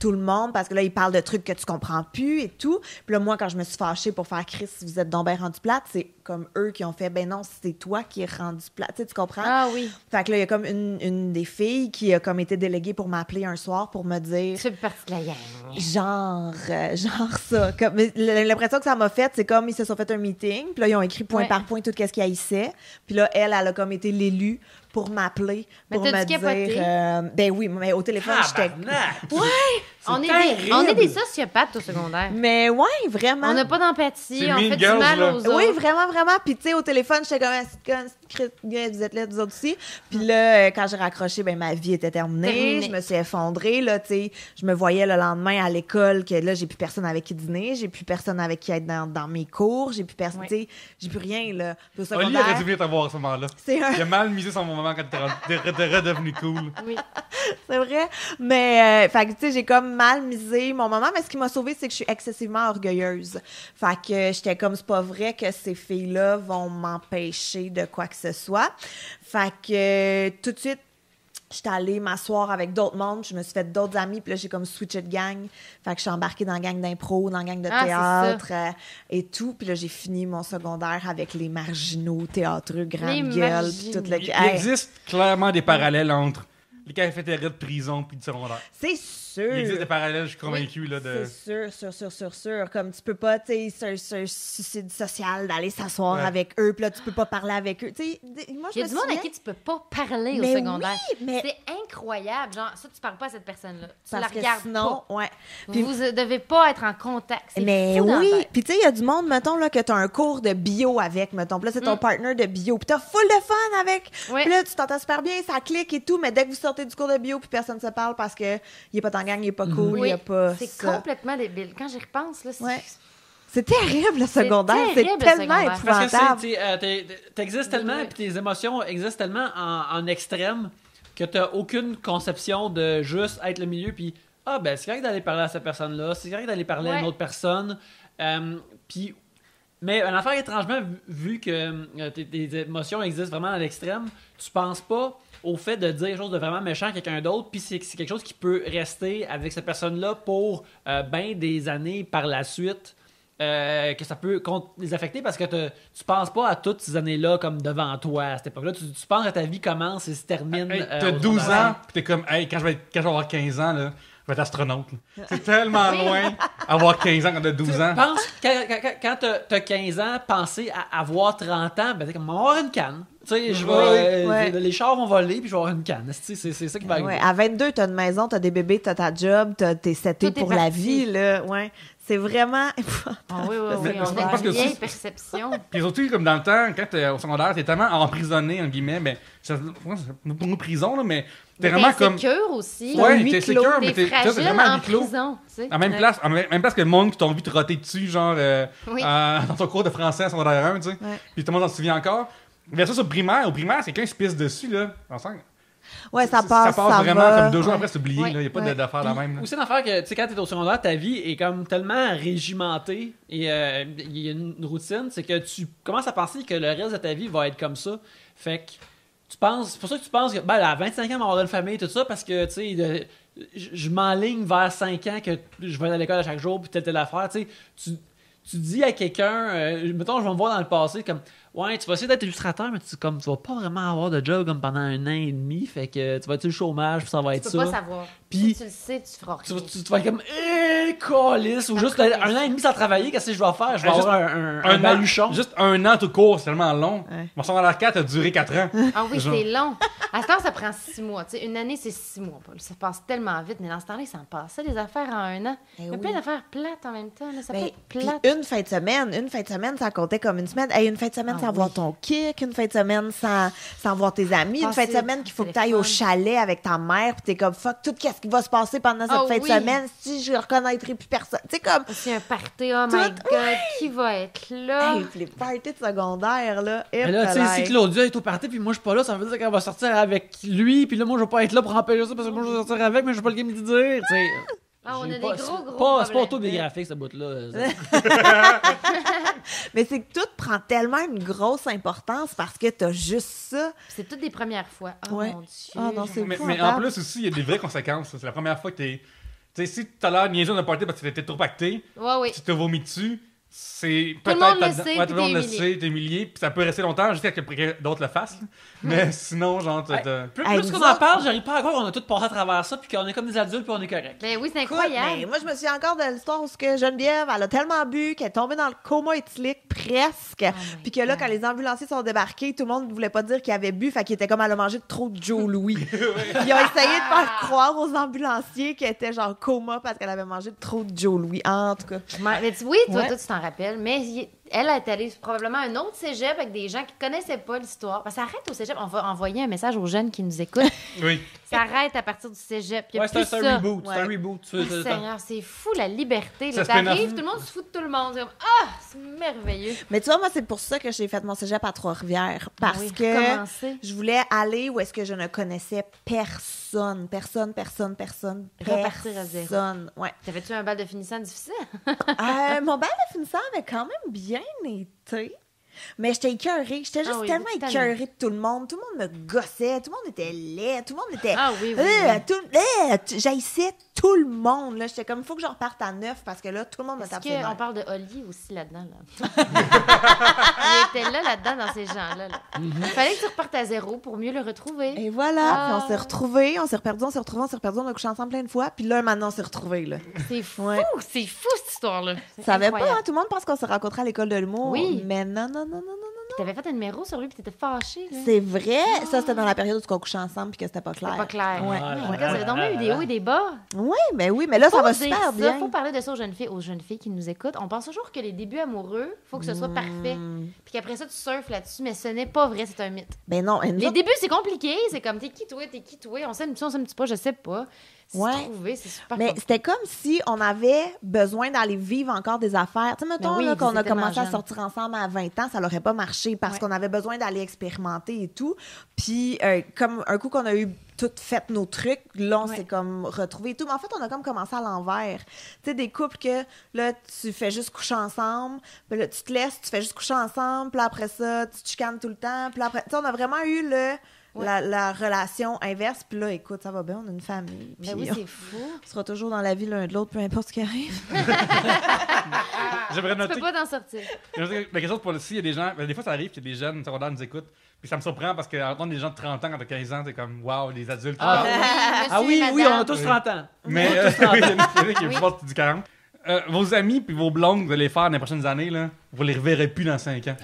tout le monde parce que là, ils parlent de trucs que tu comprends plus et tout. Puis là, moi, quand je me suis fâchée pour faire Chris, si vous êtes donc bien rendu plate, c'est comme eux qui ont fait, ben non, c'est toi qui es rendu plate. Tu sais, tu comprends? Ah oui. Fait que là, il y a comme une des filles qui a comme été déléguée pour m'appeler un soir pour me dire Tu fais partie de la gang. genre ça. Comme, mais l'impression que ça m'a fait, c'est comme ils se sont fait un meeting, puis là, ils ont écrit point Ouais. par point tout ce qu'ils haïssaient. Puis là, elle a comme été l'élue pour m'appeler, Mais pour me t'as-tu dire... capoté? ben oui, mais au téléphone, j'étais... Tabarnak! On est terrible. on est des sociopathes au secondaire. Mais ouais, vraiment. On n'a pas d'empathie, C'est on Mean fait Girls, du mal là. aux autres. Oui, vraiment, vraiment. Puis, tu sais, au téléphone, j'étais comme, vous êtes là, vous autres aussi. Puis là, quand j'ai raccroché, ben ma vie était terminée. Terminée. Je me suis effondrée, là, tu sais. Je me voyais le lendemain à l'école que là, j'ai plus personne avec qui dîner, j'ai plus personne avec qui être dans mes cours, j'ai plus personne, Oui. tu sais, j'ai plus rien, là. Puis au Oli aurait dû secondaire, venir te voir à ce moment-là. c'est un... Il a mal misé son moment quand t'es redevenu cool. Oui. C'est vrai. Mais, fait que, tu sais, j'ai comme mal misé mon moment. Mais ce qui m'a sauvée, c'est que je suis excessivement orgueilleuse. Fait que j'étais comme, c'est pas vrai que ces filles-là vont m'empêcher de quoi que ce soit. Fait que, tout de suite, j'étais allée m'asseoir avec d'autres mondes. Je me suis fait d'autres amis. Puis là, j'ai comme switché de gang. Fait que je suis embarquée dans la gang d'impro, dans la gang de Ah, c'est théâtre et tout. Puis là, j'ai fini mon secondaire avec les marginaux, théâtreux, grande Les gueule. Puis tout le... Il Hey, existe clairement des parallèles entre les cafétérias de prison puis de secondaire. c'est sûr. Il existe des parallèles, je suis convaincu. Là, de... C'est sûr. Comme tu peux pas, tu sais, c'est un suicide social d'aller s'asseoir Ouais. avec eux, puis là, tu peux pas parler avec eux. Tu sais, moi, je Il y a me du monde à souviens- qui tu peux pas parler Mais au secondaire. oui, mais- C'est incroyable. Genre, ça, tu parles pas à cette personne-là. Tu Parce la que regardes sinon, ouais. pas. Puis- Vous devez pas être en contact. C'est Mais fou dans oui, la tête. puis tu sais, il y a du monde, mettons, là, que t'as un cours de bio avec, mettons, puis là, c'est ton partner de bio, puis t'as full de fun avec, Ouais. puis là, tu t'entends super bien, ça clique et tout, mais dès que vous sortez du cours de bio, puis personne se parle parce que il est pas en gang, il est pas cool, il Oui, y a pas c'est ça. complètement débile. Quand j'y repense, là, c'est... Ouais. C'est terrible, le secondaire, c'est terrible, le tellement secondaire. Parce que épouvantable. t'existes tellement, Ouais. puis tes émotions existent tellement en extrême que t'as aucune conception de juste être le milieu, puis ah ben c'est correct d'aller parler à cette personne-là, c'est correct d'aller parler à une Ouais. autre personne, puis mais une affaire étrangement vu que tes émotions existent vraiment à l'extrême, tu penses pas au fait de dire quelque chose de vraiment méchant à quelqu'un d'autre, puis c'est quelque chose qui peut rester avec cette personne-là pour bien des années par la suite. Que ça peut les affecter parce que tu penses pas à toutes ces années-là comme devant toi à cette époque-là. Tu penses que ta vie commence et se termine. Hey, t'as au 12 secondaire. ans, pis t'es comme, hey, quand je vais avoir 15 ans, là, je vais être astronaute. Là. C'est tellement loin avoir 15 ans quand t'as 12 ans. Pense, quand t'as 15 ans, penser à avoir 30 ans, ben t'es comme, on va avoir une canne. Tu sais, je vais, Ouais. les chars vont voler, puis je vais avoir une canne. C'est ça qui va arriver. Ouais, à 22, t'as une maison, t'as des bébés, t'as ta job, t'es seté Tout est pour la parti. vie, là. Ouais. C'est vraiment... Ah oui, oui, Mais oui. c'est On a parce que une vieille aussi- perception. Puis surtout, comme dans le temps, quand t'es au secondaire, t'es tellement emprisonné, en guillemets, mais c'est pour nous prison, là, mais t'es vraiment comme. Insécure aussi. Ouais, huis t'es clos. sécure, mais T'es t'es ça, c'est fragile vraiment à en huis clos. prison. tu sais. En même place, même place que le monde qui t'a envie de roter dessus, genre Oui. dans ton cours de français à secondaire 1, tu sais. Ouais. Puis tout le monde s'en souvient encore. Versus au primaire, c'est quelqu'un qui se pisse dessus, là. Ensemble. Ouais, ça passe, ça vraiment va. comme 2 jours Ouais. après, c'est oublié, Ouais. là. Y a pas Ouais. d'affaire la même. là. Aussi, une affaire que, tu sais, quand t'es au secondaire, ta vie est comme tellement régimentée et il y a une routine, c'est que tu commences à penser que le reste de ta vie va être comme ça. Fait que tu penses, c'est pour ça que tu penses que, ben, à 25 ans, on va avoir une famille, tout ça, parce que, tu sais, je m'enligne vers 5 ans que je vais aller à l'école à chaque jour, puis telle affaire, tu sais, tu dis à quelqu'un, mettons, je vais me voir dans le passé, comme, Ouais, tu vas essayer d'être illustrateur, mais tu vas pas vraiment avoir de job comme pendant 1 an et demi. Fait que tu vas être sur le chômage, puis ça va être Tu ça. peux pas savoir. Puis- Si tu le sais, tu feras Tu rien. vas être comme, calice, ou juste 1 an et demi sans travailler, qu'est-ce que je vais faire? Je vais Juste avoir un an, baluchon. Juste 1 an tout court, c'est tellement long. Ouais. Mon secondaire 4 a duré 4 ans. Ah oui, Genre. c'est long. À ce temps, ça prend 6 mois. Tu sais, une année, c'est 6 mois, Paul. Ça passe tellement vite, mais dans ce temps-là, ça en passe. Ça, les affaires en 1 an. Il y a oui. plein d'affaires plates en même temps. Là. Ça peut Ben, être puis plate. une fin de semaine, ça comptait comme une semaine. Hey, une fin de semaine Ah sans voir oui. ton kick, une fin de semaine sans voir tes amis, une fin de Passer semaine qu'il faut que tu téléphone. ailles au chalet avec ta mère, puis t'es comme fuck, tout qu'est-ce qui va se passer pendant cette Ah fin oui. de semaine, si je reconnaîtrai plus personne. Tu sais, comme, Aussi un party, oh my God, qui va être là? hey, les parties de secondaire, là. Mais là, tu sais, si Claudia est au party, puis moi je suis pas là, ça veut dire qu'elle va sortir avec lui, puis là, moi je vais pas être là pour empêcher ça parce que moi je vais sortir avec, mais je vais pas le game de dire. Tu sais. Ah, on a J'ai des pas- gros c'est problèmes. C'est pas autobiographique, ce bout-là. Mais c'est que tout prend tellement une grosse importance parce que t'as juste ça. C'est toutes des premières fois. Oh Ouais. mon Dieu. Ah non, c'est Mais fou, en encore. plus aussi, il y a des vraies conséquences. C'est la première fois que t'es. Tu sais, si t'as l'air niaiseux d'un party parce que t'étais trop pacté, Ouais, oui. tu te vomis dessus, c'est Tout le peut-être. monde le là-dedans- sait, ouais, puis tout le monde t'es le humilié. sait, t'es humilié, puis ça peut rester longtemps jusqu'à ce que d'autres le fassent. là. Mais sinon, genre, Ouais. t'as. Plus, Hey, plus nous qu'on en autres- parle, j'arrive pas à croire qu'on a tous passé à travers ça, puis qu'on est comme des adultes, puis on est correct. Ben oui, c'est Écoute, incroyable. mais moi, je me souviens encore de l'histoire où ce que Geneviève, elle a tellement bu qu'elle est tombée dans le coma éthylique presque. my Puis que là, God. quand les ambulanciers sont débarqués, tout le monde ne voulait pas dire qu'il avait bu, fait qu'il était comme elle a mangé trop de Joe Louis. Puis ils ont essayé de faire croire aux ambulanciers qu'elle était genre coma parce qu'elle avait mangé trop de Joe Louis. En tout cas. Mais oui, toi, Ouais. toi, tu t'en rappelles, mais elle est allée probablement à un autre cégep avec des gens qui connaissaient pas l'histoire. Parce que ça arrête au cégep. On va envoyer un message aux jeunes qui nous écoutent. Oui. Ça arrête à partir du cégep. Il y a Ouais, plus c'est ça. un reboot. C'est un Ouais. reboot. Oh, Seigneur, c'est fou la liberté. Ça Là, se fait t'arrives, neuf. tout le monde se fout de tout le monde. C'est comme, ah, c'est merveilleux. Mais tu vois, moi, c'est pour ça que j'ai fait mon cégep à Trois-Rivières. Parce Oui, que recommencer. je voulais aller où est-ce que je ne connaissais personne. Personne. Repartir à zéro. Personne. Ouais. T'avais-tu un bal de finissant difficile? Mon bal de finissant avait quand même bien été. Mais j'étais écœurée. J'étais juste Ah oui, tellement tellement. écœurée de tout le monde. Tout le monde me gossait. Tout le monde était laid. Tout le monde était... Ah oui, oui. J'haïssais tout le monde. Là. J'étais comme, il faut que je reparte à 9 parce que là, tout le monde me Est-ce tape ses nerfs. qu'on parle de Oli aussi là-dedans? Là? Il était là-dedans, dans ces gens-là. Là. Il fallait que tu repartes à zéro pour mieux le retrouver. Et voilà. Ah. Puis on s'est retrouvés. On s'est reperdu. On a couché ensemble plein de fois. Puis là, maintenant, on s'est retrouvés. Là. C'est fou, Ouais. c'est fou cette histoire-là. C'est Ça savait pas, incroyable. hein? Tout le monde pense qu'on s'est rencontrés à l'école de l'humour. Oui. Mais non. T'avais fait un numéro sur lui puis t'étais fâchée. Là. C'est vrai. Ça, c'était dans la période où on couchait ensemble puis que c'était pas clair. C'était pas clair. Ouais. Ah, Oh my God, ça avait donc eu des hauts et des bas. Oui, mais là, ça Faut va dire super ça, bien. faut parler de ça aux jeunes filles qui nous écoutent. On pense toujours que les débuts amoureux, faut que ce soit parfait. Puis qu'après ça, tu surfes là-dessus, mais ce n'est pas vrai, c'est un mythe. Ben non, et nous Les autres- débuts, c'est compliqué. C'est comme, t'es qui toi? On s'aime-tu pas? Je sais pas. C'est Ouais. trouvé, c'est super mais compliqué. c'était comme si on avait besoin d'aller vivre encore des affaires. Tu sais, mettons Ben oui, là, vous qu'on a étiez tellement commencé à jeunes. sortir ensemble à 20 ans, ça n'aurait pas marché parce Ouais. qu'on avait besoin d'aller expérimenter et tout. Puis, comme un coup qu'on a eu toutes fait nos trucs, là, on Ouais. s'est comme retrouvés et tout. Mais en fait, on a comme commencé à l'envers. Tu sais, des couples que, là, tu fais juste coucher ensemble, puis là, tu te laisses, tu fais juste coucher ensemble, puis là, après ça, tu te chicanes tout le temps, puis là, après... Tu sais, on a vraiment eu la relation inverse, puis là, écoute, ça va bien, on a une famille. Ben puis oui, on- c'est fou. on sera toujours dans la vie l'un de l'autre, peu importe ce qui arrive. J'aimerais Tu noter. peux pas t'en sortir. Mais quelque chose pour le il y a des gens. Des fois, ça arrive qu'il y a des jeunes secondaires nous écoutent. Puis ça me surprend parce que entendre des gens de 30 ans quand t'as 15 ans, t'es comme waouh, les adultes. qui Ah, parlent. Ah oui, monsieur, oui, on a madame. tous 30 ans. Mais On a tous 30 oui, il y ans. en a qui Oui. portent du 40. Vos amis puis vos blondes, vous allez les faire dans les prochaines années, là, vous les reverrez plus dans 5 ans.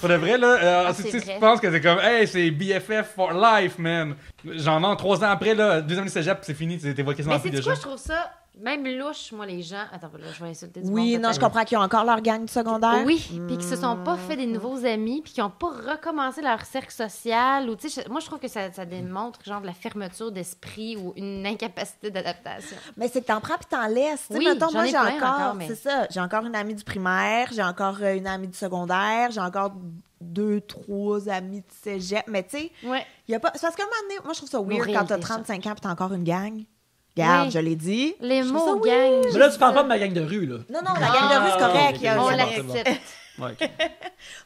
Pour de vrai, là, Ah, tu c'est sais, vrai. tu penses que c'est comme, hey, c'est BFF for life, man. J'en ai 3 ans après, là, 2 années de cégep, c'est fini, t'es quasiment Mais plus c'est déjà. quoi, je trouve ça même louche, moi, les gens. Attends, là, je vais insulter du Oui, monde, non, je peut-être. comprends qu'ils ont encore leur gang du secondaire. Oui, puis qu'ils se sont pas fait des nouveaux amis, puis qu'ils ont pas recommencé leur cercle social. Ou, tu sais, moi, je trouve que ça démontre genre de la fermeture d'esprit ou une incapacité d'adaptation. Mais c'est que t'en prends puis t'en laisses. Tu sais, Oui, mettons, j'en moi, ai j'ai plein encore, encore, mais- c'est ça, j'ai encore une amie du primaire, j'ai encore une amie du secondaire, j'ai encore 2-3 amis de cégep. Mais tu sais, Ouais. il y a pas. C'est parce qu'à un moment donné, moi, je trouve ça Nos weird quand t'as réalités 35 ans puis t'as encore une gang. Regarde, Oui. je l'ai dit. Les Je trouve mots ça gang. Mais là, tu parles pas de ma gang de rue, là. Non, non, la gang de rue, c'est correct. ok, il y a- On c'est bon, l'accepte. Ouais, ok.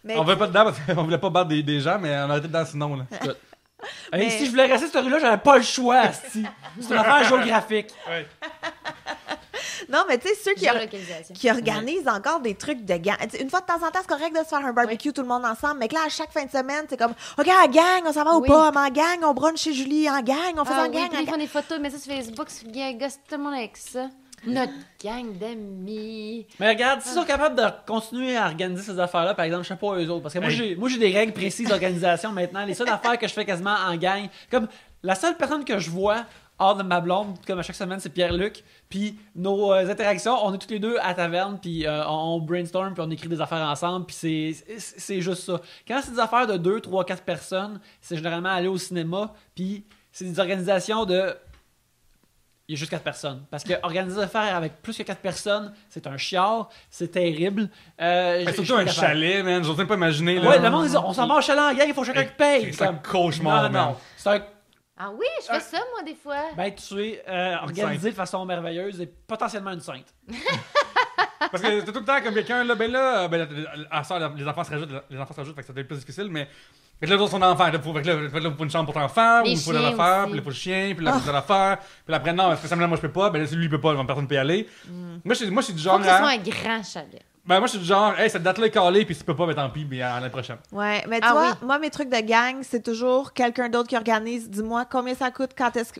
Mais On veut pas dedans parce qu'on voulait pas battre des gens, mais on a été dedans sinon, là. Hey, si je voulais rester cette rue-là, j'avais pas le choix, asti. C'est une affaire géographique. Ouais. Non, mais tu sais, ceux Géolocalisation. qui organisent encore des trucs de gang. Une fois de temps en temps, c'est correct de se faire un barbecue tout le monde ensemble, mais que là, à chaque fin de semaine, c'est comme, OK, en gang, on s'en va ou Oui. pas? Mais en gang, on brunch chez Julie, en gang, on fait Ah en oui, gang, puis en ils gang. font des photos, mais ça sur Facebook, gosse tout le monde avec ça. Notre gang d'amis. Mais regarde, s'ils sont capables de continuer à organiser ces affaires-là, par exemple, je sais pas eux autres, parce que moi j'ai des règles précises d'organisation maintenant. Les seules affaires que je fais quasiment en gang, comme la seule personne que je vois hors de ma blonde, comme à chaque semaine, c'est Pierre-Luc. Puis nos interactions, on est tous les deux à taverne, puis on brainstorm, puis on écrit des affaires ensemble, puis c'est juste ça. Quand c'est des affaires de 2, 3, 4 personnes, c'est généralement aller au cinéma, puis c'est des organisations de... Il y a juste 4 personnes. Parce que organiser des affaires avec plus que 4 personnes, c'est un chiard, c'est terrible. Surtout un chalet, man. J'ose même pas imaginer. Là. Ouais, le monde dit on s'en va au chalet en gang, il faut chacun qui paye. C'est un cauchemar, man. Non. C'est un. Ah oui, je fais ça, moi, des fois. Ben, tu es organisé de façon merveilleuse et potentiellement une sainte. Parce que c'est tout le temps comme quelqu'un, là, à ça, les enfants se rajoutent, fait que ça devient plus difficile, mais. Fait que là, les autres sont enfants. Fait que là, il faut une chambre pour ton enfant, ou il faut de chiens l'affaire, aussi. puis là, il faut le chien, puis là, il faut de l'affaire, puis après, non, spécialement, moi, je peux pas, ben là, si lui, il peut pas, personne peut y aller. Moi, je suis du Faut genre. que ce soit un grand chalet. Ben, moi, je suis du genre, hey, cette date-là est calée, puis si tu peux pas, ben tant pis, mais à l'année prochaine. Ouais, mais tu Ah vois, oui. moi, mes trucs de gang, c'est toujours quelqu'un d'autre qui organise. Dis-moi combien ça coûte,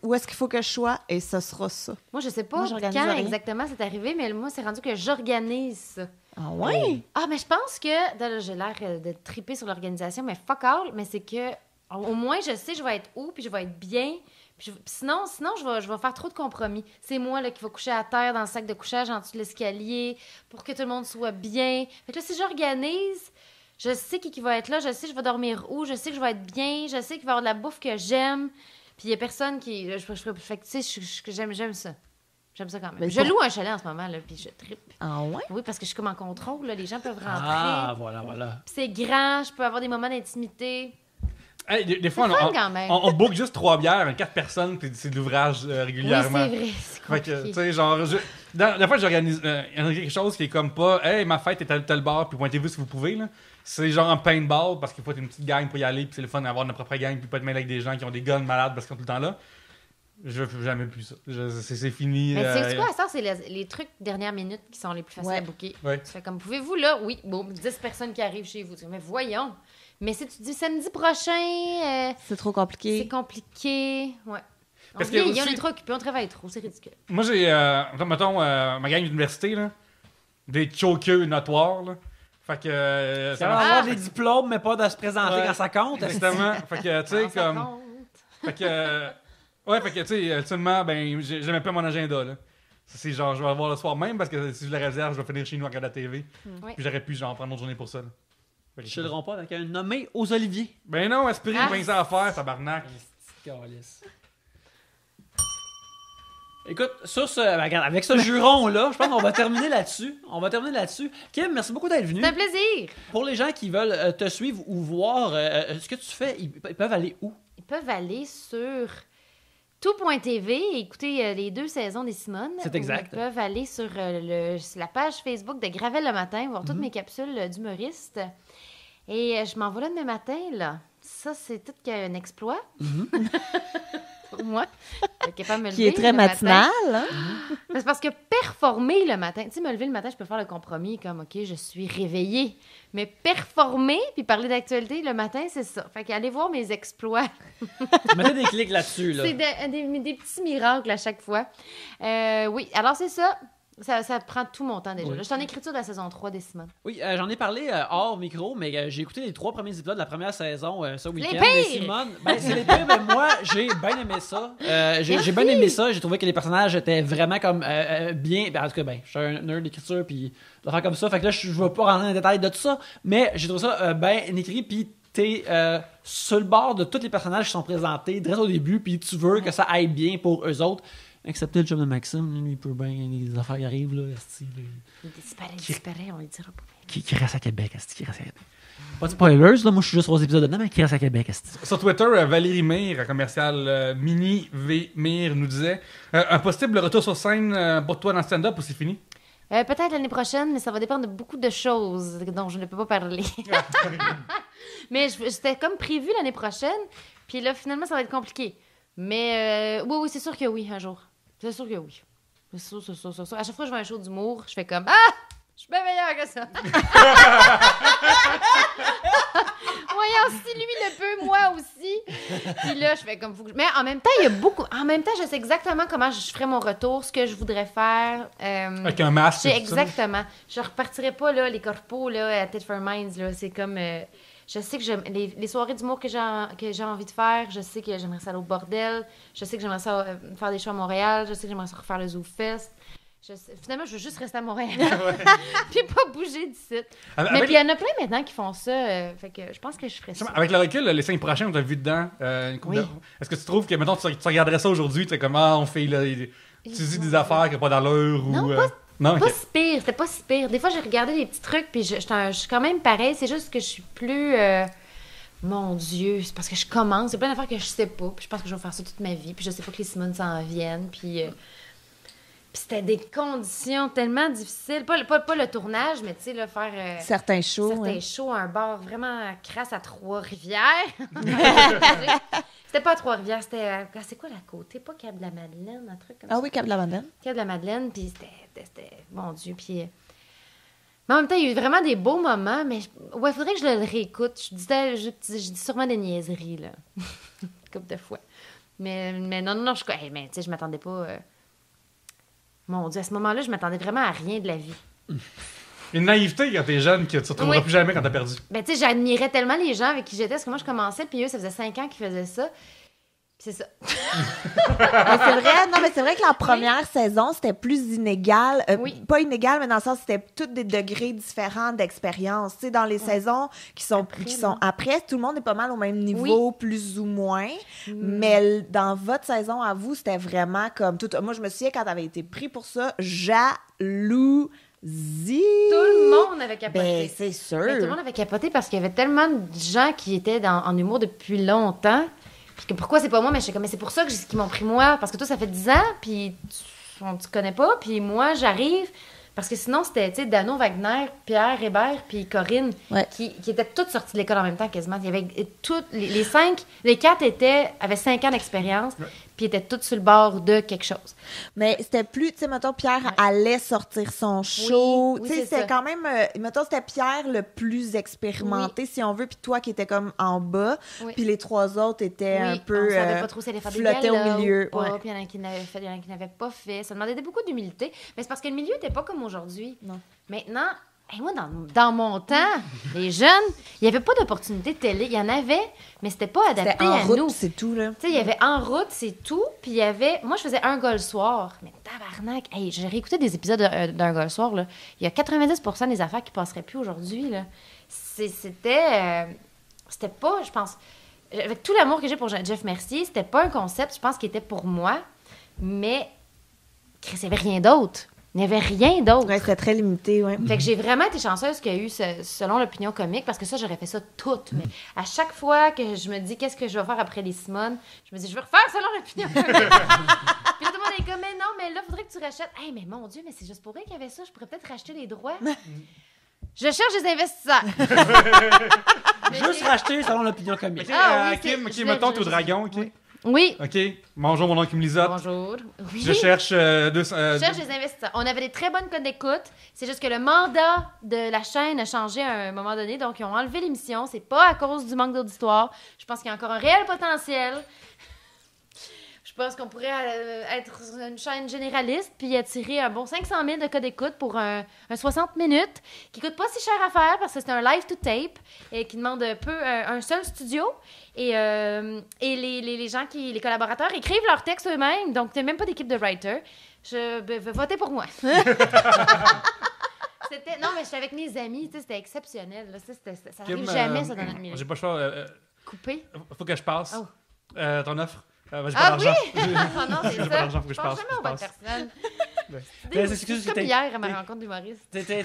où est-ce qu'il faut que je sois, et ce sera ça. Moi, je sais pas Moi, j'organise quand rien. exactement c'est arrivé, mais moi, c'est rendu que j'organise ça. Ah ouais? Ah, mais je pense que... là, j'ai l'air de triper sur l'organisation, mais fuck all, mais c'est que au moins, je sais je vais être où, puis je vais être bien. Puis sinon je vais faire trop de compromis. C'est moi là, qui va coucher à terre dans le sac de couchage en dessous de l'escalier pour que tout le monde soit bien. Fait que là, si j'organise, je sais qui va être là, je sais je vais dormir où, je sais que je vais être bien, je sais qu'il va y avoir de la bouffe que j'aime. Puis il y a personne qui... Fait que tu sais, j'aime ça. J'aime ça quand même. Mais Je loue un chalet en ce moment, là, puis je trippe. Ah ouais? Oui, parce que je suis comme en contrôle, là, les gens peuvent rentrer. Ah, voilà. Puis c'est grand, je peux avoir des moments d'intimité. Hey, des fois, C'est fun quand même. on book juste 3 bières, 4 personnes, puis c'est de l'ouvrage Oui, régulièrement. c'est vrai, c'est Fait que, tu compliqué. sais, genre, la fois, j'organise quelque chose qui est comme pas, hey, ma fête est à tel bar, puis pointez-vous si vous pouvez, là. C'est genre un paintball, parce qu'il faut être une petite gang pour y aller, puis c'est le fun d'avoir notre propre gang, puis pas être mêlé avec des gens qui ont des guns malades parce qu'ils sont tout le temps là. Je fais jamais plus ça. C'est fini. Mais c'est quoi, ça, c'est les trucs dernière minute qui sont les plus faciles Ouais. à booker. Ouais. Tu fais comme, pouvez-vous là? Oui, bon, 10 personnes qui arrivent chez vous. Tu fais, mais voyons. Mais si tu dis samedi prochain, C'est trop c'est compliqué. compliqué. Ouais. Parce On que vieillit, on aussi- est trop occupés, on travaille trop, c'est ridicule. Moi, j'ai, mettons, ma gang d'université, là, des chokeux notoires, là. Fait que. Ça va avoir des diplômes, mais pas de se présenter Ouais. quand ça compte. Exactement. Fait que, tu sais, Ah, ça comme. compte. Fait que. Ouais, fait que, tu sais, ultimement, ben, j'aimais pas mon agenda, là. C'est genre, je vais le voir le soir même parce que si je le réserve, je vais finir chez nous à regarder la TV. Ouais. Puis j'aurais pu, genre, prendre une autre journée pour ça, là. Fait que- Je le pas avec un nommé aux Oliviers. Ben non, esprit, Ah. ben ça à faire, tabarnak. Écoute, sur ce, ben, regarde, avec ce juron-là, je pense qu'on va terminer là-dessus. Kim, merci beaucoup d'être venu. C'est un plaisir. Pour les gens qui veulent te suivre ou voir ce que tu fais, ils peuvent aller où? Ils peuvent aller sur tout.tv et écouter les 2 saisons des Simone. C'est exact. Ils peuvent aller sur la page Facebook de Gravel le matin, voir toutes mes capsules d'humoristes. Et je m'en vais là demain matin, là. Ça, c'est tout qu'un exploit. Pour moi. Être capable de me Qui lever est très le matin. matinal, hein? Mais c'est parce que performer le matin, tu sais, me lever le matin, je peux faire le compromis comme, OK, je suis réveillée. Mais performer puis parler d'actualité le matin, c'est ça. Fait qu'allez voir mes exploits. Mettez des clics là-dessus. Là. C'est des petits miracles à chaque fois. Oui, alors c'est ça. Ça prend tout mon temps déjà. Oui. Là, je suis en écriture de la saison 3 des Simone. Oui, j'en ai parlé hors micro, mais j'ai écouté les 3 premiers épisodes de la première saison ce week-end. Les des pires! Simone. Ben, c'est les pires, mais moi, j'ai bien aimé ça. J'ai bien aimé ça. J'ai trouvé que les personnages étaient vraiment comme bien. Ben, en tout cas, je suis un nerd d'écriture, puis de faire comme ça. Fait que là, je ne vais pas rentrer dans les détails de tout ça, mais j'ai trouvé ça bien écrit, puis t'es sur le bord de tous les personnages qui sont présentés, direct au début, puis tu veux que ça aille bien pour eux autres. Excepté le job de Maxime, lui, il peut bien, les affaires qui arrivent, là, esti, là. Il disparaît, on les dira pas. Qui reste à Québec, esti, qui reste à Québec. Pas de spoilers, là, moi je suis juste 3 épisodes dedans, mais qui reste à Québec, esti. Sur Twitter, Valérie Mire, commercial Mini V Mire, nous disait un possible retour sur scène pour toi dans le stand-up ou c'est fini? Peut-être l'année prochaine, mais ça va dépendre de beaucoup de choses dont je ne peux pas parler. Mais c'était comme prévu l'année prochaine, puis là, finalement, ça va être compliqué. Mais oui, c'est sûr que oui, un jour. C'est sûr que oui. Ça. À chaque fois que je vois un show d'humour, je fais comme ah, je suis bien meilleure que ça. Voyons, si lui le peut, moi aussi. Puis là, je fais comme faut que mais en même temps, il y a beaucoup. En même temps, je sais exactement comment je ferais mon retour, ce que je voudrais faire. Avec un masque. Je sais et tout ça. exactement. Je repartirais pas là les corpos là à Tit for Minds là. C'est comme. Je sais que j'aime les soirées d'humour que j'ai envie de faire. Je sais que j'aimerais ça aller au bordel. Je sais que j'aimerais ça faire des shows à Montréal. Je sais que j'aimerais ça refaire le Zoo Fest. Finalement, je veux juste rester à Montréal. Puis pas bouger d'ici. Mais puis il y en a plein maintenant qui font ça. Fait que je pense que je ferais ça. Avec le recul, les 5 prochains, on t'a vu dedans. Une couple Oui. Est-ce que tu trouves que, mettons, tu regarderais ça aujourd'hui, tu sais, comment on fait, là, tu dis des affaires qui n'ont pas d'allure ou. Non, Non, Pas ok. si pire, c'était pas si pire. Des fois, j'ai regardé des petits trucs, puis je suis quand même pareil. C'est juste que je suis plus. Mon Dieu, c'est parce que je commence. Il y a plein d'affaires que je sais pas, puis je pense que je vais faire ça toute ma vie, puis je sais pas que les Simones s'en viennent, puis c'était des conditions tellement difficiles. Pas le tournage, mais tu sais, là, faire. Certains shows. C'était chaud, un bar vraiment crasse à Trois-Rivières. C'était pas à Trois-Rivières, c'était. C'est quoi la côté? Pas Cap-de-la-Madeleine, un truc comme ça. Ah oui, Cap-de-la-Madeleine. Cap-de-la-Madeleine, puis c'était. Mon Dieu, puis. Mais en même temps, il y a eu vraiment des beaux moments, mais ouais, il faudrait que je le réécoute. Je dis sûrement des niaiseries, là. Une couple de fois. Mais non, mais tu sais, je m'attendais pas. Mon Dieu, à ce moment-là, je m'attendais vraiment à rien de la vie. Une naïveté quand t'es jeune que tu retrouveras Oui. plus jamais quand t'as perdu. Ben, tu sais, j'admirais tellement les gens avec qui j'étais, parce que moi, je commençais, puis eux, ça faisait 5 ans qu'ils faisaient ça. Puis c'est ça. Mais c'est vrai que la première saison, c'était plus inégal. Oui. Pas inégal, mais dans le sens, c'était tous des degrés différents d'expérience. Tu sais, dans les saisons qui sont après, tout le monde est pas mal au même niveau, plus ou moins. Mais dans votre saison à vous, c'était vraiment comme tout. Moi, je me souviens quand t'avais été pris pour ça, jalousie. Tout le monde avait capoté. Ben, c'est sûr. Ben, tout le monde avait capoté parce qu'il y avait tellement de gens qui étaient en humour depuis longtemps. Puis que pourquoi c'est pas moi, mais je sais comme, mais c'est pour ça qu'ils m'ont pris moi. Parce que toi, ça fait 10 ans, puis on te connaît pas. Puis moi, j'arrive. Parce que sinon, c'était, tu sais, Dano, Wagner, Pierre, Hébert, puis Corinne, Ouais. qui étaient toutes sorties de l'école en même temps quasiment. Il y avait toutes, les 4 avaient 5 ans d'expérience, puis étaient toutes sur le bord de quelque chose. Mais c'était plus, tu sais, mettons, Pierre allait sortir son show. Oui, Tu sais, c'est c'était ça. quand même, mettons, c'était Pierre le plus expérimenté, si on veut, puis toi qui étais comme en bas, Oui. puis les 3 autres étaient un peu on savait pas trop si elle allait faire des flottés au galas milieu. ou pas, Ouais. puis il y en a qui n'avaient fait, il y en a qui n'avaient pas fait. Ça demandait beaucoup d'humilité. Mais c'est parce que le milieu n'était pas comme aujourd'hui. Non. Maintenant, moi, dans mon temps, les jeunes, il n'y avait pas d'opportunité de télé. Il y en avait, mais c'était pas adapté C'était en à route, nous. c'est tout, là. Tu sais, il y avait En route, c'est tout. Puis il y avait... Moi, je faisais Un gars le soir. Mais tabarnak! Hey, j'ai réécouté des épisodes d'Un gars le soir, là. Il y a 90% des affaires qui passeraient plus aujourd'hui, là. C'était pas, je pense... Avec tout l'amour que j'ai pour Jeff Mercier, c'était pas un concept, je pense, qui était pour moi. Mais... Chris, il n'y avait rien d'autre. Il n'y avait rien d'autre. Ouais, c'était très limité, ouais. Fait que j'ai vraiment été chanceuse qu'il y a eu selon l'opinion comique, parce que ça, j'aurais fait ça toute. Mais à chaque fois que je me dis qu'est-ce que je vais faire après les Simones, je me dis je vais refaire selon l'opinion comique. Puis là, tout le monde est comme, mais non, mais là, il faudrait que tu rachètes. Hey, mais mon Dieu, mais c'est juste pour rien qu'il y avait ça. Je pourrais peut-être racheter les droits. Je cherche des investisseurs. Juste racheter selon l'opinion comique. Ah oui, Kim, je mettons, l'ai- t'es au dragon, ok? Oui. Ok. Bonjour, mon nom est Kim Lizotte. Bonjour. Oui. Je cherche Je cherche des investisseurs. On avait des très bonnes codes d'écoute. C'est juste que le mandat de la chaîne a changé à un moment donné. Donc, ils ont enlevé l'émission. C'est pas à cause du manque d'auditoire. Je pense qu'il y a encore un réel potentiel. Je pense qu'on pourrait être une chaîne généraliste puis attirer un bon 500 000 de codes d'écoute pour un 60 minutes qui coûte pas si cher à faire parce que c'est un live to tape et qui demande un seul studio. Et les gens les collaborateurs écrivent leurs textes eux-mêmes, donc t'as même pas d'équipe de writer. Votez pour moi. Non, mais j'étais avec mes amis, tu sais, c'était exceptionnel. Là. Ça arrive jamais, ça, dans notre milieu. J'ai pas le choix. Coupé. Faut que je passe. Oh. Ton offre. J'ai pas Ah d'argent. oui? Oh non, c'est J'ai pas ça. d'argent, faut que je pense passe. jamais aux bonnes personnes. Mais c'est excuse C'est comme que hier à ma rencontre d'humoriste. T'étais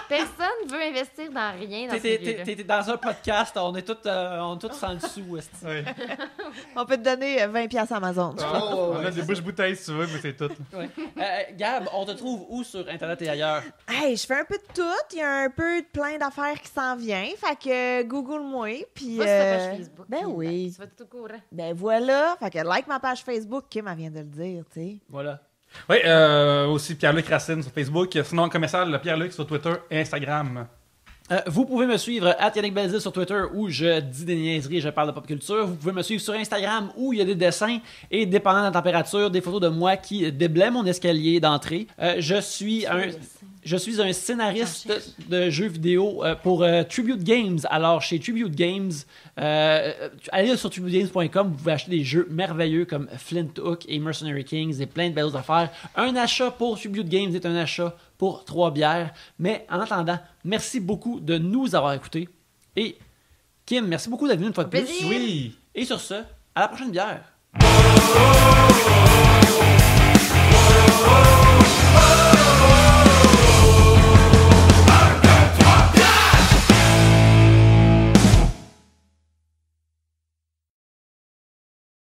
Personne veut investir dans rien dans ce milieu-là. dans un podcast, on est tous en dessous. esti. Oui. On peut te donner 20$ Amazon. On a des bouches-bouteilles si tu veux, mais c'est tout. Ouais. Gab, on te trouve où sur Internet et ailleurs? Hey, je fais un peu de tout. Il y a un peu plein d'affaires qui s'en viennent. Fait que Google-moi. Puis, Va sur ta page Facebook. ben puis, oui. Tu vas tout au courant. Ben voilà. Fait que like ma page Facebook. Kim, elle vient de le dire, tu sais. Voilà. Oui, aussi Pierre-Luc Racine sur Facebook. Sinon, commercial Pierre-Luc sur Twitter et Instagram. Vous pouvez me suivre @YannickBelzile sur Twitter où je dis des niaiseries et je parle de pop culture. Vous pouvez me suivre sur Instagram où il y a des dessins et, dépendant de la température, des photos de moi qui déblaient mon escalier d'entrée. Je suis un scénariste de jeux vidéo pour Tribute Games. Alors, chez Tribute Games, allez sur tributegames.com, vous pouvez acheter des jeux merveilleux comme Flint Hook et Mercenary Kings et plein de belles affaires. Un achat pour Tribute Games est un achat pour 3 bières. Mais en attendant, merci beaucoup de nous avoir écoutés. Et Kim, merci beaucoup d'être venu une fois de plus. Plaisir. Oui! Et sur ce, à la prochaine bière.